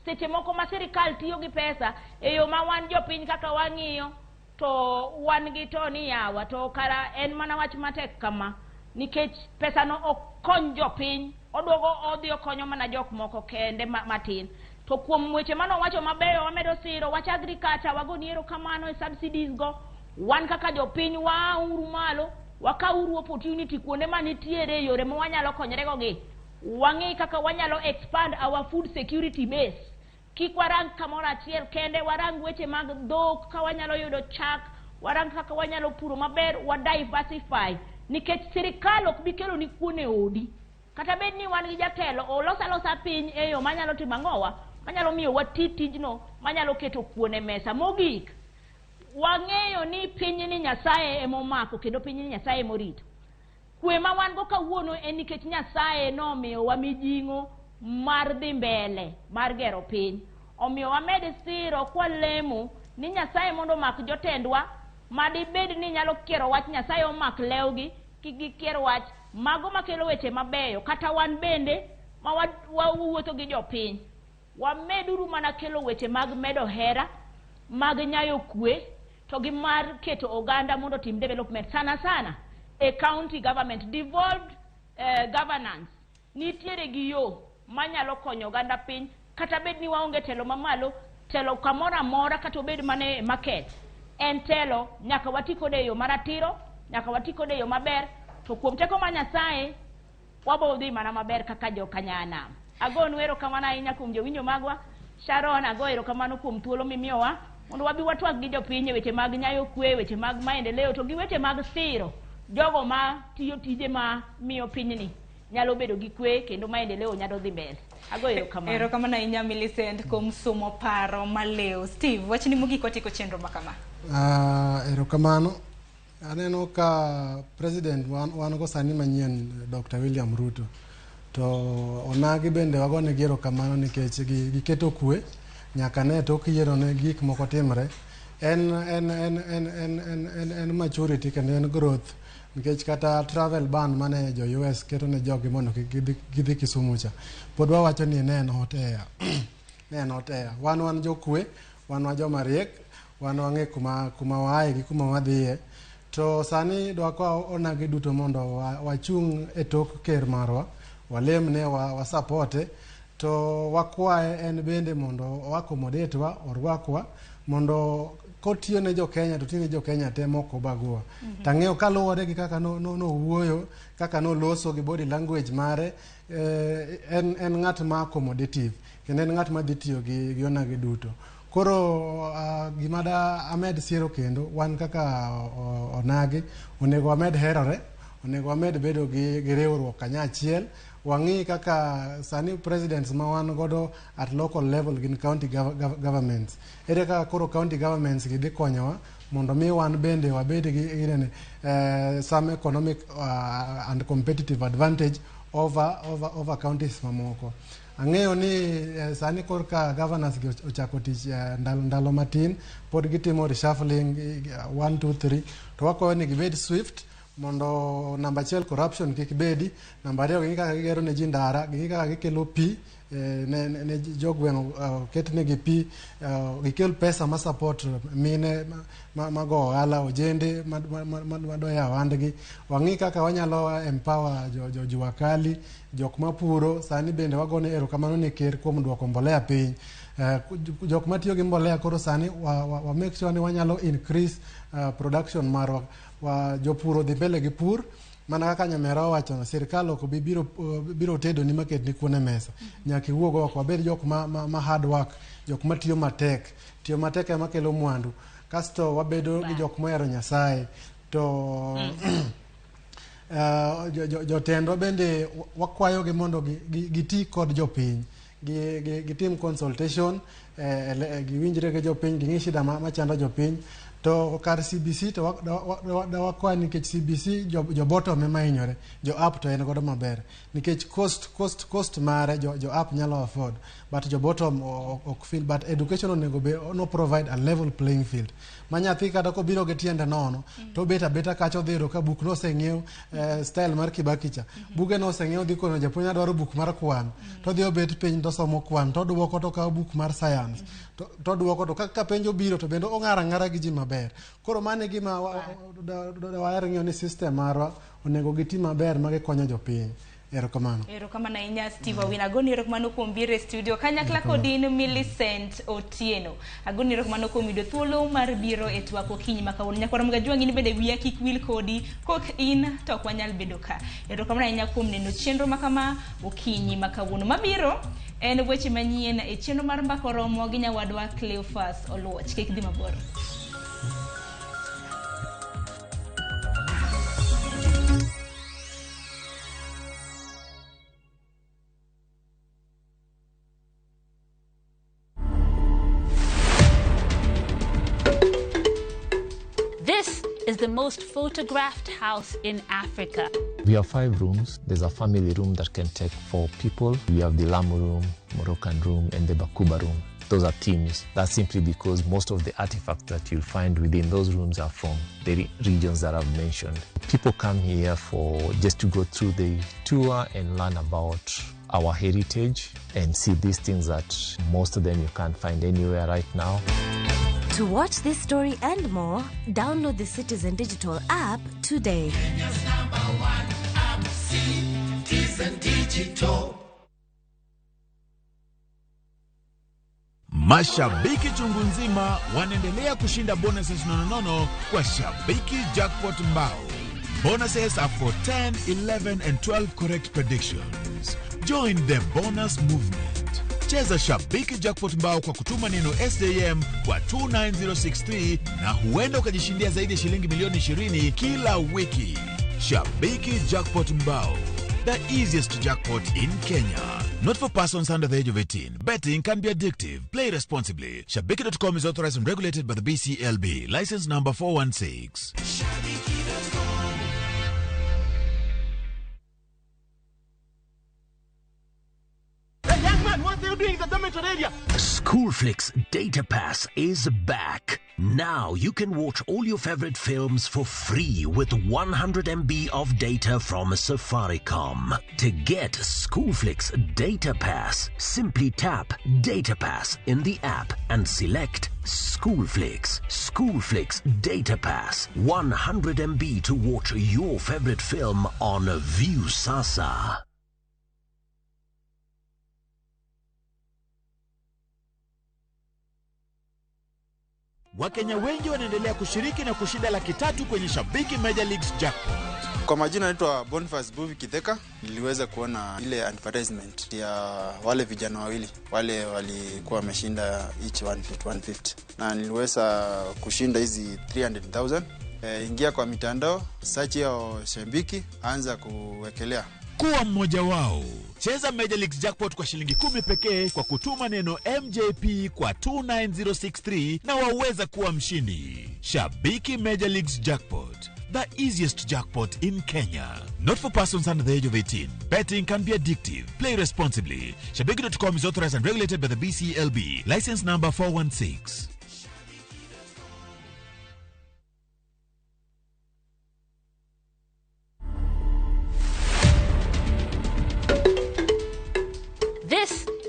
seche moko ma sirikal tiyo gi pesa e yo ma wan jopiny kaka wang'iyo to wan gi to ni yawa to kara en mana wach matek kama nikech pesa no ok kony jopiny odogo odhi okonyo mana jok moko kende matin to kuom weche mano wacho mabeyo wamedo siro wach agriculture wagoniero kamano e subsidies go wan kaka jopiny wa uru malo wakauru opportunity kuonde manitiere yore ma wanyalo konyre go gi wang'i kaka wanyalo expand our food security base kik warang kamoro achiel kende warang weche mag dhok ka wanyalo yudo chak warang kaka wanyalo puro maber wa diversify nikech sirikal ok bi kelo ni kuone odi kata bed ni wan gi jatelo olosa piny e yo manyalo timo ang'owa manyalo miyo watitijno manyalo keto kuone mesa. Mogik wang'eyo ni piny ni Nyasaye emomako kendo piny ni Nyasaye emorito kwe ma wan go kawuono en nikech Nyasaye nomiyo wa mijing'o mar dhi mbele mar gero piny omiyo wamed siro kwalemo ni Nyasaye mondo mak jotendwa madibed ni nyalo kiero wach Nyasaye omak lewgi kigikier wach mago makelo weche mabeyo kata wan bende ma wawuotho gi jopiny wameduru mana kelo weche mag medo hera mag nyayo kwe to gi mar keto oganda mondo tim development sana a county government devolved governance nitiere gi yo manyalo konyo oganda piny kata bed ni waonge telo mamalo telo kamoro amora kata obed mane market en telo nyaka wati kode e yo maratiro nyaka wati kode e yo maber to kuom teko ma Nyasaye wabo dhi mana maber kaka jokanyana. Agon wero kamana ahinya kuom jowinjo magwa Sharon agoero kamano kuom thuolo mimiyowa mondo wabi watwak gi jopiny weche mag nyayo kwe weche mag maendeleo to gi weche mag siro jogo ma tiyo tije ma miyo pinyni nyalo bedo gi kwe kendo maendeleo nyalo dhi mbele. Agoero kamano. Ero kamano ahinya Millicent kuom somo paro maleo. Steve wachni mogik watiko chenro makama. Ero kamano. Aneno ka president wan go sani manyien Dr. William Ruto to onagi bende wagone gero kamano nikech giketo kwe nyaka ne tok yiero ne gik moko timre en maturity kendo en growth nikech kata travel ban mane jo US keto ne jogi mondo gidhi Kisumu cha pod wawacho ni ne en hot air wan jokwe wan joma riek wan wang'e kuma wae gi kuma wadhiye to sani dwa ko onagi duto mondo wachung e tok ker marwa walemne wasapote to wakwae en bende mondo wakomodate wa orwakwa mondo kotiyo ne jo Kenya to tine jo Kenya te moko bagwa tang'eyo kaluwore gi kaka no wuoyo kaka no loso gi body language mare en ng'at ma accommodative kendo en ng'at ma dhi tiyo gi onagi duto koro gimada amed siero kendo wan kaka onagi onego wamed herore onego wamed bedo gi riwruok kanyachiel wang'i kaka sani presidents ma wan godo at local level gin county governments ere kaka koro county governments gidhi konyowa mondo mi wan bende wabed gi some economic and competitive advantage over counties mamoko. Ang'eyo ni sani korka governors ochako tich ndalo matin pod gitimo reshuffling 1 2 3 to wako ni gibed swift mondo namba achiel corruption kik bedi, namba ariyo ging'i kaka gigero ne ji ndara, ging'i kaka gikelo pi ne jogweng' ketnegi pi, gikel pesa ma support mine mago ohala, ojende madoya ohandgi. Wang'i kaka wanyalo empower jojua kali, jok mapuro. Sani bende wagone erokamano ne ker kuom duoko mbolea piny. Jok matiyo gi mbolea koro sani wa make sure ni wanyalo increase production marwa. Jopuro dhi mbele gi pur, mana kaka nyamera owacho, sirkal ok biro tedo ni maket ni kuone mesa. Nyaka iwuog oko, wabed jok ma hard work, jok matiyo matek. Tiyo matek ema kelo mwandu. Kasto wabedo gi jok mohero Nyasaye. To jotendwa bende wakwayo gi mondo giti kod jopiny. Gitim consultation, giwinjre gi jopiny, ging'i shida machando jopiny. To kar CBC to wakwa nikech CBC jo bottom ema hinyore, jo up to en godo maber nikech cost mare jo up nyalo afford, but jo bottom ok feel. But education onego be no provide a level playing field. Manyathi kata ko biro ge tiende nono to beta kacho dhiro ka buk no oseng'iew style mar Kibaki cha, buge no oseng'iew dhi kono japuonj dwaro buk mar kwan, to dhi obet piny to somo kwan, to duoko to kawo buk mar science, to duoko to ka penjo biro to bende ong'ara gi ji maber. Koro mane gima waher ng'iyo ni system marwa onego giti maber ma gikonyo jopiny. Erokamano. Erokamano ahinya Steve Awino. Agoni erokamano kuom biro e studio kanyakla kodin Millicent Otieno. Agoni erokamano kuom yudo thuolo mar biro e twak okinyi ma kawuono. Nyakwara mga jwang'ini bende wiya kik wil kodi, kok in to ok wanyal bedo ka. Erokamano ahinya kuom neno chenro ma kama okinyi ma kawuono. Mabiro en weche manyien e chenro mar mbako romo gi nyawadwa Cleophas Oluoch. Kik dhi mabor. This is the most photographed house in Africa. We have 5 rooms. There's a family room that can take 4 people. We have the Lamu room, Moroccan room, and the Bakuba room. Those are teams. That's simply because most of the artifacts that you'll find within those rooms are from the regions that I've mentioned. People come here just to go through the tour and learn about our heritage and see these things that most of them you can't find anywhere right now. To watch this story and more, download the Citizen Digital app today. Kenya's #1 app, Citizen Digital. Mashabiki chungu nzima wanaendelea kushinda bonuses nononono kwa Shabiki Jackpot Mbao. Bonuses are for 10, 11 and 12 correct predictions. Join the bonus movement. Cheza Shabiki Jackpot Mbao kwa kutuma neno SJM kwa 29063 na huenda ukajishindia zaidi ya shilingi milioni 20 kila wiki. Shabiki Jackpot Mbao, the easiest jackpot in Kenya. Not for persons under the age of 18. Betting can be addictive. Play responsibly. Shabiki.com is authorized and regulated by the BCLB. License number 416. What are you doing in the dormitory area? Schoolflix Data Pass is back. Now you can watch all your favorite films for free with 100 MB of data from Safaricom. To get Schoolflix Data Pass, simply tap Data Pass in the app and select Schoolflix. Schoolflix Data Pass. 100 MB to watch your favorite film on View Sasa. Wakenya wengi wanaendelea kushiriki na kushinda $300,000 kwenye Shabiki Major Leagues Jackpot. Kwa majina naitwa Boniface Buvi Kitheka. Niliweza kuona ile advertisement ya wale vijana wawili wale walikuwa wameshinda each 150 na niliweza kushinda hizi 300,000. Ingia kwa mitandao, search ya Shabiki, anza kuwekelea. Kuwa mmoja wao. Cheza Major Leagues Jackpot kwa shilingi 10 pekee kwa kutuma neno MJP kwa 29063 na waweza kuwa mshindi. Shabiki Major Leagues Jackpot, the easiest jackpot in Kenya. Not for persons under the age of 18. Betting can be addictive. Play responsibly. Shabiki.com is authorized and regulated by the BCLB. License number 416.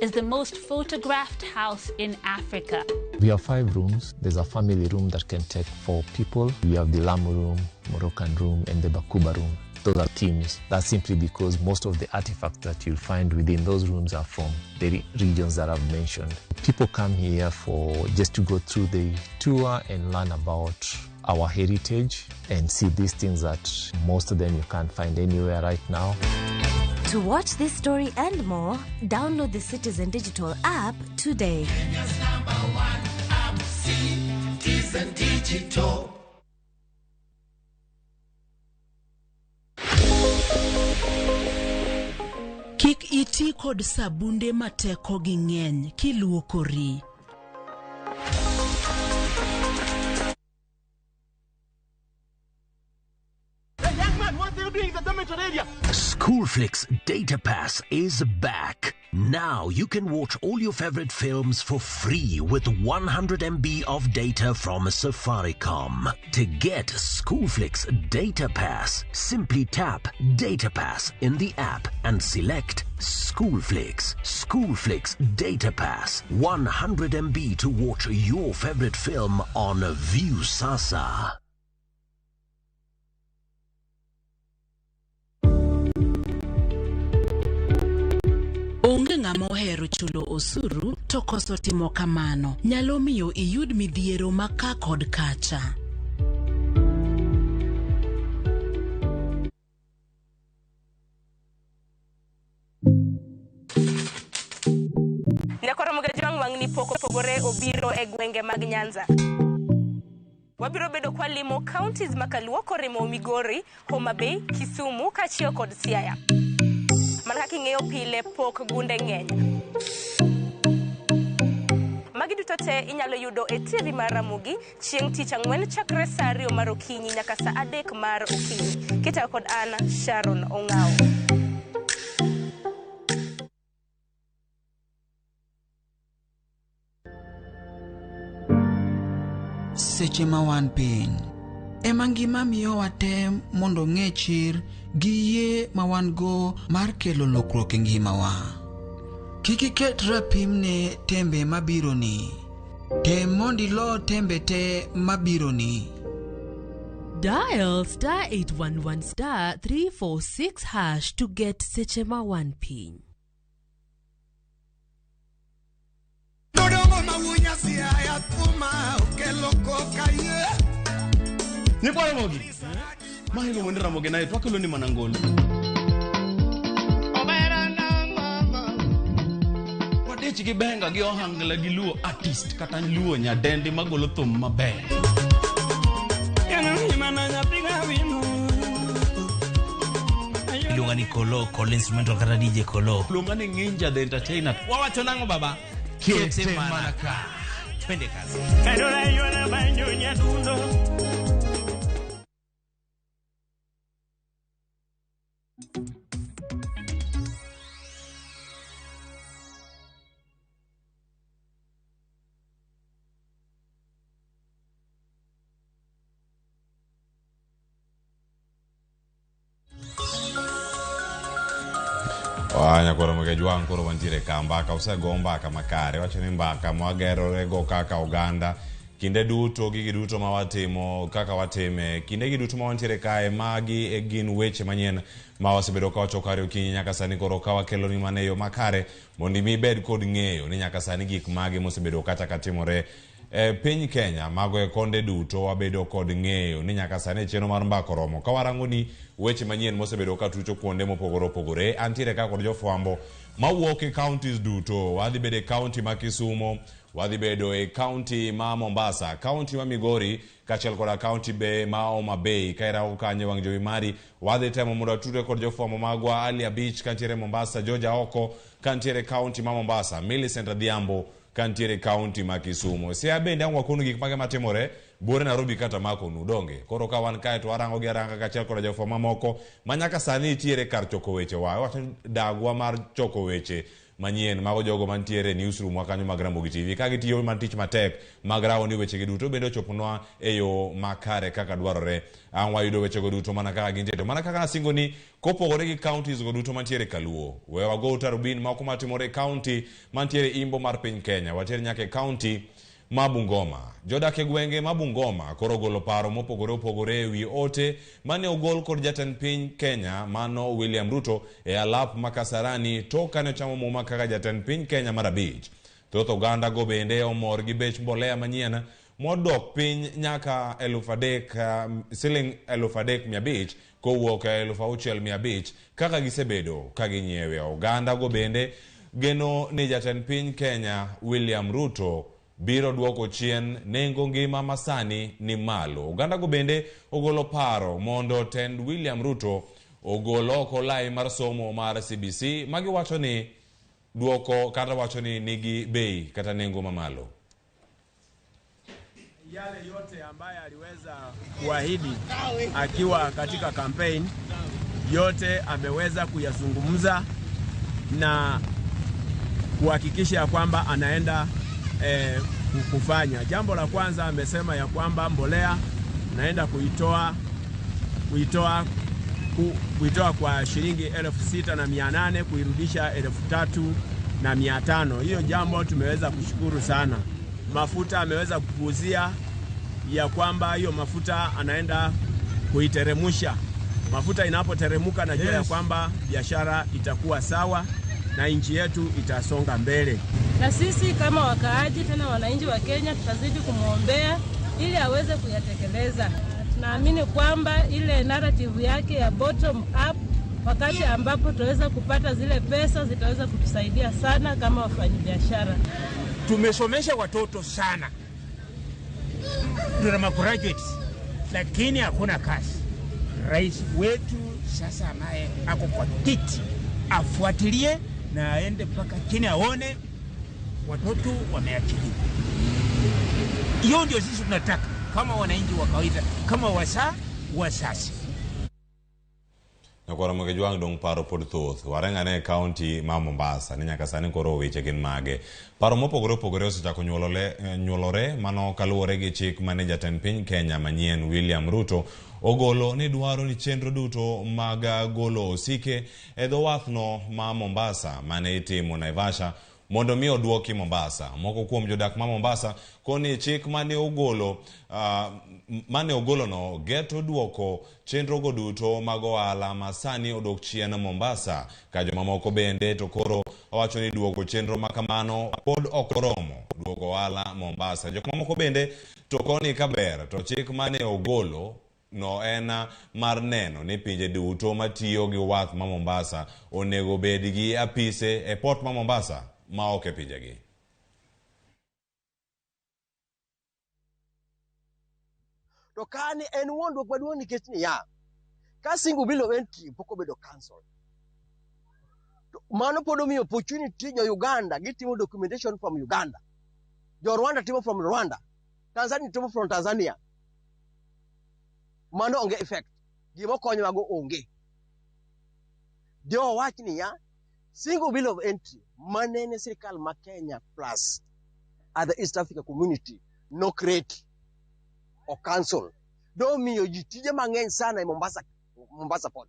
is the most photographed house in Africa. We have 5 rooms. There's a family room that can take 4 people. We have the Lamu room, Moroccan room, and the Bakuba room. Those are teams. That's simply because most of the artifacts that you'll find within those rooms are from the regions that I've mentioned. People come here just to go through the tour and learn about our heritage and see these things that most of them you can't find anywhere right now. To watch this story and more, download the Citizen Digital app today. Kenya's #1 app, Citizen Digital. Kik iti kod sabunde mateko gi ng'eny kiluokori. Schoolflix Data Pass is back. Now you can watch all your favorite films for free with 100 MB of data from Safaricom. To get Schoolflix Data Pass, simply tap Data Pass in the app and select Schoolflix. Schoolflix Data Pass, 100 MB to watch your favorite film on View Sasa. Onge ng'ama ohero chulo osuru to koso timo kamano nyalo miyo iyud midhiero maka kod kacha. Nyakoro Ramogi jwang' wang'ni pogore obiro e gwenge mag Nyanza. Wabiro bedo kwa limo counties makaluo koremo Migori, Homa Bay, Kisumu, Kachio kod Siaya. Man kaka ing'eyo pile pok gunde ng'eny. Magi duto te inyalo yudo e TV mar Ramogi chieng' tich ang'wen chakre saa 2 mar okinyi nyaka saa 3 mar okinyi. Kita kod Anna Sharon Ong'ao. Seche ma wan piny ema ngima miyo wate mondo ng'e chir gi yie ma wan go mar kelo lokruok e ngimawa. Kik iket rapim ne tembe mabiro ni. Tem mondo ilo tembe te mabiro ni. Dial *811*346# to get Seche ma wan piny. Ni kwa Ramogi. Mahigo mwende Ramogi na yetu wakilo ni manangolo. Wadechi kibenga gio hangla giluo artist kata luo nyadendi magolo thum maber. Ilunga ni Kolo, instrumental kata DJ Kolo. Ilunga ni Ninja the Entertainer. Wawacho nango baba. Kete manaka. Twende kazi. Nyakoro Ramogi jwang' koro wantiere ka mbaka osego mbaka makare wacho ni mbaka mwagero go kaka Uganda kinde duto gigi duto ma watimo kaka watime kinde gi duto ma wantiere kae magi gin weche manyien ma wasebedo ka wacho kare okinyi nyaka sani koro ka wakelo ni maneyo makare mondo mi bed kod ng'eyo ni nyaka sani gik magi mosebedo kata katimore piny Kenya mago e konde duto wabedo kod ng'eyo ni nyaka sani cheno mar mbako romo ka warango ni weche manyien mosebedo ka tucho kuonde mopogore opogore antiere ka kod jofwambo mawuok e counties duto wadhi bedo e county ma Kisumu wadhi bedo e county ma Mombasa county ma Migori kachel kod county be ma Homa Bay kaira kanye wang jowi mari wadhi temo mondo tutre kod jofwambo magwa Alia Beach kantiere Mombasa Georgia Oko kantiere county ma Mombasa Millicent Adhiambo kantiere county ma Kisumu sia bende angwa kunu gik mage matimore bore Nairobi kata mako nudonge koro ka wan kae to warango gi aranga kachel kod jofwambo mamoko manyaka sani tiere kar choko weche wa wacho dagwa mar choko weche manyien mago jogo mantiere newsroom wakanyo mag Ramogi TV ka gitiyo man tich matek mag rawo ni weche duto bende ochoponwa e yo makare kaka dwarore. An wayudo weche go duto mana kaka gintie to mana kaka nasingo ni kopogore gi counties go duto mantiere Kaluo. We wago utarubin ma kuma timore county mantiere imbo mar piny Kenya. Watere nyake county Mabungoma. Jodak e gwenge Mabungoma koro golo paro mopogore opogore wi ote mane ogol kod jatend piny Kenya mano William Ruto e alap makasarani toka ne chamo muma kaka jatend piny Kenya marabich. Thoth oganda go bende omor gi bech mbolea manyien modok piny nyaka 3,000 siling 3,500 kowuok 6,500 kaka gisebedo ka ginyiewe. Oganda go bende geno ni jatend piny Kenya William Ruto biro duoko chien nengo ngima masani ni malo. Oganda go bende ogolo paro mondo tend William Ruto ogolo oko lai mar somo mar CBC magi wacho ni duoko kata wacho ni nigi bei kata nengo mamalo. Yale yote ambaye aliweza kuahidi akiwa katika campaign yote ameweza kuyazungumza na kuhakikisha kwamba anaenda kufanya. Jambo la kwanza amesema ya kwamba mbolea naenda kuitoa kwa shilingi 6,800 kuirudisha 3,500. Hiyo jambo tumeweza kushukuru sana. Mafuta ameweza kupuuzia ya kwamba hiyo mafuta anaenda kuiteremusha. Mafuta inapoteremuka najua ya kwamba biashara itakuwa sawa na nchi yetu itasonga mbele. Na sisi kama wakaaji tena wananchi wa Kenya tutazidi kumwombea ili aweze kuyatekeleza. Tunaamini kwamba ile narrative yake ya bottom up wakati ambapo tutaweza kupata zile pesa zitaweza kutusaidia sana kama wafanyabiashara. Tumesomesha watoto sana. Tuna graduates lakini hakuna kazi. Rais wetu sasa ambaye ako kwa kiti afuatilie na aende mpaka chini aone watoto wameachiliwa. Hiyo ndio sisi tunataka kama wananchi wa kawaida, kama wasasi. Na kwa Ramogi juang dong paro pod thoth warengane county ma Mombasa ni nyaka sani koro weche gin mage. Paro mopogore opogore osechako nyuolore mano kaluwore gi chik mane jatend piny Kenya manyien William Ruto ogolo ni dwaro ni chenro duto mag golo osike e dho wathno ma Mombasa mane itimo Naivasha mondo mi oduoki Mombasa. Moko kuom jodak ma Mombasa koni chik mane ogolo no geto duoko chenro go duto mag ohala masani odok chien Mombasa ka joma moko bende to koro wacho ni duoko chenro makamano pod okoromo duoko ohala Mombasa. Joma moko bende to koni kaber to chik mane ogolo no ena mar neno ni pinje duto matiyo gi wath ma Mombasa onego bed gi apise e port ma Mombasa ma ok e pinjegi. To kani en wuondruok maduong' nikech niya, ka single bill of entry pok obedo cancel, to mano pod omiyo opportunity jo Uganda gitimo documentation from Uganda, jo Rwanda timo from Rwanda, Tanzania timo from Tanzania. Mano onge effect, gimo konyo mago onge. Dio wach niya, single bill of entry manene sirikal ma Kenya plus other East Africa community no create or cancel. Do miyo ji tije mang'eny sana e Mombasa port.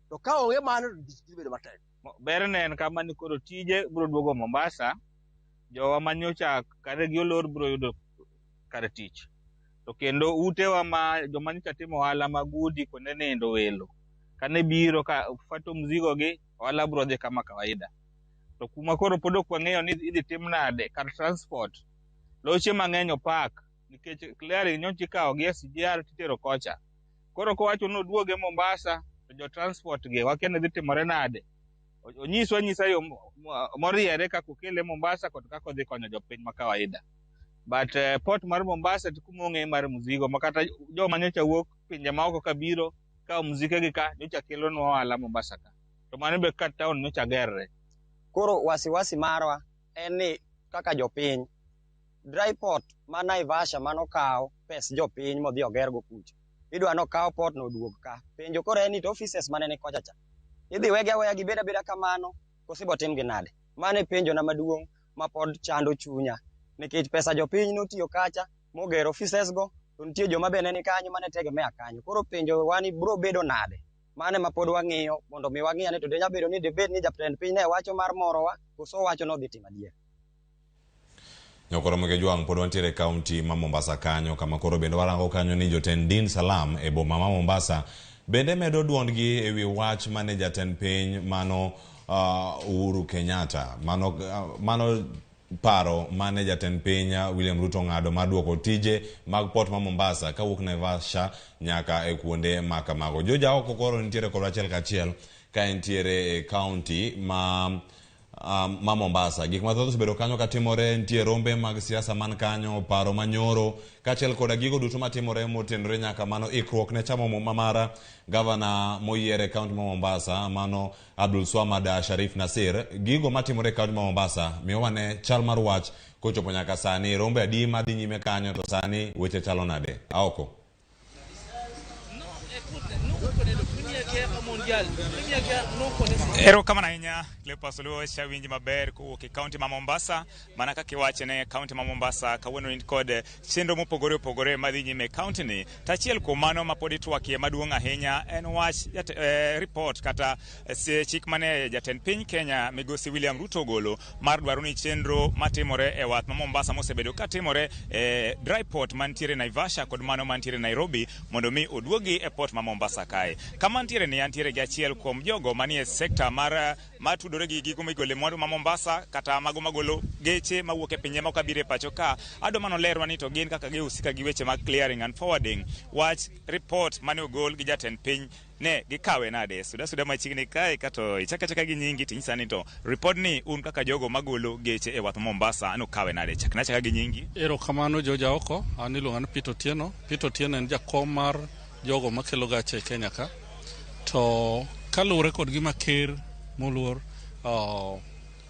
To ka onge mano tije bedo matek. Berne en kama ni koro tije bro duogo Mombasa, jowa manyocha kare gi olor bro yudo kare tich. To kendo utewa ma joma nyocha timo ohala magudi kuonde nindo welo. Kane biro ka fato mzigo gi ohala bro dhi kama kawaida. To kuma koro pod ok wang'eyo ni idhi tim nade kar transport. Loche mang'eny opak nikech clearly nyocha ikawo gi SGR titero kocha. Koro kowacho no duoge Mombasa to jo transport gi wakia dhi timore nade. Onyisa yo moriere kako kele Mombasa kod kako dhi konyo jopiny ma kawaida. But port mar Mombasa tikumong'e mar mzigo makata jo manyocha wuok pinje maoko kabiro ka mzike gi ka nyocha kelo no ohala Mombasa ka. To mano be kat town nyocha gerre. Koro wasiwasi marwa en ni kaka jopiny dry port ma Naivasha mano kawo pes jopiny modhi ogergo kucha. Idwa no kawo port no duog ka. Penjo koro en ni to offices mane ni kocha cha. Idhi wege aweya gibeda kamano kose botim gi nade. Mane penjo na maduong' ma pod chando chunya. Nikech pesa jopiny notiyo kacha mogero offices go, to nitie joma bende ni kanyo mane tegemea kanyo. Koro penjo wani bro bedo nade? Mane ma pod wang'iyo mondo mi wang'iya ni to de nyabedo ni debed ni jatend piny ne wacho mar morowa, koso wacho no dhi timo adier. Nyokoro mege juang pod wantiere kaunti ma Mombasa kanyo, kama koro bende warango kanyo ni jotend din Salam e boma ma Mombasa bende medo duondgi e wi wach mane jatend piny mano Uhuru Kenyatta mano paro mane jatend piny William Ruto ng'ado mar duoko tije mag port ma Mombasa kawuok Naivasha nyaka e kuonde ma kamago. Joja oko koro nitiere kod achiel kachiel ka entiere e kaunti ma Mombasa. Gik mathoth osebedo kanyo katimore, nitie rombe mag siasa man kanyo, paro manyoro kaachiel koda gigo duto matimore motenore nyaka mano ikruok ne chamo muma mara gavana moyiere kaunti ma Mombasa mano Abdul Swamad Sharif Nasir. Gigo matimore kaunti ma Mombasa miyo wane chal mar wach kochopo nyaka sani. Rombe adi madhi nyime kanyo to sani weche chalo nade? Aoko. Ero kama nainya lepa suluo shawinji maber ku ke county ma Mombasa mana ka kiwache ne county ma Mombasa kawuono ni kod chenro mopogore madhi nyime county ni tachiel kuom mano mapodi twakie maduong' ahinya en wach report kata chik mane jatend piny Kenya migosi William Ruto golo mar dwaro ni chenro matimore e wath ma Mombasa mosebedo katimore dry port mantiere Naivasha kod mano mantiere Nairobi mondo mi oduogi e port ma Mombasa kae. Kama antiere ni antiere gi achiel kuom jogo manie sekta mar matudore gi gigo migole mwandu ma Mombasa kata mago magolo geche mawuok e pinje ma kabire pacho ka ado mano lerwa ni to gin kaka giusika gi weche mag clearing and forwarding wach report mane ogol gi jatend piny ne gikawe nade suda machiegni kae kato ichaka gi nyingi tinyisa ni to report ni un kaka jogo magolo geche e wath Mombasa no kawe nade chaka gi nyingi. Ero kamano joja oko aniluonga ni Pito Tieno en jakom mar jogo makelo gache e Kenya ka to kalure kod gima ker moluor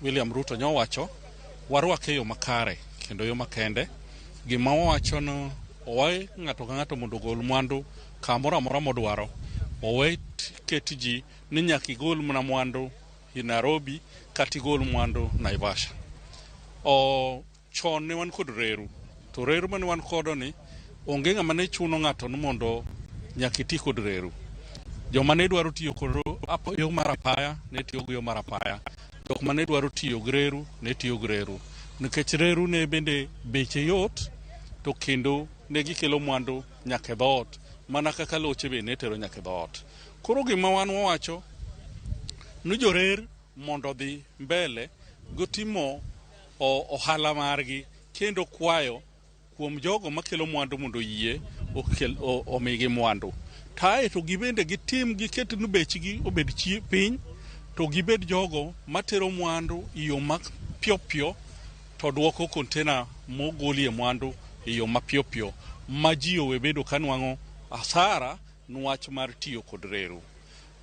William Ruto nyowacho warwake yo makare kendo yo makende. Gima wawacho no owe ng'ato ka ng'ato mondo gol mwandu kamoro amora modwaro, owe ketiji ni nyaka igol mna mwandu i Nairobi kata igol mwandu Naivasha. Chon ne wan kod reru, to reru mane wan kodo ni onge ng'ama ne chuno ng'ato no mondo nyaka iti kod reru. Joma ne dwaro tiyo kod yo mar apaya ne tiyo gi yo mar apaya, jok ma ne dwaro tiyo gi reru ne tiyo gi reru, nikech reru ne bende beche yot to kendo ne gikelo mwandu nyaka dhoot mana kaka loche be ne tero nyaka dhoot. Koro gima wan wawacho ni jorer mondo dhi mbele gotimo ohala margi kendo kwayo kuom jogo makelo mwandu mondo yie omigi mwandu. Tae to gibende gitim giket nu bechgi obed piny to gibed jogo matero mwandu iyo mapyopyo to duoko kontena mogolie mwandu iyo mapyopyo ma ji owe bedo kanwang'o asara nwach mar tiyo kod reru.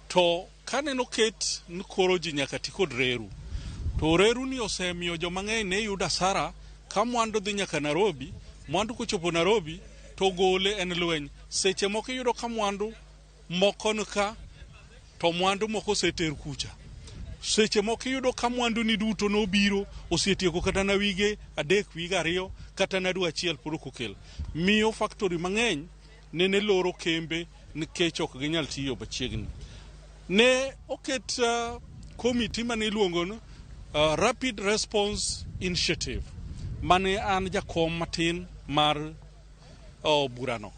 To kaneno ket ni koro ji nyaka ti kod reru, to reru ni osemiyo joma ng'eny ne yudo asara ka mwandu dhi nyaka Nairobi, mwandu kochopo Nairobi to gole en lweny. Seche moko yudo ka mwandu moko nika to mwandu moko seter kucha. Seche moko yudo ka mwandu ni duto no biro osetieko kata na wige 3 wige 2 kata na dwe achiel puro kokel. Miyo factory mang'eny nene loro kembe nikech ok ginyal tiyo machiegni. Ne oket committee mane iluongo no Rapid Response Initiative mane an jakom matin mar burano.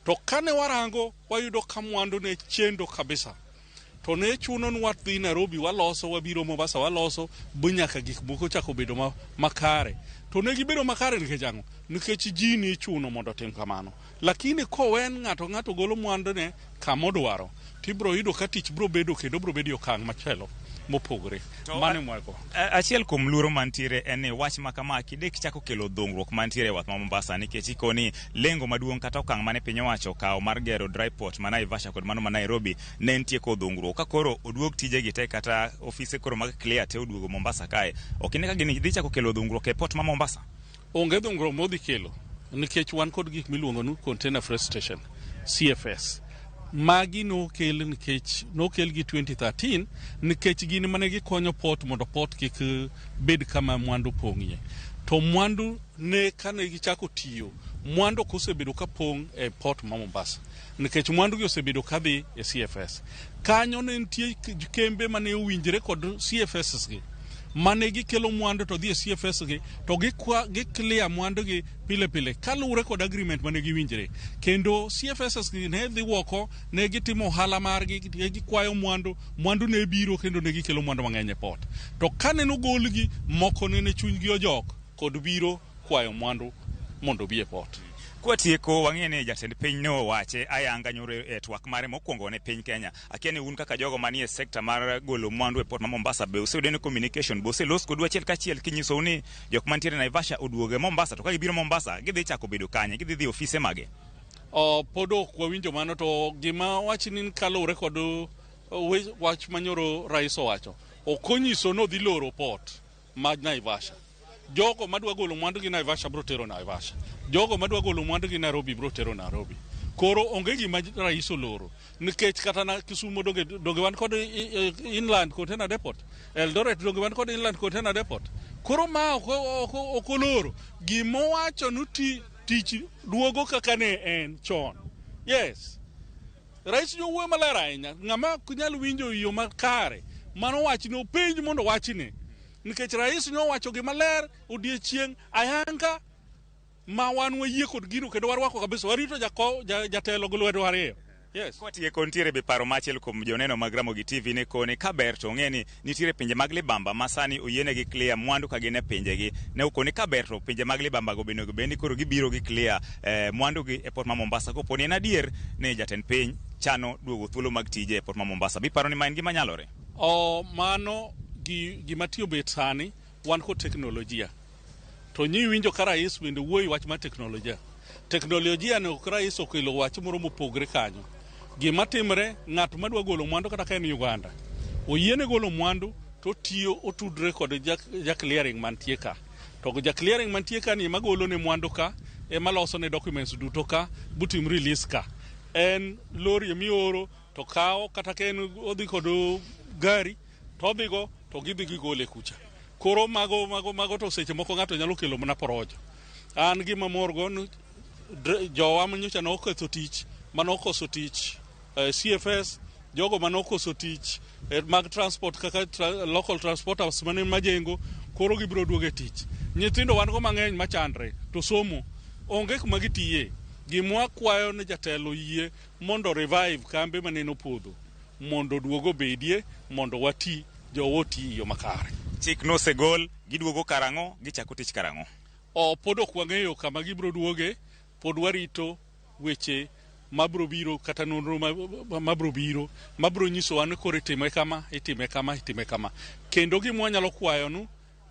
To kane warango wayudo ka mwandu ne chendo kabisa, to ne chuno ni wadhi Nairobi waloso, wabiro Mombasa waloso bunyaka gik moko chako bedo makare. To ne gibedo makare nikech ang'o? Nikech ji ni chuno mondo tim kamano. Lakini kowen ng'ato golo mwandu ne kamodwaro, tibro yudo ka tich bro bedo kendo bro bedo okang' machielo mopogore. Mane mwako achiel kuom luoro mantiere en ni wach makama kidek chako kelo dhungruok mantiere wath ma Mombasa nikech ikoni lengo maduong' kata okang' mane piny owacho kawo mar gero dry port ma Naivasha kod mano ma Nairobi ne nitie kod dhungruok. Ka koro oduog tije gi te kata ofise koro mag clear te oduogo Mombasa kae, ok ne ka gini dhi chako kelo dhungruok e port ma Mombasa. Onge dhungruok modhi kelo nikech wan kod gik miluongo ni container freight station CFS magi nokel gi 2013 nikech gin mane gikonyo port mondo port kik bed kama mwandu pong'ie. To mwandu ne kane gichako tiyo, mwandu kosebedo ka pong' e port ma Mombasa nikech mwandu gi osebedo kadhi e CFS. Kanyo ne nitie kembe mane owinjre kod CFS gi mane gikelo mwandu to dhi e CFS gi to giclear mwandu gi pile pile kaluwore kod agreement mane giwinjre, kendo CFS gi ne dhi woko, ne gitimo ohala margi, gikwayo mwandu ne biro kendo ne gikelo mwandu mang'eny e port. To kane nogolgi, moko ne chunygi ojok kod biro kwayo mwandu mondo bi e port. Kwatieko wang'e ni jatend piny ne owache ayanga nyoro e twak mare mokwongo ne piny Kenya. Akia ni un kaka jogo manie sekta mar golo mwandu e port ma Mombasa be useyudo ni communication be oselos kodu achiel kachiel kinyiso ni jok mantiere Naivasha oduoge Mombasa, to ka gibiro Mombasa gidhi chako bedo kanye, gidhi dhi ofise mage? Pod ok wawinjo mano, to gima wachni kaluwore kod wach manyoro rais owacho, ok onyiso no dhi loro port ma Naivasha. Jogo madwa golo mwandu gi Naivasha bro tero Naivasha, jogo madwa golo mwandu gi Nairobi bro tero Nairobi. Koro onge gima rais oloro, nikech kata na Kisumu doge wan kod inland container depot, Eldoret doge wan kod inland container depot. Koro ma ok oloro, gima wacho nuti tich duogo kaka ne en chon. Yes, rais jo wuoyo maler ahinya, ng'ama kunyal winjo yo makare mano wach no penj mondo wachne, nikech rais no wacho gima ler odiechieng' ayanga ma wan wayie kod gino kendo warwako kabisa, warito jatelo gi lwedo ariyo. Yes. Kwatieko nitiere be paro machiel kuom joneno mag Ramogi TV ne kone kaber to ng'e ni nitiere pinje mag libamba ma sani oyienegi clear mwandu ka gin e pinjegi. Ne okone kaber to pinje mag libamba go bende bendi koro gibiro gi clear mwandu gi e port ma Mombasa. Koponi en adier ni jatend piny chano duogo thuolo mag tije e port ma Mombasa, biparo ni ma en gima nyalore? Mano gima tiyo bet sani wan kod teknolojia. To nyi winjo ka rais bende wuoyi wach ma teknolojia. Teknolojia ne ok rais okelo wach moro mopogre kanyo. Gima timre, ng'at madwa golo mwandu kata ka en Uganda, oyiene golo mwandu to tiyo otudre kod clearing mantie ka. To clearing mantie ka ni magolo ne mwandu ka, ema loso ne documents duto ka, butim release ka. En lori emioro to kao kata ka en odhi kod gari to odhigo to gidhi gigole kucha. Koro mago to seche moko ng'ato nyalo kelo mana porojo. An gima morgo jowa manyocha no oketho tich, manokoso tich CFS, jogo manokoso tich mag transport kaka local transporters mane majengo, koro gibiro duoge tich. Nyithindo wan go mang'eny machandre to somo onge kuma gitiye. Gimwa kwayo ne jatelo yie mondo revive kambe maneno podho, mondo duogo bedie, mondo wati jowoti yo makare. Chik no segol, giduogo karang'o, gichako tich karang'o? Pod ok wang'eyo kama gibiro duoge, pod warito weche mabro biro kata nonro mabro biro, mabro nyiso wan kore itime kama. Kendo gimwa nyalo kwayo nu,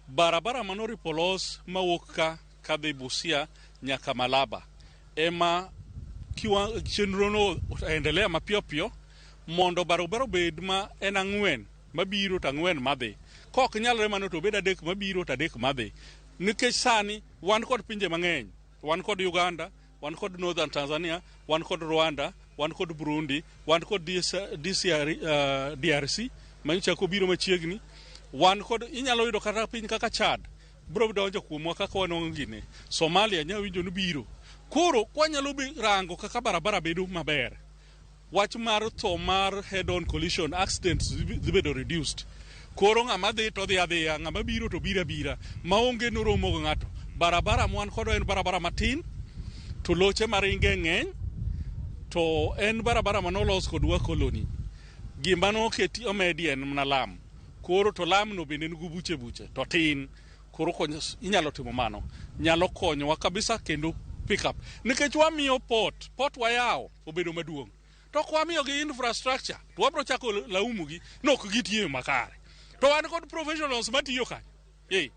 barabara manori polos mawuok ka kadhi Busia nyaka Malaba, ema chenro no endelea mapiyo mondo barabara bed ma en 4 mabiro to 4 madhi. Kok nyalre mano to bed 3 mabiro to 3 madhi. Nikech sani wan kod pinje mang'eny, wan kod Uganda, wan kod Northern Tanzania, wan kod Rwanda, wan kod Burundi, wan kod DRC, manyichako biro machiegni, wan kod inyalo yudo kata piny kaka Chad, bro donjo kuomwa kaka wanongo gine, Somalia nyalo winjo ni biro. Koro kwanyalo rango kaka barabara bedo maber, wach mar tho mar head-on collision accidents dhi bedo reduced. Koro ng'ama dhi to dhi adhiya, ng'ama biro to bira, maonge noromo go ng'ato. Barabara mwan kodo en barabara matin, to loche maringe ng'eny, to en barabara manolos kodwa koloni. Gima no keti omedi en mna lam. Koro to lam no bende nugu buche, to tin. Koro inyalo timo mano. Nyalo konyowa kabisa kendo pick up. Nikech wamiyo port wayawo obedo maduong'. To kwamiyo gi infrastructure, to wabro chako laumu gi, nok gitiyo makare. To wan kod professionals matiyo kanyo.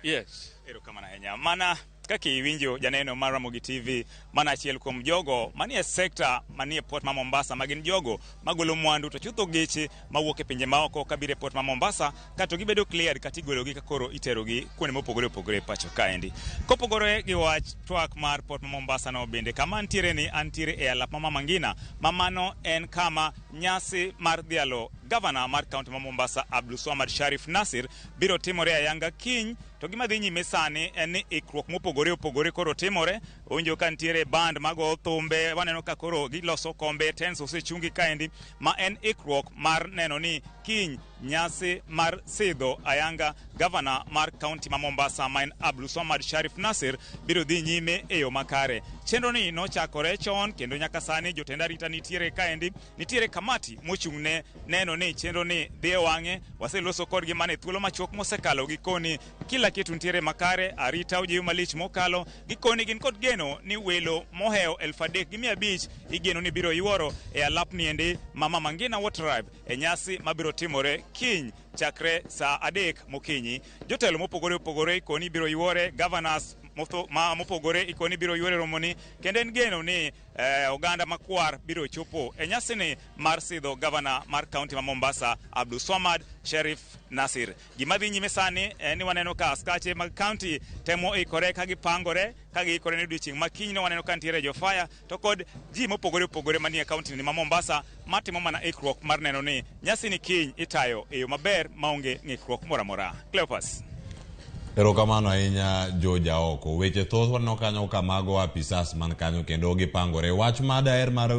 Yes. Erokamana ahinya. Mana kaka iwinjo janeno mar Ramogi TV mana achiel kuom jogo manie sekta manie port ma Mombasa magin jogo magolo mwandu to chutho geche mawuok e pinje maoko kabire e port ma Mombasa kato gibedo cleared kata igologi kakoro iterogi kuonde mopogore opogore pacho kaendi. Kopogore gi wach twak mar port ma Mombasa no bende kama antiere ni antiere e alap ma Mangina mamano en kama nyasi mar dhialo Governor mar kaunti ma Mombasa Abdulswamad Sharif Nasir biro timore ayanga kiny to gima dhi nyime sani en ni ikruok mopogore opogore koro timore. Onjo ka ntiere band mago thumbe waneno ka koro giloso kombe tens osechungi kaendi ma en ikruok mar neno ni kiny nyasi mar sidho ayanga Governor mar kaunti ma Mombasa maen Abdulswamad Sharif Nasir biro dhi nyime e yo makare. Chenro ni nochakore chon kendo nyaka sani jotend arita nitiere kaendi, nitiere kamati mochung'ne neno ni chenro ni dhi e wang'e. Waseloso kodgi mane thuolo machuok mosekalo gikoni kila kitu nitiere makare, arita ojiw malich mokalo gikoni gin kod geno ni welo moheo 3,500 igeno ni biro yuoro e alap niendi Mama Mangina Water Tribe e nyasi mabiro timore kiny chakre saa 3 mokinyi. Jotelo mopogore opogore ikoni biro yuore, governors mopogore ikoni biro yuore romoni kendo en geno ni oganda makwar biro chopo e nyasi ni mar sidho Governor mar kaunti ma Mombasa Abdulswamad Sharif Nasir. Gima dhi nyime sani ni waneno ka askache mag kaunti temo ikore ka gipangore ka giikore ni odiochieng' makiny no waneno ka ntiere jofaya to kod ji mopogore opogore manie kaunti ni ma Mombasa matimo mana ikruok mar neno ni nyasi ni kiny itayo e yo maber maonge ng'ikruok moro amora. Cleopas. Erokamano ahinya Joja oko. Weche thoth waneno kanyo kamago apisas man kanyo kendo gipangore. Wach madaher mar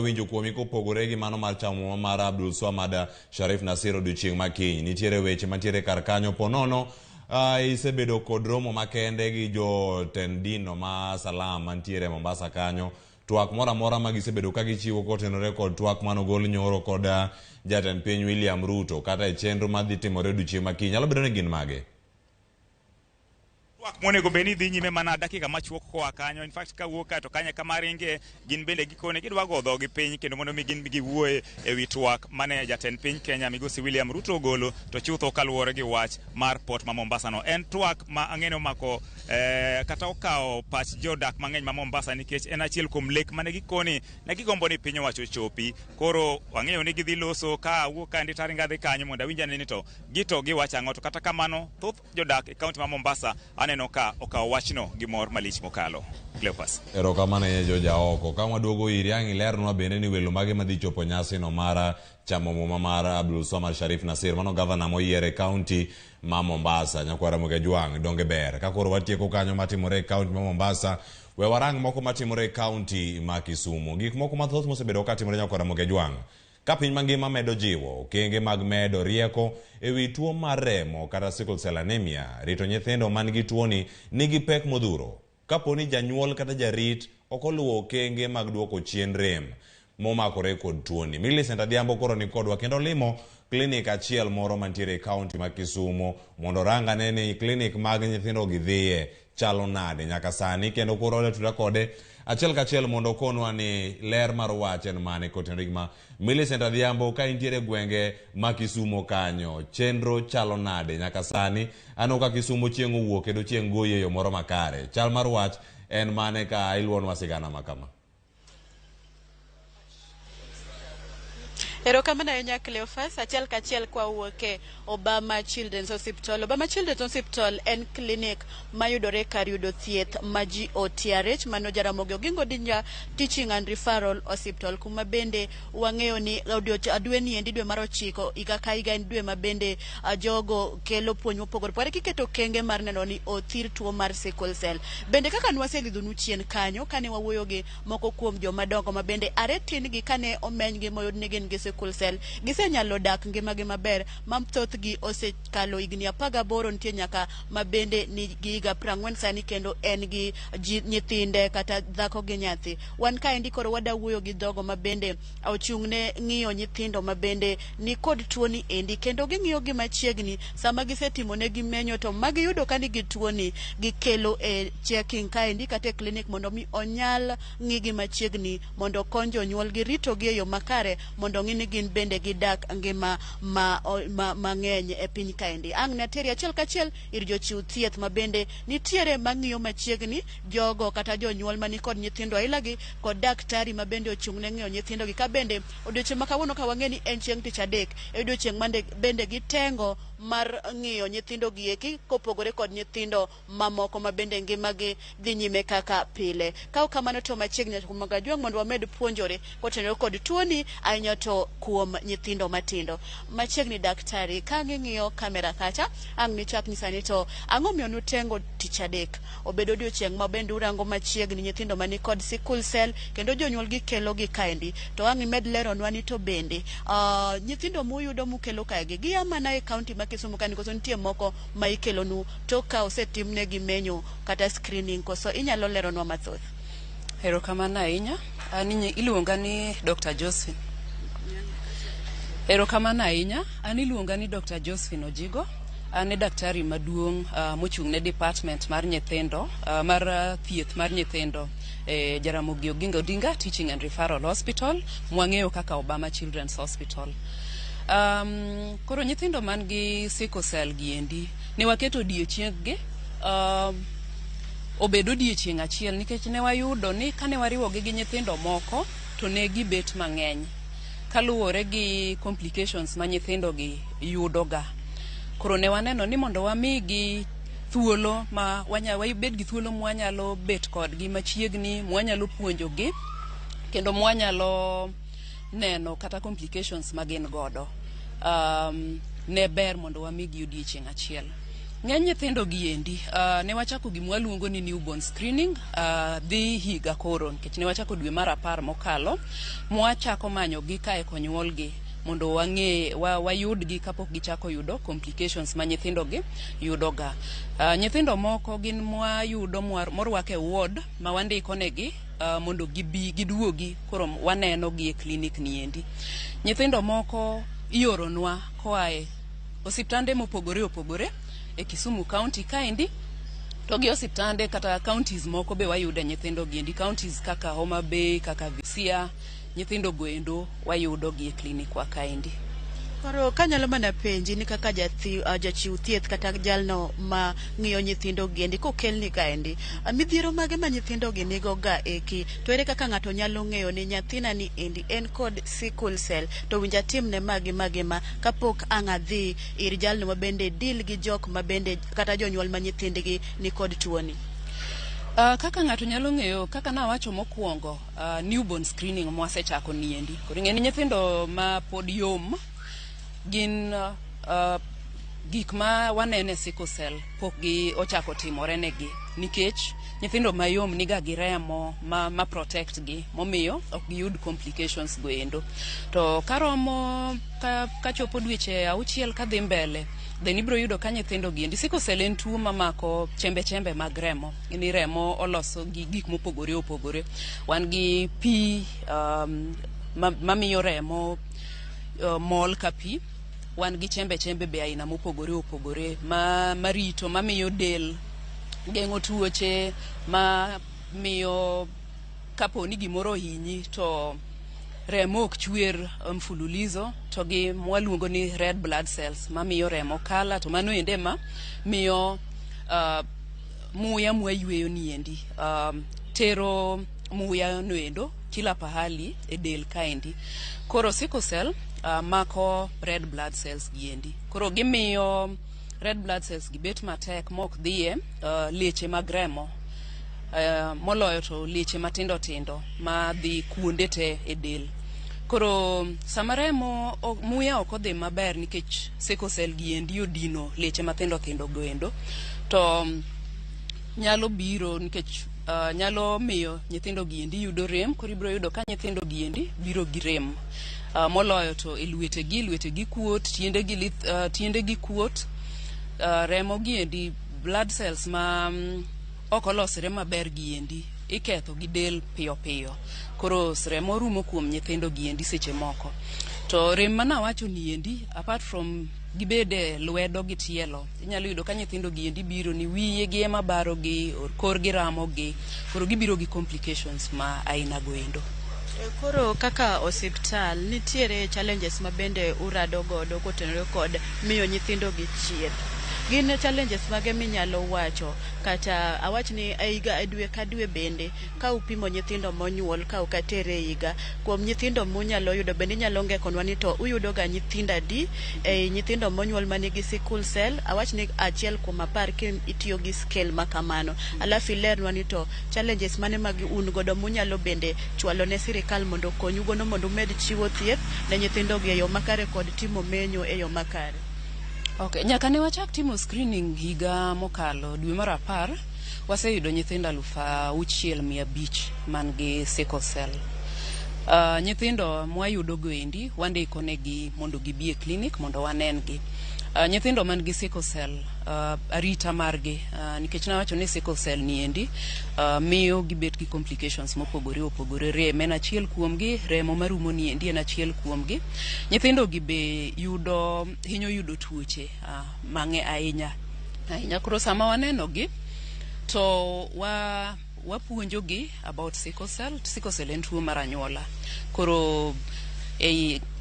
winjo kuomi kopogore gi mano mar chamo mar Abdulswamad Sharif Nasir odiochieng' makiny. Nitiere weche mantiere kar kanyo ponono. Isebedo kod romo makende gi jotend dino ma Salam mantiere Mombasa kanyo. Twak mora mora magisebedo ka gichiwo kotenore kod twak manogol nyoro kod jatend piny William Ruto kata e chenro madhi timore odiochieng' makiny. Nyalo bedo ni gin mage? Monego beni dhi nyime mana dakika machuok koa kanyo. In fact kawuok to kanya kamaringe gin bende gikone gidwa godho gi piny kendo mondo mi gin giwuoye e wi twak mane jatend piny Kenya migosi William Ruto golo to chutho kaluwore gi wach mar port ma Mombasa no. En twak ma ang'eno mako kata okawo pach jodak mang'eny ma Mombasa nikech en achiel kuom lek mane gikoni ne gigombo ni piny owacho chopi. Koro wang'eyo ni gidhi loso ka wuok ka nditari ngadhi kanyo mondo awinja ni to gito giwacho ang'o to kata kamano thoth jodak e kaunti ma Mombasa aneno ka okawo wachno gi mor malich mokalo. Cleopas. Erokamano ne Joja oko. Ka waduogo iri ang' ilernwa bende ni welo mage madhi chopo nyasi no mar chamo muma mar Abdulswamad Sharif Nasir mano Governor moyiere kaunti ma Mombasa nyakwara Mugejwang' donge ber. Ka koro watieko kanyo matimore kaunti ma Mombasa, we warang moko matimore kaunti ma Kisumu. Gik moko mathoth mosebedo ka timore nyakwara Mugejwang'. Ka piny mangima medo jiwo okenge mag medo rieko e wi tuo mar remo kata sickle cell anemia, rito nyithindo man gi tuoni nigi pek modhuro. Kaponi janyuol kata jarit okoluwo okenge mag duoko chien rem momakore kod tuoni. Millicent Adhiambo koro ni kodwa kendo limo klinik achiel moro mantiere e kaunti ma Kisumu mondo ranga ni klinik mag nyithindo gidhiye chalo nade nyaka sani kendo koro ole tuda kode achiel kachiel mondo konwa ni ler mar wach en mane kotenore gi ma Millicent Adhiambo ka intiere gwenge ma Kisumu kanyo chenro chalo nade nyaka sani ano ka Kisumu chieng' owuok kendo chieng' goye yo moro makare chal mar wach en mane ka iluonwa sigana makama. Erokamano ahinya Cleophas. Achiel kachiel kwa wuoke Obama Children's Hospital. Obama Children's Hospital en klinik mayudore kar yudo thieth ma ji OTRH mano Jaramogi Oginga Odinga Teaching and Referral Hospital kuma bende wang'eyo ni adwe ni endi dwe mar 9 higa ka higa en dwe ma bende jogo kelo puonj mopogore opogore kiketo kenge mar neno ni othir tuo mar sickle cell. Bende kaka nwaselidhonu chien kanyo kane wawuoyo gi moko kuom joma dongo ma bende are tin gi kane omeny gi moyud ni gin gi sickle cell gisenyalo dak ngimagi maber ma thoth gi osekalo higni 18 nitie nyaka ma bende ni gi higa 40 sani kendo en gi nyithinde kata dhako gi nyathi. Wan ka endi koro wadawuoyo gi dogo ma bende ochung'ne ng'iyo nyithindo ma bende ni kod tuoni endi kendo ging'iyo gi machiegni sama gisetimo ne gi menyo to magi yudo ka ni gi tuoni gikelo e checking ka endi kata klinik mondo mi onyal ng'igi machiegni mondo konyo jonyuol gi rito gi e yo makare mondo ng'ini gin bende gidak ngima mang'eny e piny kaendi. Ang' nateri achiel kachiel ir jochiw thieth ma bende nitiere mang'iyo machiegni jogo kata jonyuol mani kod nyithindo ailagi kod daktari ma bende ochung' ne ng'iyo nyithindo gi. Ka bende odiochieng' ma kawuono ka wang'eni en chieng' tich adek, e odiochieng' mande bende gitengo mar ng'iyo nyithindo gi eki kopogore kod nyithindo mamoko ma bende ngimagi dhi nyime kaka pile. Ka kamano to machiegni kuom Gajwang' mondo wamed puonjore kotenore kod tuoni ahinya to kuom nyithindo matindo. Machiegni daktari, ka ng'iyo kamera kacha, ang' nichak nyisani to ang'o miyo nutengo tich adek? Obedo odiochieng' ma bende urango machiegni nyithindo mani kod sickle cell kendo jonyuol gi kelo gi kaendi. To ang' imed leronwa ni to bende nyithindo muyudo mukelo kaegi gia mana e kaunti ma Kisumu kani koso nitie moko ma ikelonu tok ka osetimnegi menyo kata screening, koso inyalo leronwa mathoth? Erokamano ahinya. An iluonga ni Dr. Josephine. Erokamano ahinya. An iluonga ni Dr. Josephine Ojigo. An e daktari maduong' mochung' ne department mar nyithindo, mar thieth mar nyithindo Jaramogi Oginga Odinga Teaching and Referral Hospital, mwang'eyo kaka Obama Children's Hospital. Koro nyithindo man gi sickle cell giendi ne waketo odiochieng'gi obedo odiochieng' achiel nikech ne wayudo ni kane wariwogi gi nyithindo moko to ne gibet mang'eny kaluwore gi complications ma nyithindo gi yudoga. Koro ne waneno ni mondo wamigi thuolo ma wabed gi thuolo mwanyalo bet kodgi machiegni, mwanyalo puonjogi kendo mwanyalo neno kata complications ma gin godo. Ne ber mondo wamigi odiochieng' achiel. Ng'eny nyithindo giendi ne wachako gima waluongo ni newborn screening dhi higa koro, nikech ne wachako dwe mar 10 mokalo, mwachako manyogi kae konyuolgi mondo wayudgi kapok gichako yudo complications ma nyithindo gi yudoga. Nyithindo moko gin mwayudo morwake ward ma wandiko negi mondo giduogi, koro waneno gi e klinik niendi. Nyithindo moko ioronwa koae osiptande mopogore opogore e Kisumu County kaendi, to gi osiptande kata counties moko be wayude nyithindo giendi, counties kaka Homa Bay, kaka Busia, nyithindo goendo wayudo gi e klinik wa kaendi. Koro kanyalo mana penji ni kaka jachiw thieth kata jalno ma ng'iyo nyithindo giendi kokelni kaendi, midhiero mage ma nyithindo gi nigo ga eki, to ere kaka ng'ato nyalo ng'eyo ni nyathina ni endi en kod sickle cell to winja timne magi ma kapok ang' adhi ir jalno ma bende deal gi jok ma bende kata jonyuol ma nyithindgi ni kod tuoni? Kaka ng'ato nyalo ng'eyo, kaka nawacho mokwongo, newborn screening mwasechako niendi. Koro ng'eni nyithindo ma pod yom gin gik ma wanene sickle cell pok gi ochako timore negi, nikech nyithindo mayom niga gi remo ma protect gi, momiyo ok giyud complications goendo. To karomo ka chopo dweche 6 kadhi mbele, then ibro yudo ka nyithindo giendi sickle cell en tuo mamako chembe mag remo. Ni remo oloso gi gik mopogore opogore. Wan gi pi mamiyo remo mol ka pi, wan gi chembe be aina mopogore opogore marito, mamiyo del geng'o tuoche, mamiyo kapo ni gimoro hinyi to remo ok chwer mfululizo, to gi mwaluongo ni red blood cells mamiyo remo kala, to mano ende ma miyo muya mwayweyo niendi tero muya noendo kila pahali e del kaendi. Koro sickle cell mako red blood cells giendi, koro gimiyo red blood cells gibet matek mok dhiye leche mag remo, moloyo to leche matindo tindo ma dhi kuonde te e del. Koro sama remo muya ok odhi maber nikech sickle cell giendi odino leche matindo tindo goendo, to nyalo biro nikech nyalo miyo nyithindo giendi yudo rem. Koro ibro yudo ka nyithindo giendi biro gi rem, moloyo to e lwetegi kuot, tiendegi kuot. Remo giendi, blood cells ma ok olosre maber giendi iketho gi del piyo piyo, koro remo rumo kuom nyithindo giendi seche moko. To rem mana wacho niendi, apart from gibede lwedo gi tielo, inyalo yudo ka nyithindo giendi biro ni wiye gi ema baro gi, or korgi ramo gi, koro gibiro gi complications ma aina goendo. Koro kaka osiptal nitiere challenges mabende urado godo kotenore kod miyo nyithindo gi chieth. Gin challenges mage minyalo wacho kata awachni higa dwe ka dwe bende ka upimo nyithindo monyuol ka ukatere higa kuom nyithindo munyalo yudo bende nyalo ngekonwa ni to uyudo ga nyithindo adi nyithindo monyuol manigi sickle cell awachni achiel kuom 10 ka itiyo gi scale makamano alafu ilernwa ni to challenges mane mag un godo munyalo bende chwalo ne sirikal mondo konyu gono mondo med chiwo thieth ne nyithindo gi e yo makare kod timo menyo e yo makare. Okay, nyaka ne wachak timo screening higa mokalo dwe mar 10 waseyudo nyithindo 6,500 man gi sickle cell. Nyithindo mwayudo goendi wandiko negi mondo gibi e clinic mondo wanengi. Nyithindo man gi sickle cell arita margi nikech nawacho ni sickle cell niendi miyo gibet gi complications mopogore opogore remo en achiel kuomgi remo marumo niendi en achiel kuomgi nyithindo gi be hinyo yudo tuoche mang'e ahinya koro sama waneno gi to wapuonjo gi about sickle cell en tuo mar anyuola koro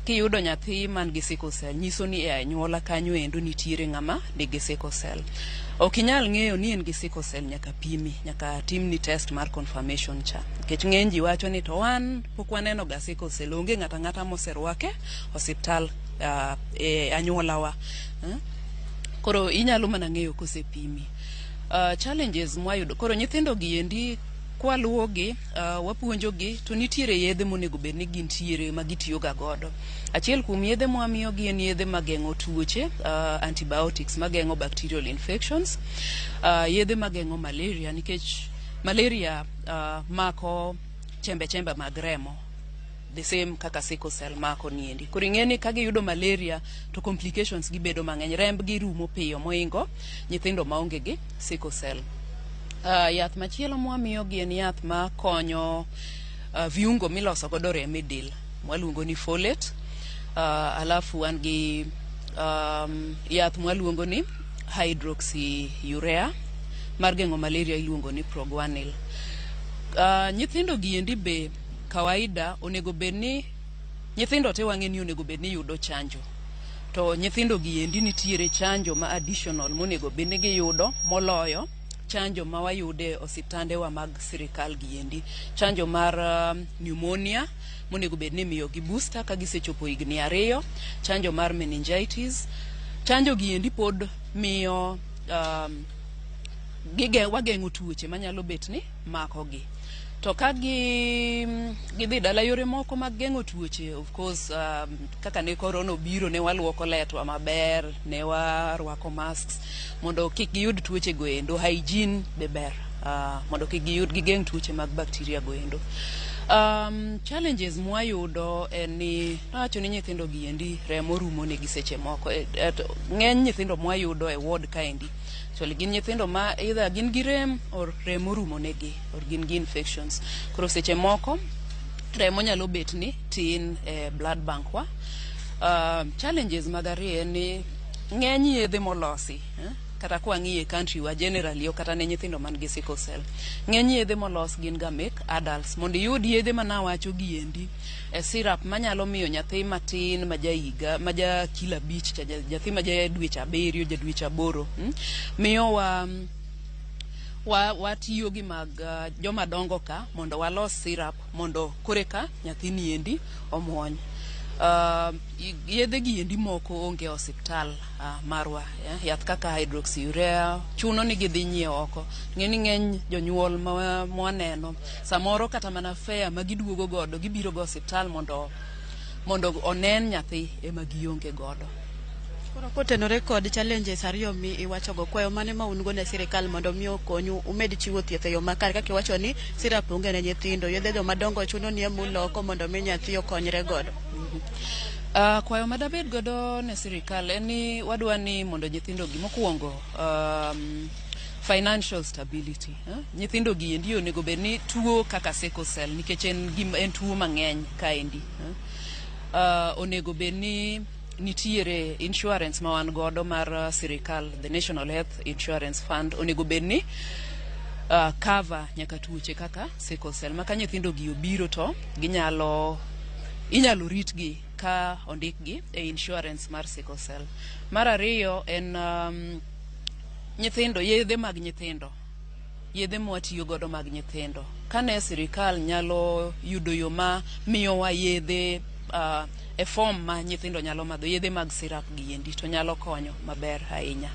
kiyudo nyathi man gi sickle cell nyiso ni e anyuola kanyo endo nitiere ng'ama nigi sickle cell. Ok inyal ng'eyo ni en gi sickle cell nyaka pimi, nyaka timni test mar confirmation cha. Nikech ng'eny ji wacho ni to wan pok waneno ga sickle cell, onge ng'ata moserwake osiptal e anyuolawa. Koro inyalo mana ng'eyo kosepimi. Challenges mwayudo koro nyithindo gi endi kwaluwogi wapuonjogi to nitiere yedhe monego bed ni gintiere ma gitiyo ga godo. Achiel kuom yedhe mwamiyogi en yedhe mageng'o tuoche antibiotics mageng'o bacterial infections, yedhe mageng'o malaria nikech malaria mako chembe mag remo the same kaka sickle cell mako niendi. Koro ing'eni ka giyudo malaria to complications gibedo mang'eny, rembgi rumo piyo moingo nyithindo maonge gi sickle cell. Yath machielo mwamiyogi en yath makonyo viungo miloso godo remo e del mwaluongo ni folate, alafu wan gi yath mwaluongo ni hydroxyurea mar geng'o malaria iluongo ni proguanil. Nyithindo gi endi be kawaida onego bed ni nyithindo te wang'e ni onego bed ni yudo chanjo, to nyithindo gi endi nitiere chanjo ma additional monego bed ni giyudo moloyo chanjo ma wayude osiptandewa mag sirikal gi endi. Chanjo mar pneumonia monego bed ni miyo gi booster ka gisechopo higni 2, chanjo mar meningitis. Chanjo gi endi pod miyo wageng'o tuoche manyalo bet ni mako gi. To ka gidhi dala yore moko mag geng'o tuoche, of course kaka ne korona obiro ne waluoko letwa maber, ne warwako masks mondo kik giyud tuoche goendo. Hygiene be ber mondo kik gigeng' tuoche mag bacteria goendo. Challenges mwayudo en ni nawacho ni nyithindo gi endi remo rumo ne gi seche moko. Ng'eny nyithindo mwayudo e ward kaendi gin nyithindo ma either gin gi rem or remo rumo negi or gin gi infections. Koro seche moko remo nyalo bet ni tin blood bank wa. Challenges mag ariyo en ni ng'eny yedhe molosi kata kwa ng'iye country wa generally kata ne nyithindo man gi sickle cell ng'eny yedhe molos gin ga mek adults. Mondo yud yedhe manawacho gi endi syrup manyalo miyo nyathi matin ma ja kilo 5 nyathi ma ja dweche 7 ja dweche 8 miyo watiyo gi mag joma dongo ka mondo walos syrup mondo koreka nyathi ni endi omuony. Yedhe gi endi moko onge osiptal marwa yath kaka hydroxyurea chuno ni gidhi nyiewo oko. Ng'eni ng'eny jonyuol mwaneno samoro kata mana fare ma giduogo godo gibiro go osiptal mondo onen nyathi ema gionge godo. Koro kotenore kod challenges ariyo mi iwacho go, kwayo mane ma un go ne sirikal mondo miyo konyu umed chiwo thieth e yo makare kaka iwacho ni syrup onge ne nyithindo, yedhe joma dongo chuno ni emuloko mondo mi nyathi okonyre godo. Kwayo madabed godo ne sirikal en ni wadwa ni mondo nyithindo gi mokwongo financial stability. Nyithindo gi endi onego bed ni tuo kaka sickle cell nikech en tuo mang'eny kaendi. Onego bed ni nitiere insurance ma wan godo mar sirikal, the National Health Insurance Fund. Onego bed ni cover nyaka tuoche kaka sickle cell. Maka nyithindo gi obiro to inyalo ritgi ka ondikgi e insurance mar sickle cell. Mar ariyo en nyithindo, yedhe mwatiyo godo mag nyithindo. Kane sirikal nyalo yudo yo ma miyowa yedhe e form ma nyithindo nyalo madho, yedhe mag syrup gi endi, to nyalo konyo maber ahinya.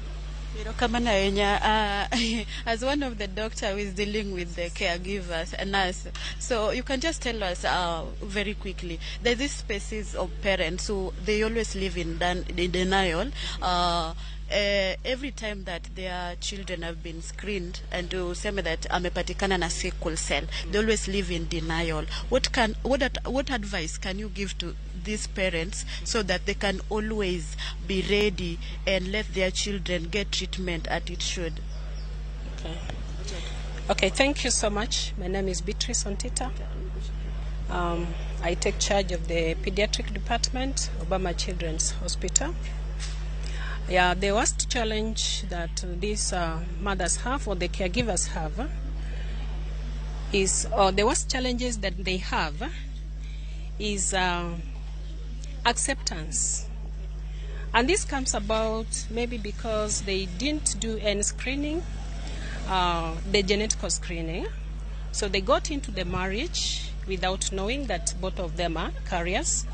As one of the doctor who is dealing with the caregivers and us, so you can just tell us very quickly, there's this species of parents who they always live in denial every time that their children have been screened and to say that amepatikana na sickle cell, they always live in denial. What advice can you give to these parents so that they can always be ready and let their children get treatment as it should? Okay, thank you so much. My name is Beatrice Ontita. I take charge of the pediatric department, Obama Children's Hospital. Yeah, the worst challenge that these mothers have, or the caregivers have, is, or the worst challenges that they have is acceptance. And this comes about maybe because they didn't do any screening, the genetic screening. So they got into the marriage without knowing that both of them are carriers.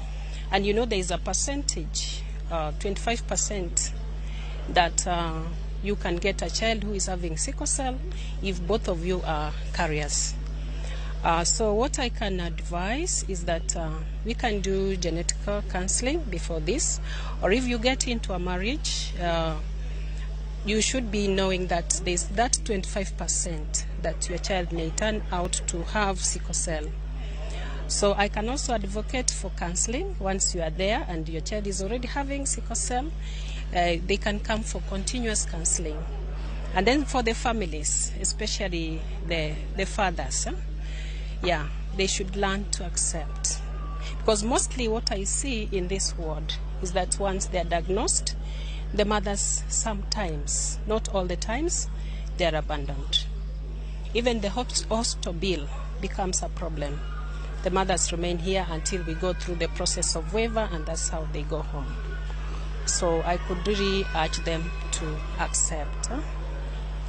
And you know there is a percentage, 25%, that you can get a child who is having sickle cell if both of you are carriers. So what I can advise is that we can do genetic counseling before this, or if you get into a marriage, you should be knowing that there's that 25% that your child may turn out to have sickle cell. So I can also advocate for counseling once you are there and your child is already having sickle cell. They can come for continuous counseling. And then for the families, especially the fathers, yeah, they should learn to accept. Because mostly what I see in this ward is that once they are diagnosed, the mothers sometimes, not all the times, they are abandoned. Even the hospital bill becomes a problem. The mothers remain here until we go through the process of waiver, and that's how they go home. So I could really urge them to accept.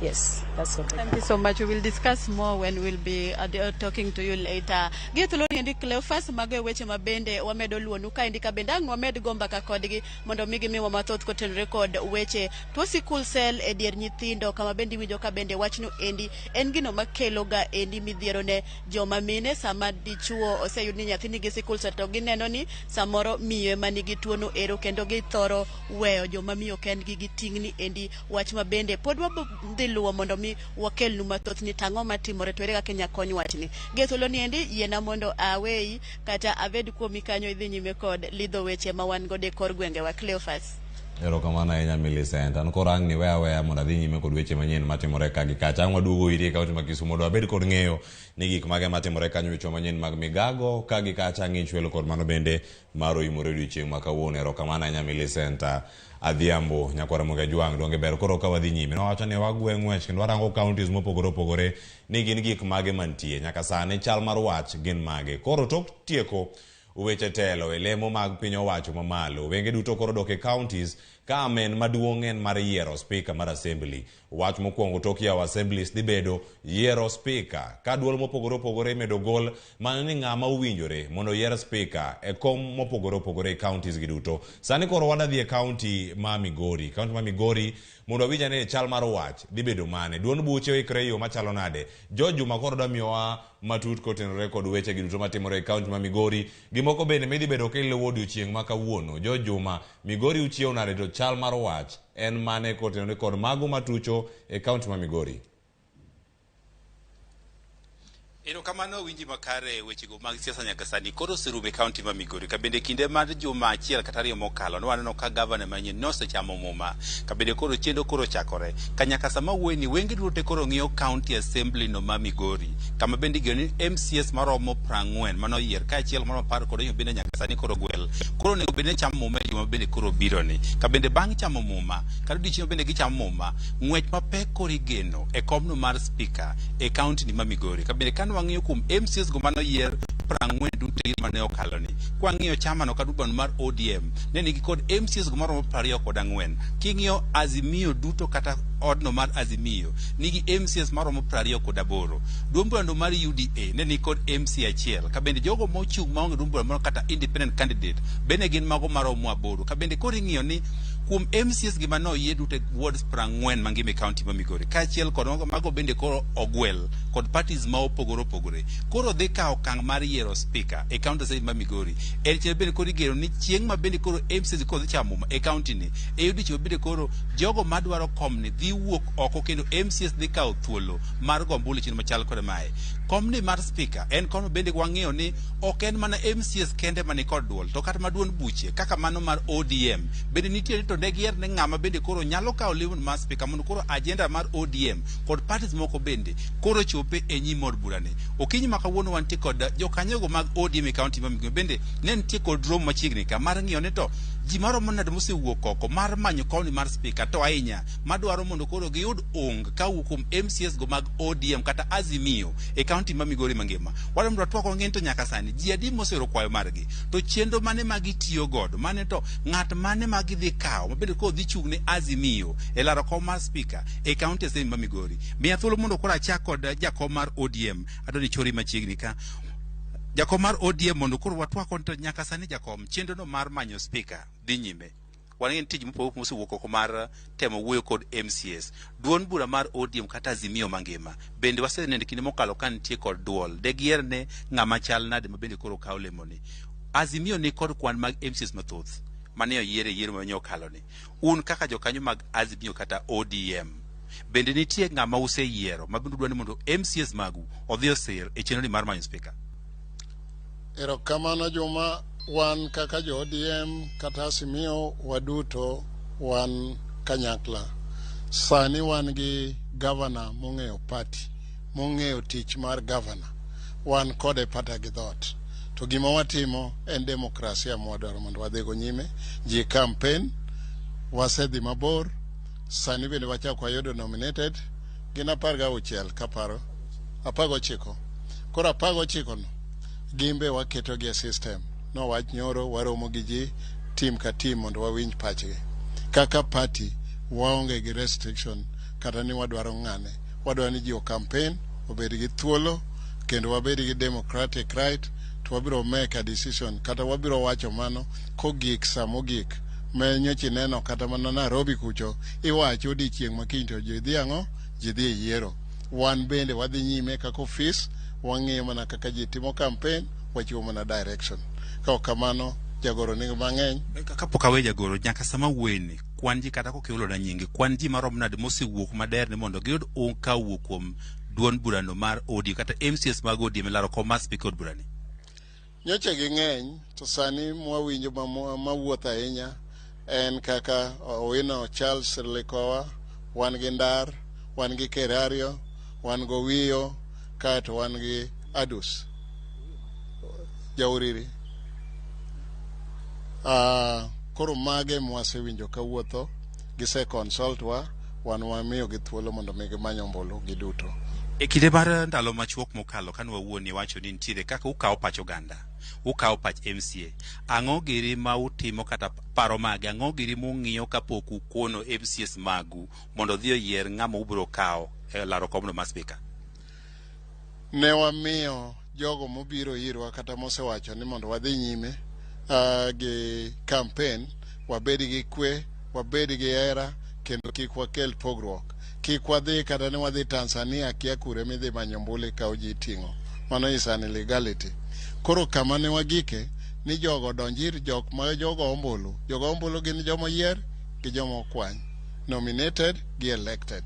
Yes, that's what Thank you so much. We will discuss more when we'll be talking to you later. Getuloni endi Cleophas mage weche mabende wamedo luonu ka endi ka bendang wamed gomba ka kodgi mondo migi miwa mathoth kotenre kod weche tuo sickle cell e dier nyithindo kama bendi winjo ka bende wachno endi en gino makelo ga endi midhiero ne joma mine sama dichuo oseyud ni nyathini gi sickle cell to gineno ni samoro miyo manigi tuono ero kendo githoro weyo joma miyo kendgi gitingni endi wach mabende pod wabdhi luwo mondo mi wakelnu mathoth ni tang'o matimore to ere kaka inyalo kony wachni. Getholoni endi yiena mondo awei kata aved kuomi kanyo idhi nyime kod lidho weche ma wan godo e kor gwenge wa Cleophas. Erokamano ahinya Millicent. An koro ang' ni weya mondo adhi nyime kod weche manyien matimore ka gi kacha. Ang' waduogo iri e kaunti ma Kisumu mondo wabed kod ng'eyo ni gik mage matimore kanyo, weche manyien mag migago ka gi kacha ang' ichwelo kod mano bende maro imore odiochieng' ma kawuono. Erokamano ahinya Millicent. Adhiambo nyakwara Ramogi Juang donge ber koro ka wadhi nyime. Nowacho ni wagwe ng'wech kendo warango counties mopogore opogore ni gin gik mage mantie. Nyaka sani chal mar wach gin mage. Koro tok tieko weche telo e lemo mag piny owacho mamalo, wenge duto koro dok e counties ka amen maduong' en mar yiero speaker mar assembly. Wach mokwongo tok yawo assemblies dhi bedo yiero speaker ka duol mopogore opogore medo gol mano ni ng'ama owinjore mondo yier speaker e kom mopogore opogore e counties gi duto. Sani koro wadadhi e county ma Migori. County ma Migori mondo awinja ni chal mar wach dhi bedo mane. Duond buche oikre yo machalo nade. George Juma koro da miyowa matut kotenore kod weche gi duto matimore e county ma Migori. Gimoko bende midhi bedo kiluwo odiochieng' ma kawuono. George Juma, Migori uchiew nade to chal mar wach en mane kotenore kod mago matucho e county ma Migori? Erokamano winji makare wechego mag siasa nyaka sani koro oserumo e kaunti ma Migori. Kabende kinde mar juma achiel kata ariyo mokalo waneno ka gavana manyien nosechamo muma. Kabende koro chendo koro chakore. Ka nyaka sama wuoyni wenge duto koro ng'iyo county assembly no ma Migori. Kama bende gini MCS maromo 40 manoyier kaachiel maromo 10 kod bende nyaka sani koro gwel. Koro nego bende chamo muma juma bende koro biro ni. Kabende bang' chamo muma kata dichieng' bende gichamo muma ng'wech mapek koro igeno e komno mar speaker e county ni ma Migori. Kabende wang'iyo kuom MCS go manoyier 40 duto mane okalo ni. Kwang'iyo chama no kaduban mar ODM ne nigi kod MCS go maromo 24. King'iyo Azimio duto kata odno mar Azimio nigi MCS maromo 28. Duombrando mar UDA ne nigi kod MC achiel. Kabende jogo mochung' maonge duombrando kata independent candidate bende gin mago maromo 8. Kabende koro ing'iyo ni kuom MCS gima noyie duto wards 40 mangime county ma Migori. Kaachiel kod mago bende koro ogwel kod parties ma opogore opogore. Koro dhi kawo okang' mar yiero speaker e county assembly ma Migori. En chieng' bende koro igeno ni chieng' ma bende koro MCS koro dhi chamo e county ni. E odiechieng' bende koro jogo madwaro komni dhi wuok oko kendo MCS dhi kawo thuolo mar gombulu chino machal kod mae. Komni mar speaker en kono bende wang'iyo ni ok en mana MCS kende mani kod duol to kata maduon buche kaka mano mar ODM bende nitie to negier ne ng'ama bende koro nyalo kawo lewon mar speaker mondo koro agenda mar ODM kod parties moko bende koro chope e nyim od burani. Okinyi ma kawuono wantie kod jokanyogo mag ODM e county ma Migori bende ne nitie kod romo machiegni ka mar ng'iyo ni to ji maromo nade mosewuok oko mar manyo komni mar speaker to ahinya madwaro mondo koro giyud kawuok kuom MCS go mag ODM kata Azimio e county ma Migori mangima. Wadwa mondo twak ng'en to nyaka sani ji adi mosero kwayo margi to chenro mane magitiyo godo mane to ng'at mane magidhi kawo mabende koro dhi chung' ne Azimio e laro kom mar speaker e county assembly ma Migori. Miya thuolo mondo koro achak kod jakom mar ODM adoni chori machiegni ka jakom mar ODM mondo koro watwak to nyaka sani jakom chenro no mar manyo speaker dhi nyime. Wan tij mopogore mosewuok oko mar temo wuoyo kod MCS. Duon bura mar ODM kata Azimio mangima bende waseneno kinde mokalo ka nitie kod duol degier ne ng'ama chal nade mabende koro kawo lemoni. Azimio ni kod kwan mag MCS mathoth mane oyiere yiero ma nyokalo ni. Un kaka jokanyo mag Azimio kata ODM bende nitie ng'ama useyiero mabende dwani mondo MCS magu odhi osir e chenro ni mar manyo speaker. Erokamano Juma, wan kaka jo ODM kata Azimio waduto wan kanyakla. Sani wan gi governor mong'eyo party, mong'eyo tich mar governor. Wan kode pata gi dhot. To gima watimo en demokrasia mwadwaro mondo wadhigo nyime. Ji campaign, wasedhi mabor. Sani bende wachako wayudo nominated. Gina 16 kaparo. 19. Koro 19 no. Gimbe waketo gi system. No wach nyoro waromo gi ji team ka team mondo wawinj pachgi. Kaka party waonge gi restriction kata ni wadwaro ng'ane. Wadwaro ni ji o campaign obed gi thuolo kendo wabed gi democratic right to wabiro make a decision kata wabiro wacho mano kogik samogik menyochi neno kata mana Nairobi kucho iwacho odiechieng' makiny to ji dhi ang'o ji dhi yiero. Wan bende wadhi nyime kaka office wang'iyo mana kaka ji timo campaign wachiwo mana direction. Ka kamano jagoro nigi mang'eny kapok awe jagoro nyaka sama wuoyni kwan ji kata kokiulo na nyingi kwan ji marom nade mosewuok mader ni mondo giyud kawuok kuom duon burano mar ODM kata MCS mag ODM laro kom mar speaker od burani. Nyoche gi ng'eny to sani mwawinjo mawuoth ahinya en kaka Owino Charles Likowa, wan gi Ndar, wan gi Kerario, wan go Wiyo, kato wan gi Adus Jauriri. Koro mage mwasewinjo kawuotho gise consult wan wamiyo gi thuolo mondo migi manyo ombulu giduto. E kinde mar ndalo machuok mokalo kan wawuoni wacho ni nitiere kaka ukawo pach oganda, ukawo pach MCA. Ang'o giri ma utimo kata paro mage, ang'o giri mung'iyo kapok ukono MCS magu mondo dhi oyier ng'ama ubiro kawo e laro komno mar speaker? Ne wamiyo jogo mobiro irwa kata mosewacho ni mondo wadhi nyime gi campaign wabedi gi kwe, wabedi gi hera kendo kik wakel pogruok. Kik wadhi kata ni wadhi Tanzania kia kure midhi manyo mbuli ka uji ting'o. Mano is an illegality. Koro kama ne wagike ni jogo donjir jok ma jogo ombulu. Jogo ombulu gin jomo yier gi jomo kwany. Nominated gi elected.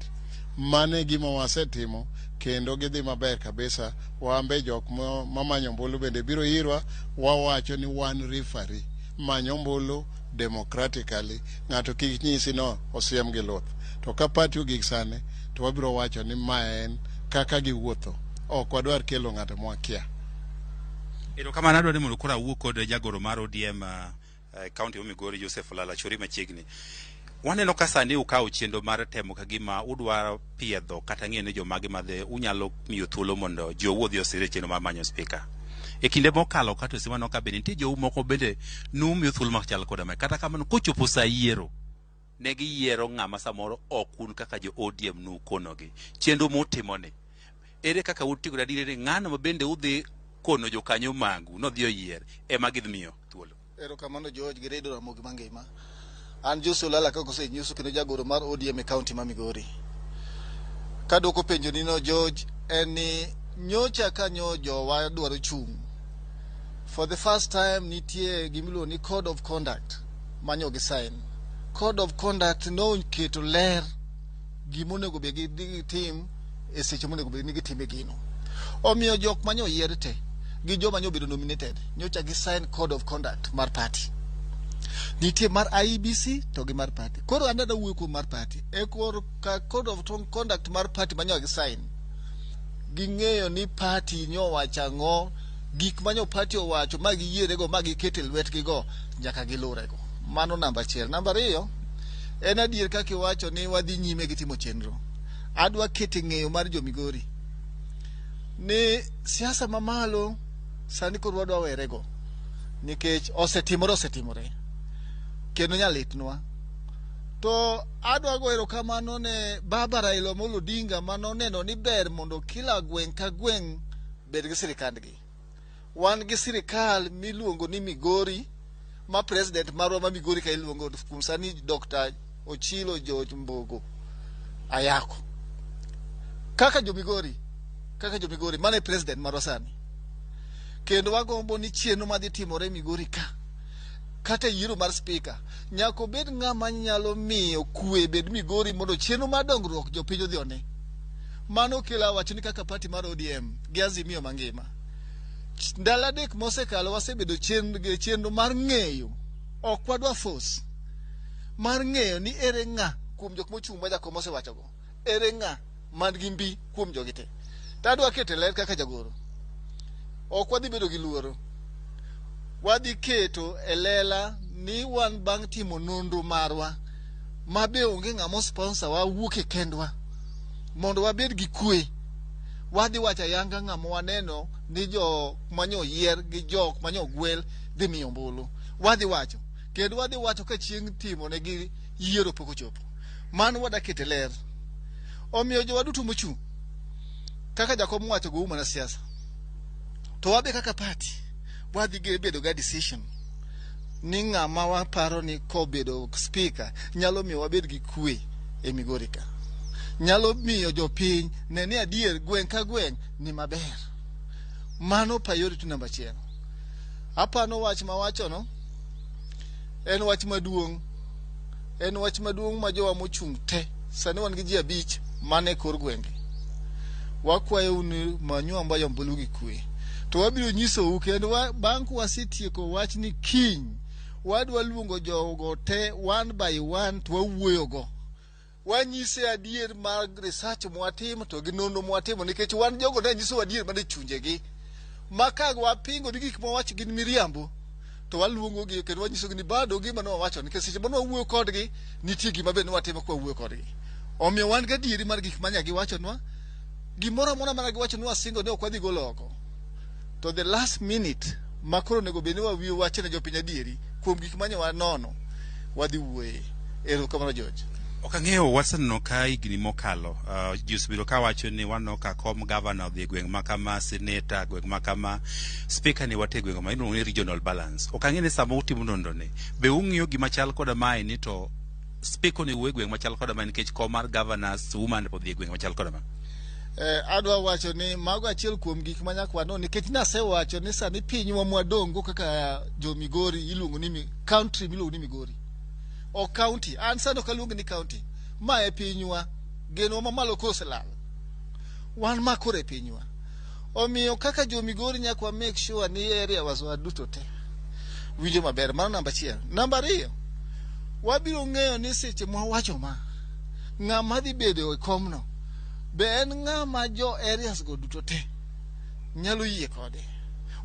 mane gima wasetimo kendo gidhi maber kabisa. Wambe jok mamanyo ombulu bende biro irwa, wawacho ni wan referee manyo ombulu democratically, ng'ato kik nyisi no osiem gi luth. To ka party ogik sane to wabiro wacho ni ma en kaka giwuotho, ok wadwar kelo ng'ato mwakia. Kamano adwaro ni mondo koro awuo kod jagoro mar ODM kaunti ma Migori Joseph Lala Chori machiegni. Waneno ka sani ukawo chenro mar temo ka gima udwaro piedho kata ng'e ne jomage madhe unyalo miyo thuolo mondo ji owuodhi osire chenro mar manyo spika. E kinde mokalo kata osimano ka bende nitie jowu moko bende numiyo thuolo machal koda mae, kata kamano kochopo sa yiero ne giyiero ng'ama samoro ok un kaka jo ODM nukonogi. Chenro mutimoni ere kaka utigo adieri ni ng'ano ma bende udhi kono jokanyo magu nodhi oyier ema gidhi miyo thuolo? Erokamano George Giredo Ramogi mangima. An Joseph Lala kaka osenyiso kendo jagoro mar ODM e kaunti ma Migori. Kadwoko penjo nino George, en ni nyocha ka jowa dwaro chung'. For the first time nitie gimiluongo ni code of conduct manyo gi sign. Code of conduct no keto ler gimonego be gitim e seche monego be ni gitime gino. Omiyo jok manyo yier te gi joma nyo bedo nominated nyocha gi sign code of conduct mar party. Nitie mar IEBC to gi mar party. Koro andada wuyo kuom mar party. E koro ka code of conduct mar party manyo gi sign. Ging'eyo ni party nyo wachang'o, gik manyo party owacho ma giyiere go ma gikete lwetgi go nyaka gilure go. Mano namba 1. Namba 2, en adier kaka iwacho ni wadhi nyime gi timo chenro. Adwa kete ng'eyo mar jo Migori ni siasa mamalo sani koro wadwa were go, nikech osetimore kendo nyalitnwa. To adwa go erokamano ne Baba Raila Amolo Odinga manoneno ni ber mondo kila gweng' ka gweng' bed gi sirikandgi. Wan gi sirikal miluongo ni Migori, ma president marwa ma Migori ka iluongo kum sani Dr. Ochilo George Mbogo Ayako. Kaka jo Migori mane president marwa sani. Kendo wagombo ni chenro madhi timore Migori ka kata yiero mar speaker nyako bed ng'ama nyalo miyo kwe bed Migori mondo chenro mar dongruok jopiny odhi one. Mano kela wacho ni kaka party mar ODM gi Azimio mangima. Ndalo adek mosekalo wasebedo chenro mar ng'eyo, ok wadwa force, mar ng'eyo ni ere ng'a kuom jok mochung' ma jakom osewacho go, ere ng'a man gi mbi kuom jogite. Tadwa kete ler kaka jagoro. Ok wadhi bedo gi luoro. Wadhi keto elela ni wan bang' timo nonro marwa ma be onge ng'ama sponsor wa wuok e kendwa mondo wabed gi kwe. Wadhi wacha yanga ng'ama waneno ni jo manyo yier gi jok manyo gwel dhi miyo ombulu. Wadhi wacho kendo wadhi wacho ka chieng' timo ne gi yiero pok ochopo. Mano wada kete ler. Omiyo jo waduto mochung' kaka jakom wacho go mana siasa. To wabe kaka party wadhi bedo ga decision ni ng'ama waparo ni kobedo speaker nyalo miyo wabed gi kwe e Migori ka. Nyalo miyo jopiny neni adier gweng' ka gweng' ni maber. Mano priority namba 1. Apano wach mawacho no en wach maduong'. En wach maduong' ma jowa mochung' te. Sani wan gi ji 5 mane kor gwenge. Wakwayo uni manyuamba yombulu gi kwe. To wabiro nyiso u kendo bang' wasetieko wach ni kiny wadwa luongo jogo te one by one to wawuoyo go. Wanyise adier mar research mwatimo to gi nonro mwatimo, nikech wan jogo ne nyiso adier mane chunjegi. Maka wapingo ni gik mwawacho gin miriambo to waluongo gi kendo wanyiso gi ni bado gima no wawacho, nikech seche mane wawuoyo kodgi nitie gima be ne watimo kwa wuoyo kodgi. Omiyo wan ga adieri mar gik manya giwachonwa. Gimoro amora mana giwachonwa singo ne ok wadhi golo oko. To the last minute makoro nego bende wawiyo wache ne jopiny adieri kuom gik manya wanono wadhi wuoye. Erokamano George. Ok ang'eyo waseneno ka higni mokalo jusbiro ka wacho ni wano ka kom governor odhi gweng' ma kama, senator gweng' ma kama, speaker ni wate gweng' ma iluongo ni regional balance. Ok ang'e ni sama utimo nonro ne be ung'iyo gima chal koda mae ni to speaker ni wuoye gweng' machal koda mae nikech kom mar governors woman odhi gweng' machal koda mae. Adwa wacho ni mago achiel kuom gik manyakwano, nikech nasewacho ni sani pinywa mwadongo kaka jo Migori iluongo ni country miluongo ni Migori. O county, an sano kaluongo ni county. Ma e pinywa geno mamalo koselal wan makore pinywa omiyo kaka jo Migori nyaka make sure ni area waswa duto te winjo maber. Mano namba achiel. Namba ariyo, wabiro ng'eyo ni seche mwawacho ma ng'ama dhi bedo e komno be en ng'ama jo areas go duto te nyalo yie kode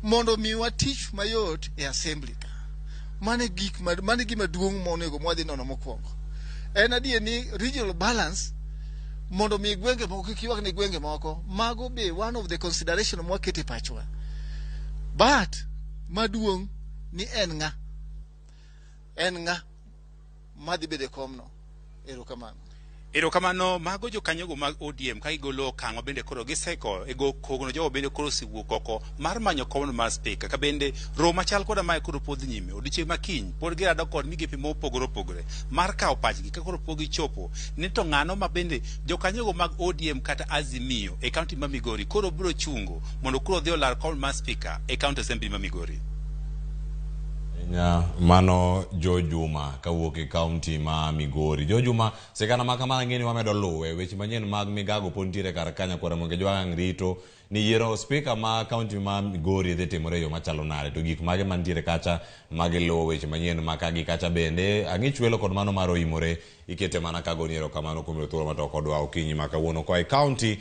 mondo miwa tich mayot e assembly ka. Mane gima duong' monego mwadhi nono mokwongo. En adier ni regional balance mondo mi gwenge moko kik ywak ni gwenge moko, mago be one of the consideration mwakete pachwa. But maduong' ni en ng'a madhi bede komno. Erokamano mago jokanyogo mag ODM ka igolo okang' bende koro giseko ego kogono jogo bende koro siwuok oko mar manyo komno mar speaker ka bende romo machal koda mae koro podhi nyime odiochieng' makiny pod girado kod migepe mopogore opogore mar kawo pachgi ka koro pogi chopo ni to ng'ano ma bende jokanyogo mag ODM kata Azimio e kaunti ma Migori koro biro chungo mondo koro dhi olar komno mar speaker e kaunti assembly ma Migori. Mano Jo Juma kawuok e kaunti ma Migori. Jo Juma sekana makamana ngeni wamedo luwe weche manyien mag migago pontiere kar kanya kwa Ramogi jwang rito ni yiero speaker ma kaunti ma Migori dhi timore yo machalo nare to gik mage mantiere kacha mage luwe weche manyien makagi kacha bende ang'ich welo kod mano maro imore ikete mana kago niero kamano kumiro thuolo matoko odwa okinyi makawuono kwa e kaunti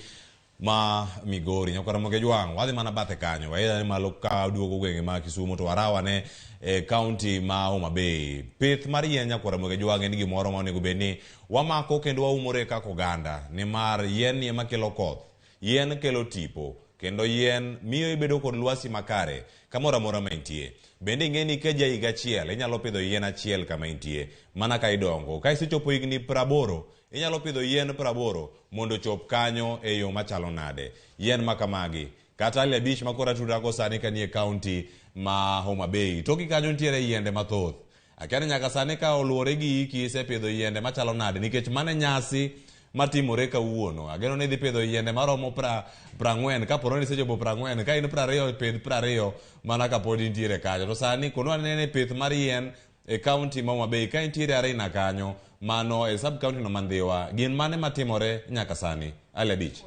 ma Migori. Nyaka Ramogi jwang wadhi mana bathe kanyo waida ni malo ka duogo gwenge ma Kisumu to warawane e county ma Homa Bay. Pith mar yien nyaka Ramogi jwang en gimoro ma onego bedni wamako kendo waumore kaka oganda nimar yien ema kelo koth, yien kelo tipo kendo yien miyo ibedo kod lwasi makare kamoro amora ma intie. Bende ing'eni ka ja higa achiel inyalo pidho yien achiel kama intie mana ka idongo. Ka isechopo higni 80 inyalo pidho yien 80 mondo chop kanyo e yo machalo nade. Yien makamagi kata ale beach makora tudako sani kanie county ma Homa Bay toki kanyo ntiere yiende mathoth. Akiani nyaka sani ka oluore gi iki isepidho yiende machalo nade nikech mane nyasi matimore kawuono. Ageno ni dhi pidho yiende maromo 40 ka poroni sechopo 40 ka in 20 pidh 20 mana ka pod intiere kanyo. To sani kono anene pith mar yien e county ma Homa Bay ka intiere arena kanyo mano e sub county no Mandhiwa gin mane matimore nyaka sani ale beach.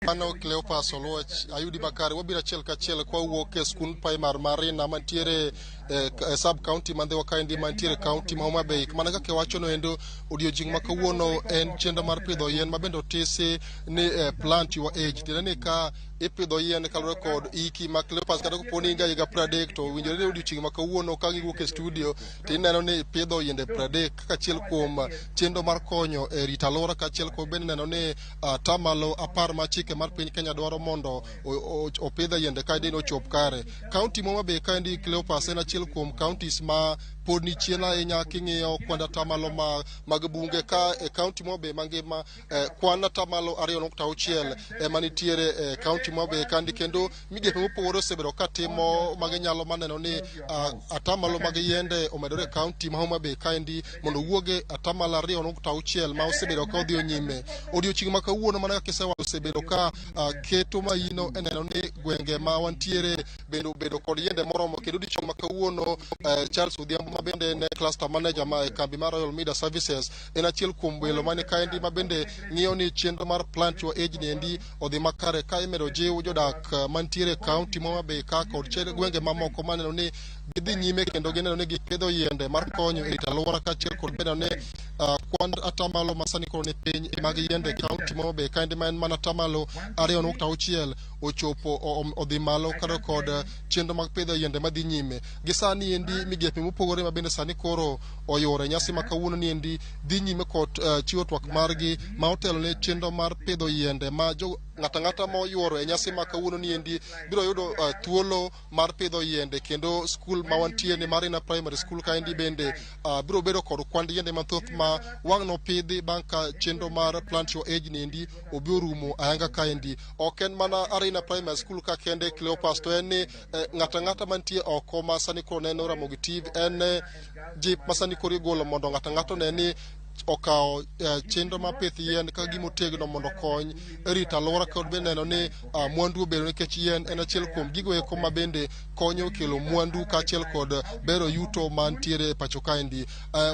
Ano Cleopas Oluoch ayudi makare wabira achiel kachiel kwa wuok e skul primar marina mantiere sub county Mandhiwa kaendi mantiere county ma Homa Bay. Mana kaka wacho no endo odiochieng' ma kawuono en chenro mar pidho yien mabende otisi ni plant your age. Tiende ni ka ipidho yien kaluwore kod iki ma Cleopas kata koponi inga higa 30 to winjore ni odiochieng' ma kawuono ka giwuok e studio to ineno ni ipidho yiende 30 kaka achiel kuom chenro mar konyo e rito alwora ka achiel kuom bende neno ni tamalo 10 ma chike mar piny Kenya dwaro mondo opidh yiende kaendi no chop kare. County ma Homa Bay kaendi Cleopas en achiel kuom counties ma pod ni chien ahinya king'iyo kwan atamalo mag bunge ka e county ma Homa Bay mangima kwan atamalo 2.6 ema nitiere county ma Homa Bay kandi kendo migepe mopogore osebedo katimo maginyalo maneno ni atamalo mag yiende omedore county ma Homa Bay kaendi mondo wuoge atamalo 2.6 ma osebedo ka odhi nyime. Odiochieng' ma kawuono mana kaka isewacho osebedo ka keto maino eneno ni gwenge ma wantiere bedo kod yiende moromo kendo odiochieng' ma kawuono Charles Odhiambo ma bende ne cluster manager ma kambi mar Royal Media Services en achiel kuom welo mane kaendi ma bende ng'iyo ni chenro mar plant your age niendi odhi makare ka imedo jiw jodak mantiere county ma Homa Bay ka kod gwenge mamoko maneno ni gidhi nyime kendo gineno ni gipidho yiende mar konyo e rito alwora ka achiel kod bende ne kwan atamalo masani koro ni piny mag yiende county ma Homa Bay kaendi ma en mana atamalo 2.6 ochopo odhi malo kado kod chenro mag pidho yiende madhi nyime. Gisani endi migepe mopogore ma bende sani koro oyore nyasi ma kawuono ni endi dhi nyime kod chiwo twak margi ma otelo ne chenro mar pidho yiende ma ng'ata ma oyuoro e nyasi ma kawuono ni endi biro yudo thuolo mar pidho yiende kendo skul ma wantie ni Marina Primary School kaendi bende biro bedo kod kwand yiende mathoth ma wang' no pidhi bang' ka chenro mar plant your age ni endi obiro rumo ayanga kaendi. Ok en mana Arena Primary School ka kende Cleopas to en ni ng'ata mantie oko ma sani koro neno Ramogi TV en jip ma sani koro igolo mondo ng'ata ne ni okao chenro mapith yien ka gimotegno mondo kony rita alwora kod bende neno ni mwandu bedo nikech yien en achiel kuom gigo eko ma bende konyo kelo mwandu kaachiel kod bero yuto mantiere pacho kaendi.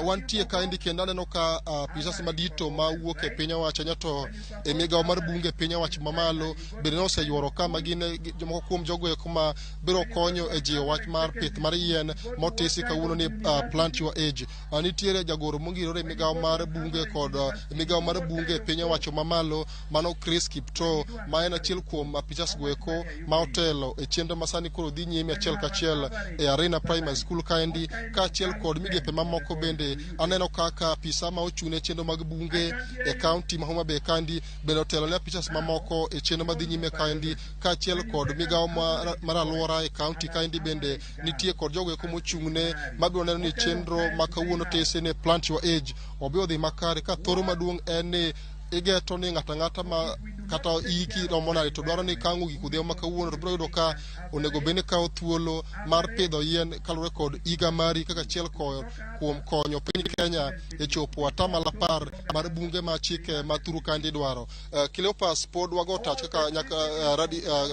Wantie kaendi kendo aneno ka pisas madito ma wuok e piny owacho nyato e migawo mar bunge piny owacho mamalo bende noseyuoro ka ma gin jomoko kuom jogo eko ma biro konyo e jiwo wach mar pith mar yien motisi kawuono ni plant your age. Nitiere jagoro mongirore migawo mar bunge kod migawo mar bunge piny owacho mamalo mano Chris Kipto ma en achiel kuom pisas go eko ma otelo e chenro masani koro dhi nyime achiel kachiel e Arena Primary School kaendi kaachiel kod migepe mamoko bende aneno kaka pisa ma ochune chenro mag bunge e kaunti ma Homa Bay kandi bende otelo ne pisas mamoko e chenro madhi nyime kaendi kaachiel kod migawo mar alwora e kaunti kaendi bende nitie kod jogo eko mochung'ne mabiro neno ni chenro ma kawuono tese ne plant your age obiro dhi makare ka thoro maduong' en ni igeto ni ng'ata ma kata iki romonari to dwaro ni kango gik udhio ma kawuono to biro yudo ka onego bende kawo thuolo mar pidho yien kalure kod iga mari kaka achiel kuom konyo piny Kenya e chopo atamalo 10 mar bunge ma chike ma thuru kandi dwaro. Cleopas pod wago tach kaka nyaka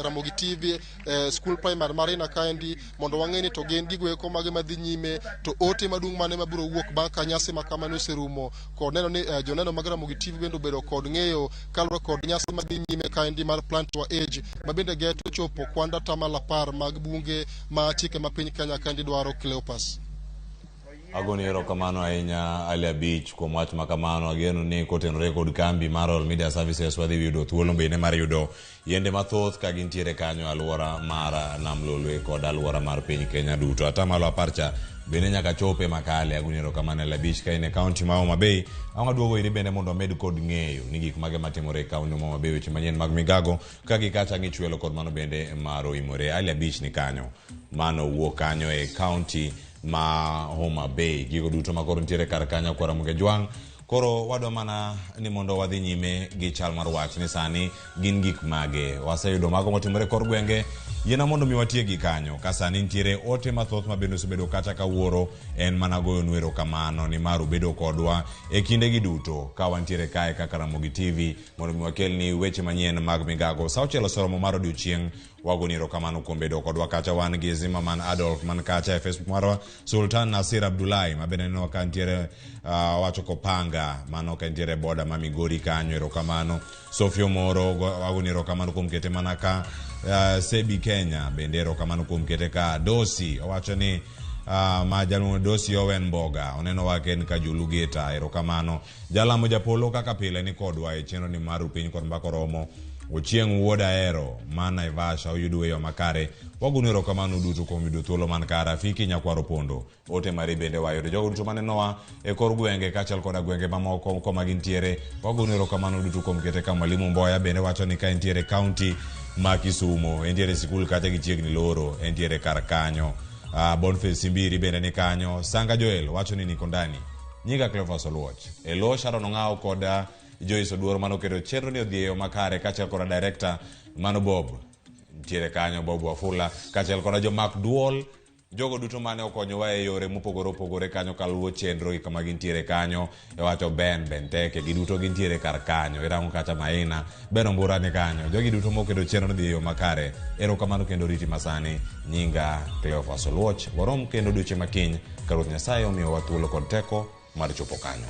Ramogi TV school primary marina kaendi mondo wang'eni to gin gigo eko mage madhi nyime to ote madung' mane mabiro wuok bang' ka nyasi makamano oserumo kod neno ni joneno mag Ramogi TV bende bedo kod ng'eyo kalure kod nyasi madhi nyime kaendi mar plant your age ma bende geto chopo kwanda atamalo 10 mag bunge ma chike ma piny Kenya kandi dwaro. Cleopas agoni erokamano ahinya Ali Abich kuom wach makamano. Ageno ni kotenore kod kambi mar All Media Services wadhi yudo thuolo bende mar yudo yende mathoth ka gintiere kanyo alwora mar Nam Lolwe kod alwora mar piny Kenya duto. Atamalo 10 cha bende nyaka chope makale. Agoni erokamano Ali Abich ka ine kaunti ma Homa Bay. Ang' aduogo iri bende mondo med kod ng'eyo ni gik mage matimore e kaunti ma Homa Bay weche manyien mag migago ka gikacha ng'ichwelo kod mano bende maro imore. Ali Abich ni kanyo mano wuok kanyo e kaunti ma Homa Bay gigo duto makoro ntiere kar kanyo kwa Ramogi Jwang. Koro wadwa mana ni mondo wadhi nyime gi chal mar wach ni sani gin gik mage waseyudo mago motimore kor gwenge yena mondo miwatie gi kanyo ka sani ntiere ote mathoth mabendo subedo kata kawuoro en mana goyo nwero kamano ni maru bedo kodwa e kinde gi duto ka wantiere kae kaka Ramogi TV mondo miwakel ni weche manyien mag migago sauchelo soromo mar odiochieng' wagoniro kamano kuom bedo kodwa kacha wan gi Zimmerman Adolf man kacha e Facebook marwa Sultan Nasir Abdullahi mabende no kantiere wacho kopanga mano kantiere boda ma Migori kanyo erokamano Sofio Moro wagoniro kamano kuom kete manaka Sebi Kenya bende erokamano kuom kete ka Dosi owacho ni majaluo Dosi Owen Boga oneno waken ka julugeta erokamano jalamo japolo kaka pile ni kodwa e chenro ni maru piny kod mbako romo Ochieng' wuoda ero mana Ivasha oyudo yo makare wagunero kamano duto kuom yudo thuolo man kara fiki nyakwaro pondo ote mari bende wayudo jogo duto mane noa e kor gwenge kachal koda gwenge mamoko koma gintiere wagunero kamano duto kuom kete ka Mwalimu Mboya bende wacho ni ka entiere county ma Kisumo entiere sikul kata gichiegni loro entiere kar kanyo Boniface Simbiri bende ni kanyo Sanga Joel wacho ni niko ndani nyiga Cleophas Oluoch elo Sharon Ong'ao koda Joyce Oduor mano kedo chenro ni odhieyo makare kachel koda director mano Bob ntiere kanyo Bob Wafula kachel koda jo Mark Duol jogo duto mane okonyowa e yore mopogore opogore kanyo kaluwo chenro kama gintiere kanyo e wacho Ben Teke giduto gintiere kar kanyo irango kacha Maina Ben Ombura ni kanyo jogi duto mokedo chenro odhieyo makare erokamano kendo riti masani nyinga Cleophas Oluoch warom kendo duche makiny ka Ruoth Nyasaye omiyowa thuolo kod teko mar chopo kanyo.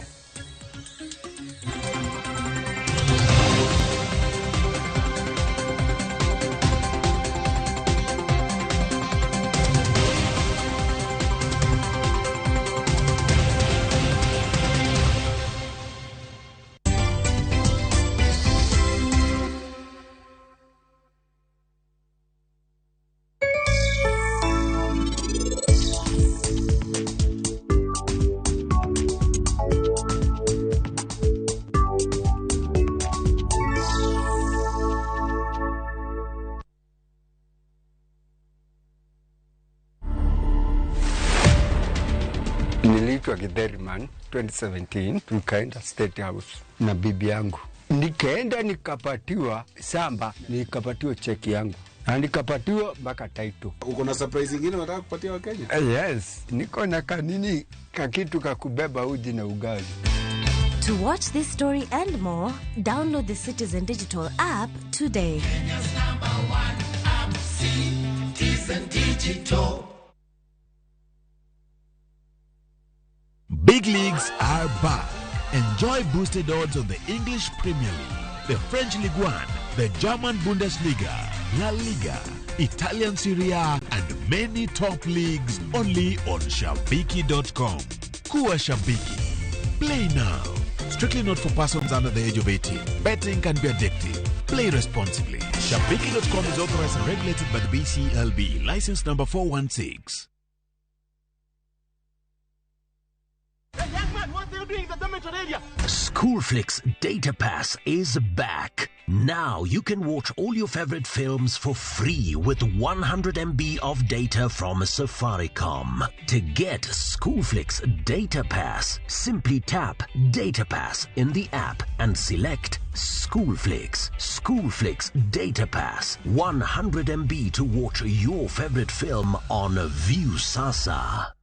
Niliitwa Githeriman 2017 tukaenda State House na bibi yangu. Nikaenda nikapatiwa samba, nikapatiwa cheki yangu. Na nikapatiwa mpaka title. Uko na surprise nyingine unataka kupatia wa Kenya? Yes, niko na kanini kakitu kakubeba uji na ugali. To watch this story and more, download the Citizen Digital app today. Kenya's #1 app, Citizen Digital. Big leagues are back. Enjoy boosted odds on the English Premier League, the French Ligue 1, the German Bundesliga, La Liga, Italian Serie A, and many top leagues only on Shabiki.com. Kuwa Shabiki. Play now. Strictly not for persons under the age of 18. Betting can be addictive. Play responsibly. Shabiki.com is authorized and regulated by the BCLB. License number 416. Hey, young man, what are you doing in the dormitory area? Schoolflix Data Pass is back. Now you can watch all your favorite films for free with 100 MB of data from Safaricom. To get Schoolflix Data Pass, simply tap Data Pass in the app and select Schoolflix. Schoolflix Data Pass. 100 MB to watch your favorite film on View Sasa.